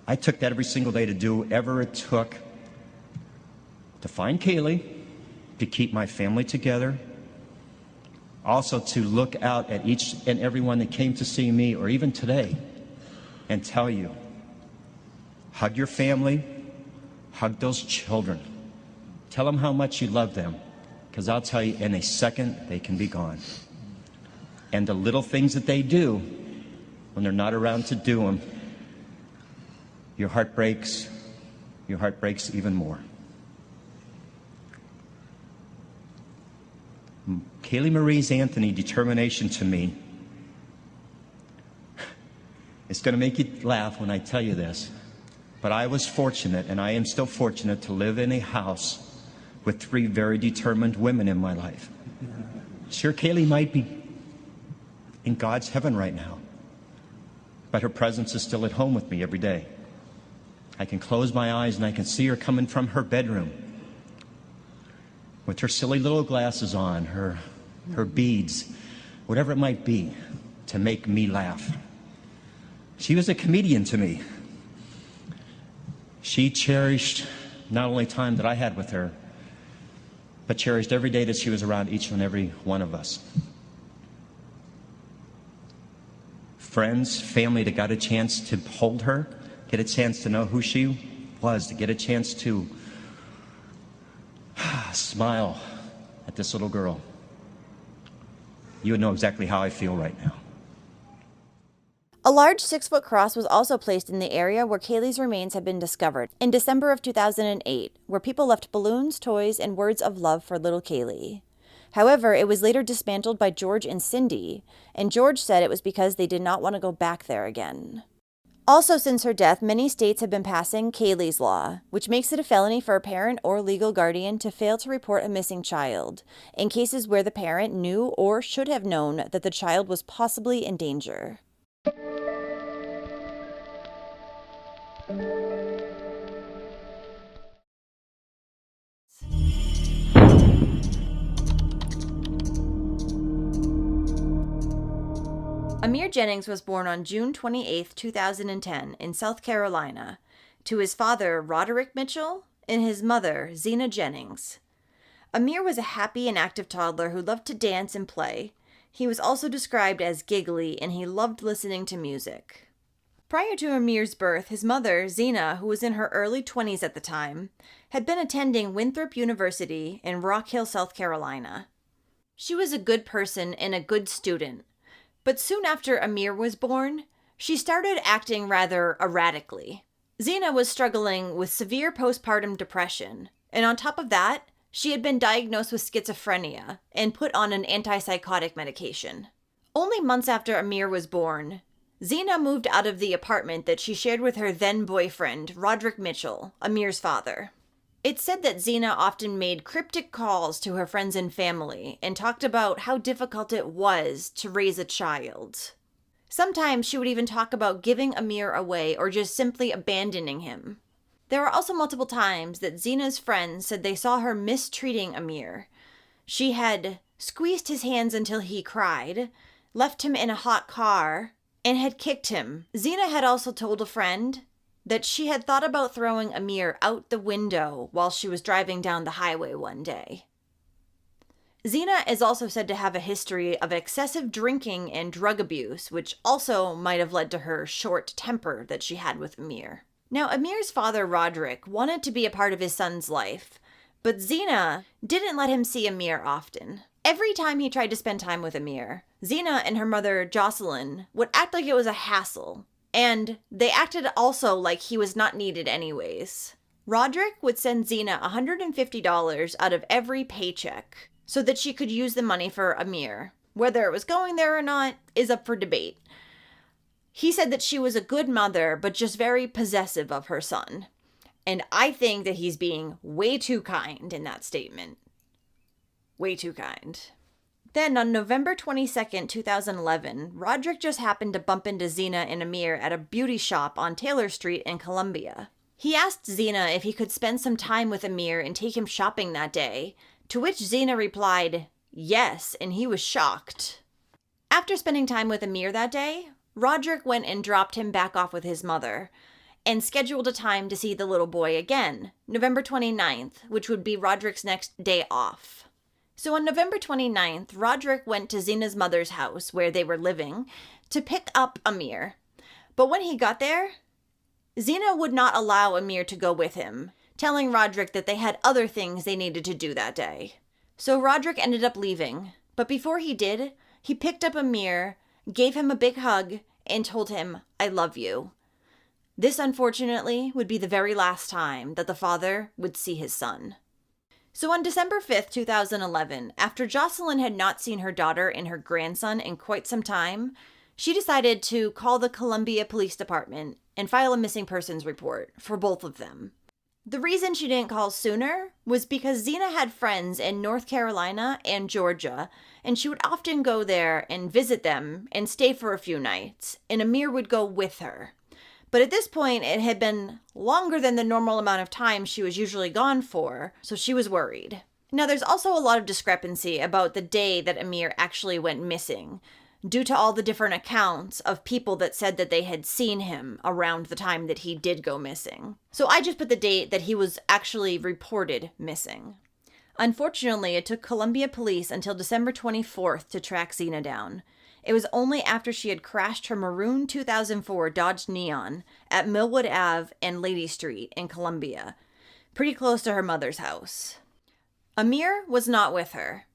I took that every single day to do whatever it took to find Kaylee, to keep my family together, also to look out at each and everyone that came to see me, or even today, and tell you, hug your family, hug those children. Tell them how much you love them, because I'll tell you, in a second, they can be gone. And the little things that they do, when they're not around to do them, your heart breaks even more. Kaylee Marie's Anthony determination to me, it's going to make you laugh when I tell you this, but I was fortunate, and I am still fortunate, to live in a house with 3 very determined women in my life. Sure, Kaylee might be in God's heaven right now, but her presence is still at home with me every day. I can close my eyes and I can see her coming from her bedroom with her silly little glasses on, her beads, whatever it might be, to make me laugh. She was a comedian to me. She cherished not only time that I had with her, but cherished every day that she was around each and every one of us. Friends, family that got a chance to hold her, get a chance to know who she was, to get a chance to smile at this little girl. You would know exactly how I feel right now. A large 6-foot cross was also placed in the area where Kaylee's remains had been discovered in December of 2008, where people left balloons, toys, and words of love for little Kaylee. However, it was later dismantled by George and Cindy, and George said it was because they did not want to go back there again. Also, since her death, many states have been passing Kaylee's Law, which makes it a felony for a parent or legal guardian to fail to report a missing child, in cases where the parent knew or should have known that the child was possibly in danger. Amir Jennings was born on June 28, 2010, in South Carolina, to his father, Roderick Mitchell, and his mother, Zena Jennings. Amir was a happy and active toddler who loved to dance and play. He was also described as giggly, and he loved listening to music. Prior to Amir's birth, his mother, Zena, who was in her early 20s at the time, had been attending Winthrop University in Rock Hill, South Carolina. She was a good person and a good student. But soon after Amir was born, she started acting rather erratically. Zena was struggling with severe postpartum depression, and on top of that, she had been diagnosed with schizophrenia and put on an antipsychotic medication. Only months after Amir was born, Zena moved out of the apartment that she shared with her then-boyfriend, Roderick Mitchell, Amir's father. It's said that Zena often made cryptic calls to her friends and family and talked about how difficult it was to raise a child. Sometimes she would even talk about giving Amir away or just simply abandoning him. There were also multiple times that Zena's friends said they saw her mistreating Amir. She had squeezed his hands until he cried, left him in a hot car, and had kicked him. Zena had also told a friend that she had thought about throwing Amir out the window while she was driving down the highway one day. Zena is also said to have a history of excessive drinking and drug abuse, which also might have led to her short temper that she had with Amir. Now, Amir's father, Roderick, wanted to be a part of his son's life, but Zena didn't let him see Amir often. Every time he tried to spend time with Amir, Zena and her mother, Jocelyn, would act like it was a hassle, and they acted also like he was not needed anyways. Roderick would send Zena $150 out of every paycheck so that she could use the money for Amir. Whether it was going there or not is up for debate. He said that she was a good mother, but just very possessive of her son. And I think that he's being way too kind in that statement. Way too kind. Then on November 22nd, 2011, Roderick just happened to bump into Zena and Amir at a beauty shop on Taylor Street in Columbia. He asked Zena if he could spend some time with Amir and take him shopping that day, to which Zena replied, yes, and he was shocked. After spending time with Amir that day, Roderick went and dropped him back off with his mother, and scheduled a time to see the little boy again, November 29th, which would be Roderick's next day off. So on November 29th, Roderick went to Zena's mother's house, where they were living, to pick up Amir. But when he got there, Zena would not allow Amir to go with him, telling Roderick that they had other things they needed to do that day. So Roderick ended up leaving, but before he did, he picked up Amir, gave him a big hug, and told him, I love you. This, unfortunately, would be the very last time that the father would see his son. So on December 5th, 2011, after Jocelyn had not seen her daughter and her grandson in quite some time, she decided to call the Columbia Police Department and file a missing persons report for both of them. The reason she didn't call sooner was because Zena had friends in North Carolina and Georgia, and she would often go there and visit them and stay for a few nights, and Amir would go with her. But at this point, it had been longer than the normal amount of time she was usually gone for, so she was worried. Now, there's also a lot of discrepancy about the day that Amir actually went missing, due to all the different accounts of people that said that they had seen him around the time that he did go missing. So I just put the date that he was actually reported missing. Unfortunately, it took Columbia Police until December 24th to track Zena down. It was only after she had crashed her maroon 2004 Dodge Neon at Millwood Ave and Lady Street in Columbia, pretty close to her mother's house. Amir was not with her.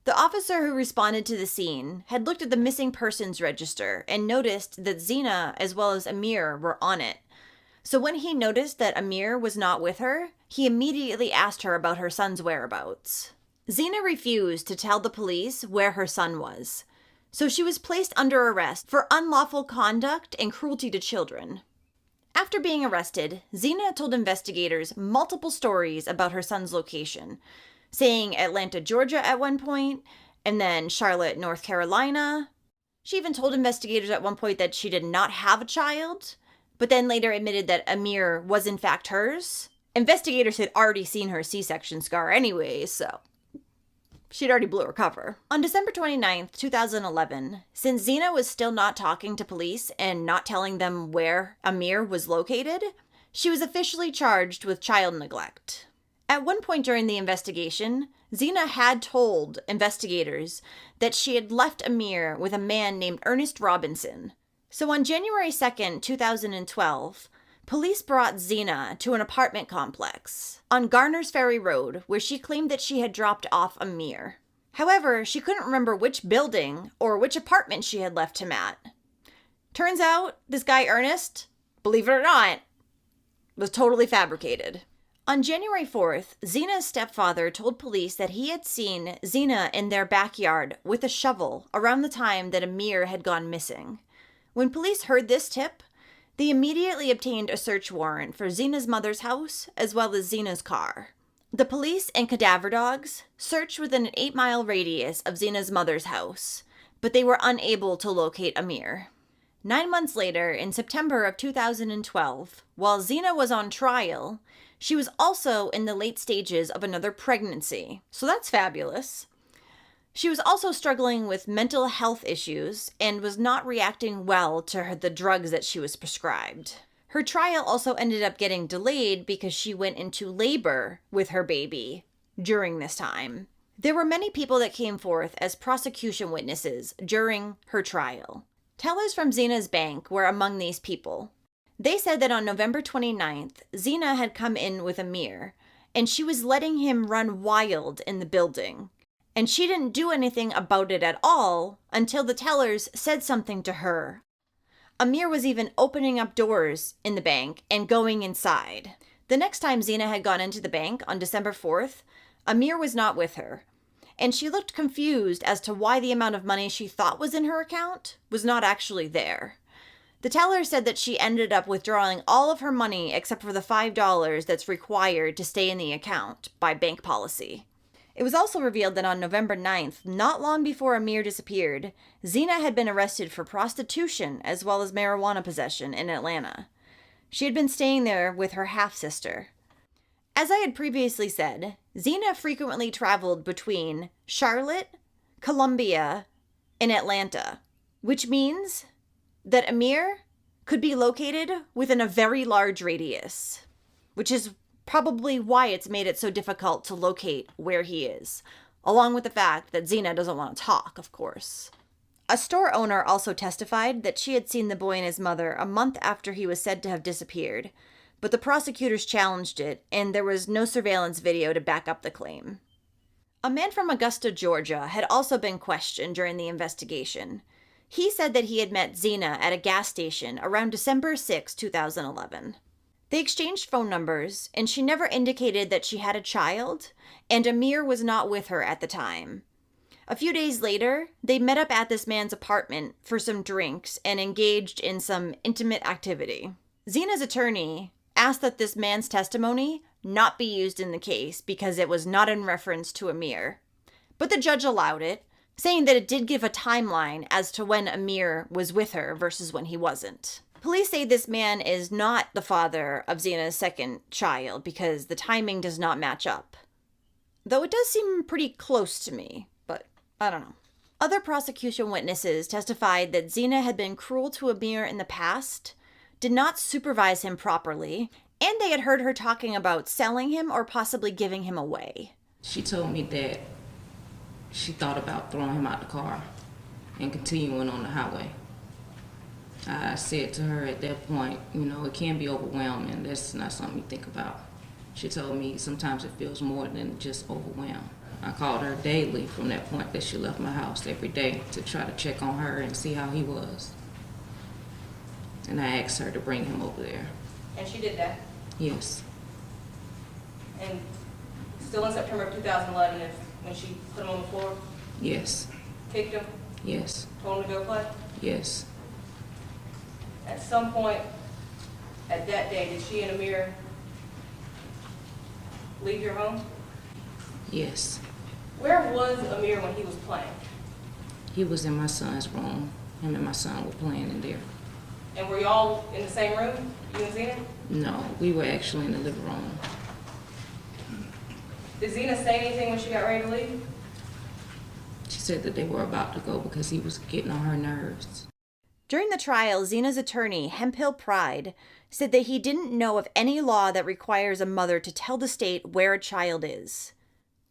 The officer who responded to the scene had looked at the missing persons register and noticed that Zena as well as Amir were on it. So when he noticed that Amir was not with her, he immediately asked her about her son's whereabouts. Zena refused to tell the police where her son was. So she was placed under arrest for unlawful conduct and cruelty to children. After being arrested, Zena told investigators multiple stories about her son's location, saying Atlanta, Georgia at one point, and then Charlotte, North Carolina. She even told investigators at one point that she did not have a child, but then later admitted that Amir was in fact hers. Investigators had already seen her C-section scar anyway, so she'd already blew her cover. On December 29th, 2011, since Zena was still not talking to police and not telling them where Amir was located, she was officially charged with child neglect. At one point during the investigation, Zena had told investigators that she had left Amir with a man named Ernest Robinson. So on January 2nd, 2012, police brought Zena to an apartment complex on Garner's Ferry Road where she claimed that she had dropped off Amir. However, she couldn't remember which building or which apartment she had left him at. Turns out, this guy Ernest, believe it or not, was totally fabricated. On January 4th, Zena's stepfather told police that he had seen Zena in their backyard with a shovel around the time that Amir had gone missing. When police heard this tip, they immediately obtained a search warrant for Zena's mother's house as well as Zena's car. The police and cadaver dogs searched within an 8-mile radius of Zena's mother's house, but they were unable to locate Amir. 9 months later, in September of 2012, while Zena was on trial, she was also in the late stages of another pregnancy, so that's fabulous. She was also struggling with mental health issues and was not reacting well to the drugs that she was prescribed. Her trial also ended up getting delayed because she went into labor with her baby during this time. There were many people that came forth as prosecution witnesses during her trial. Tellers from Zena's bank were among these people. They said that on November 29th, Zena had come in with Amir, and she was letting him run wild in the building. And she didn't do anything about it at all until the tellers said something to her. Amir was even opening up doors in the bank and going inside. The next time Zena had gone into the bank on December 4th, Amir was not with her. and she looked confused as to why the amount of money she thought was in her account was not actually there. The teller said that she ended up withdrawing all of her money except for the $5 that's required to stay in the account by bank policy. It was also revealed that on November 9th, not long before Amir disappeared, Zena had been arrested for prostitution as well as marijuana possession in Atlanta. She had been staying there with her half-sister. As I had previously said, Zena frequently traveled between Charlotte, Columbia, and Atlanta, which means that Amir could be located within a very large radius, which is probably why it's made it so difficult to locate where he is, along with the fact that Zena doesn't want to talk, of course. A store owner also testified that she had seen the boy and his mother a month after he was said to have disappeared, but the prosecutors challenged it, and there was no surveillance video to back up the claim. A man from Augusta, Georgia, had also been questioned during the investigation. He said that he had met Zena at a gas station around December 6, 2011. They exchanged phone numbers, and she never indicated that she had a child, and Amir was not with her at the time. A few days later, they met up at this man's apartment for some drinks and engaged in some intimate activity. Zena's attorney asked that this man's testimony not be used in the case because it was not in reference to Amir. But the judge allowed it, saying that it did give a timeline as to when Amir was with her versus when he wasn't. Police say this man is not the father of Zena's second child because the timing does not match up. Though it does seem pretty close to me, but I don't know. Other prosecution witnesses testified that Zena had been cruel to Amir in the past, did not supervise him properly, and they had heard her talking about selling him or possibly giving him away. She told me that she thought about throwing him out the car and continuing on the highway. I said to her at that point, it can be overwhelming. That's not something you think about. She told me sometimes it feels more than just overwhelmed. I called her daily from that point that she left my house every day to try to check on her and see how he was. And I asked her to bring him over there. And she did that? Yes. And still in September of 2011 when she put him on the floor? Yes. Kicked him? Yes. Told him to go play? Yes. At some point at that day, did she and Amir leave your home? Yes. Where was Amir when he was playing? He was in my son's room. Him and my son were playing in there. And were y'all in the same room, you and Zena? No, we were actually in the living room. Did Zena say anything when she got ready to leave? She said that they were about to go because he was getting on her nerves. During the trial, Zena's attorney, Hemphill Pride, said that he didn't know of any law that requires a mother to tell the state where a child is.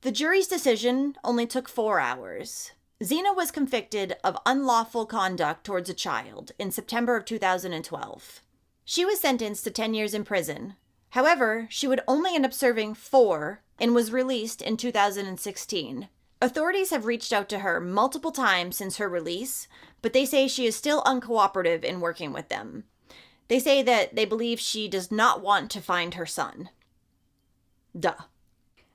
The jury's decision only took 4 hours. Zena was convicted of unlawful conduct towards a child in September of 2012. She was sentenced to 10 years in prison. However, she would only end up serving 4 and was released in 2016. Authorities have reached out to her multiple times since her release, but they say she is still uncooperative in working with them. They say that they believe she does not want to find her son. Duh.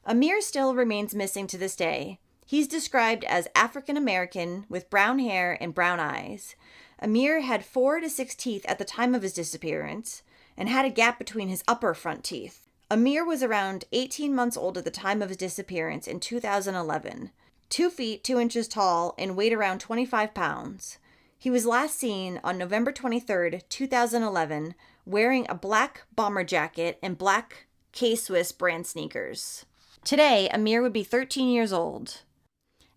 Amir still remains missing to this day. He's described as African American with brown hair and brown eyes. Amir had 4 to 6 teeth at the time of his disappearance and had a gap between his upper front teeth. Amir was around 18 months old at the time of his disappearance in 2011, 2 feet 2 inches tall and weighed around 25 pounds. He was last seen on November 23, 2011, wearing a black bomber jacket and black K-Swiss brand sneakers. Today, Amir would be 13 years old.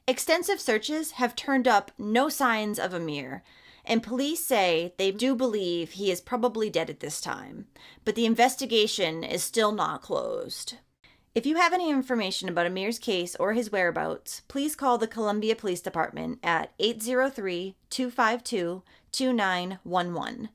Extensive searches have turned up no signs of Amir, and police say they do believe he is probably dead at this time, but the investigation is still not closed. If you have any information about Amir's case or his whereabouts, please call the Columbia Police Department at 803-252-2911.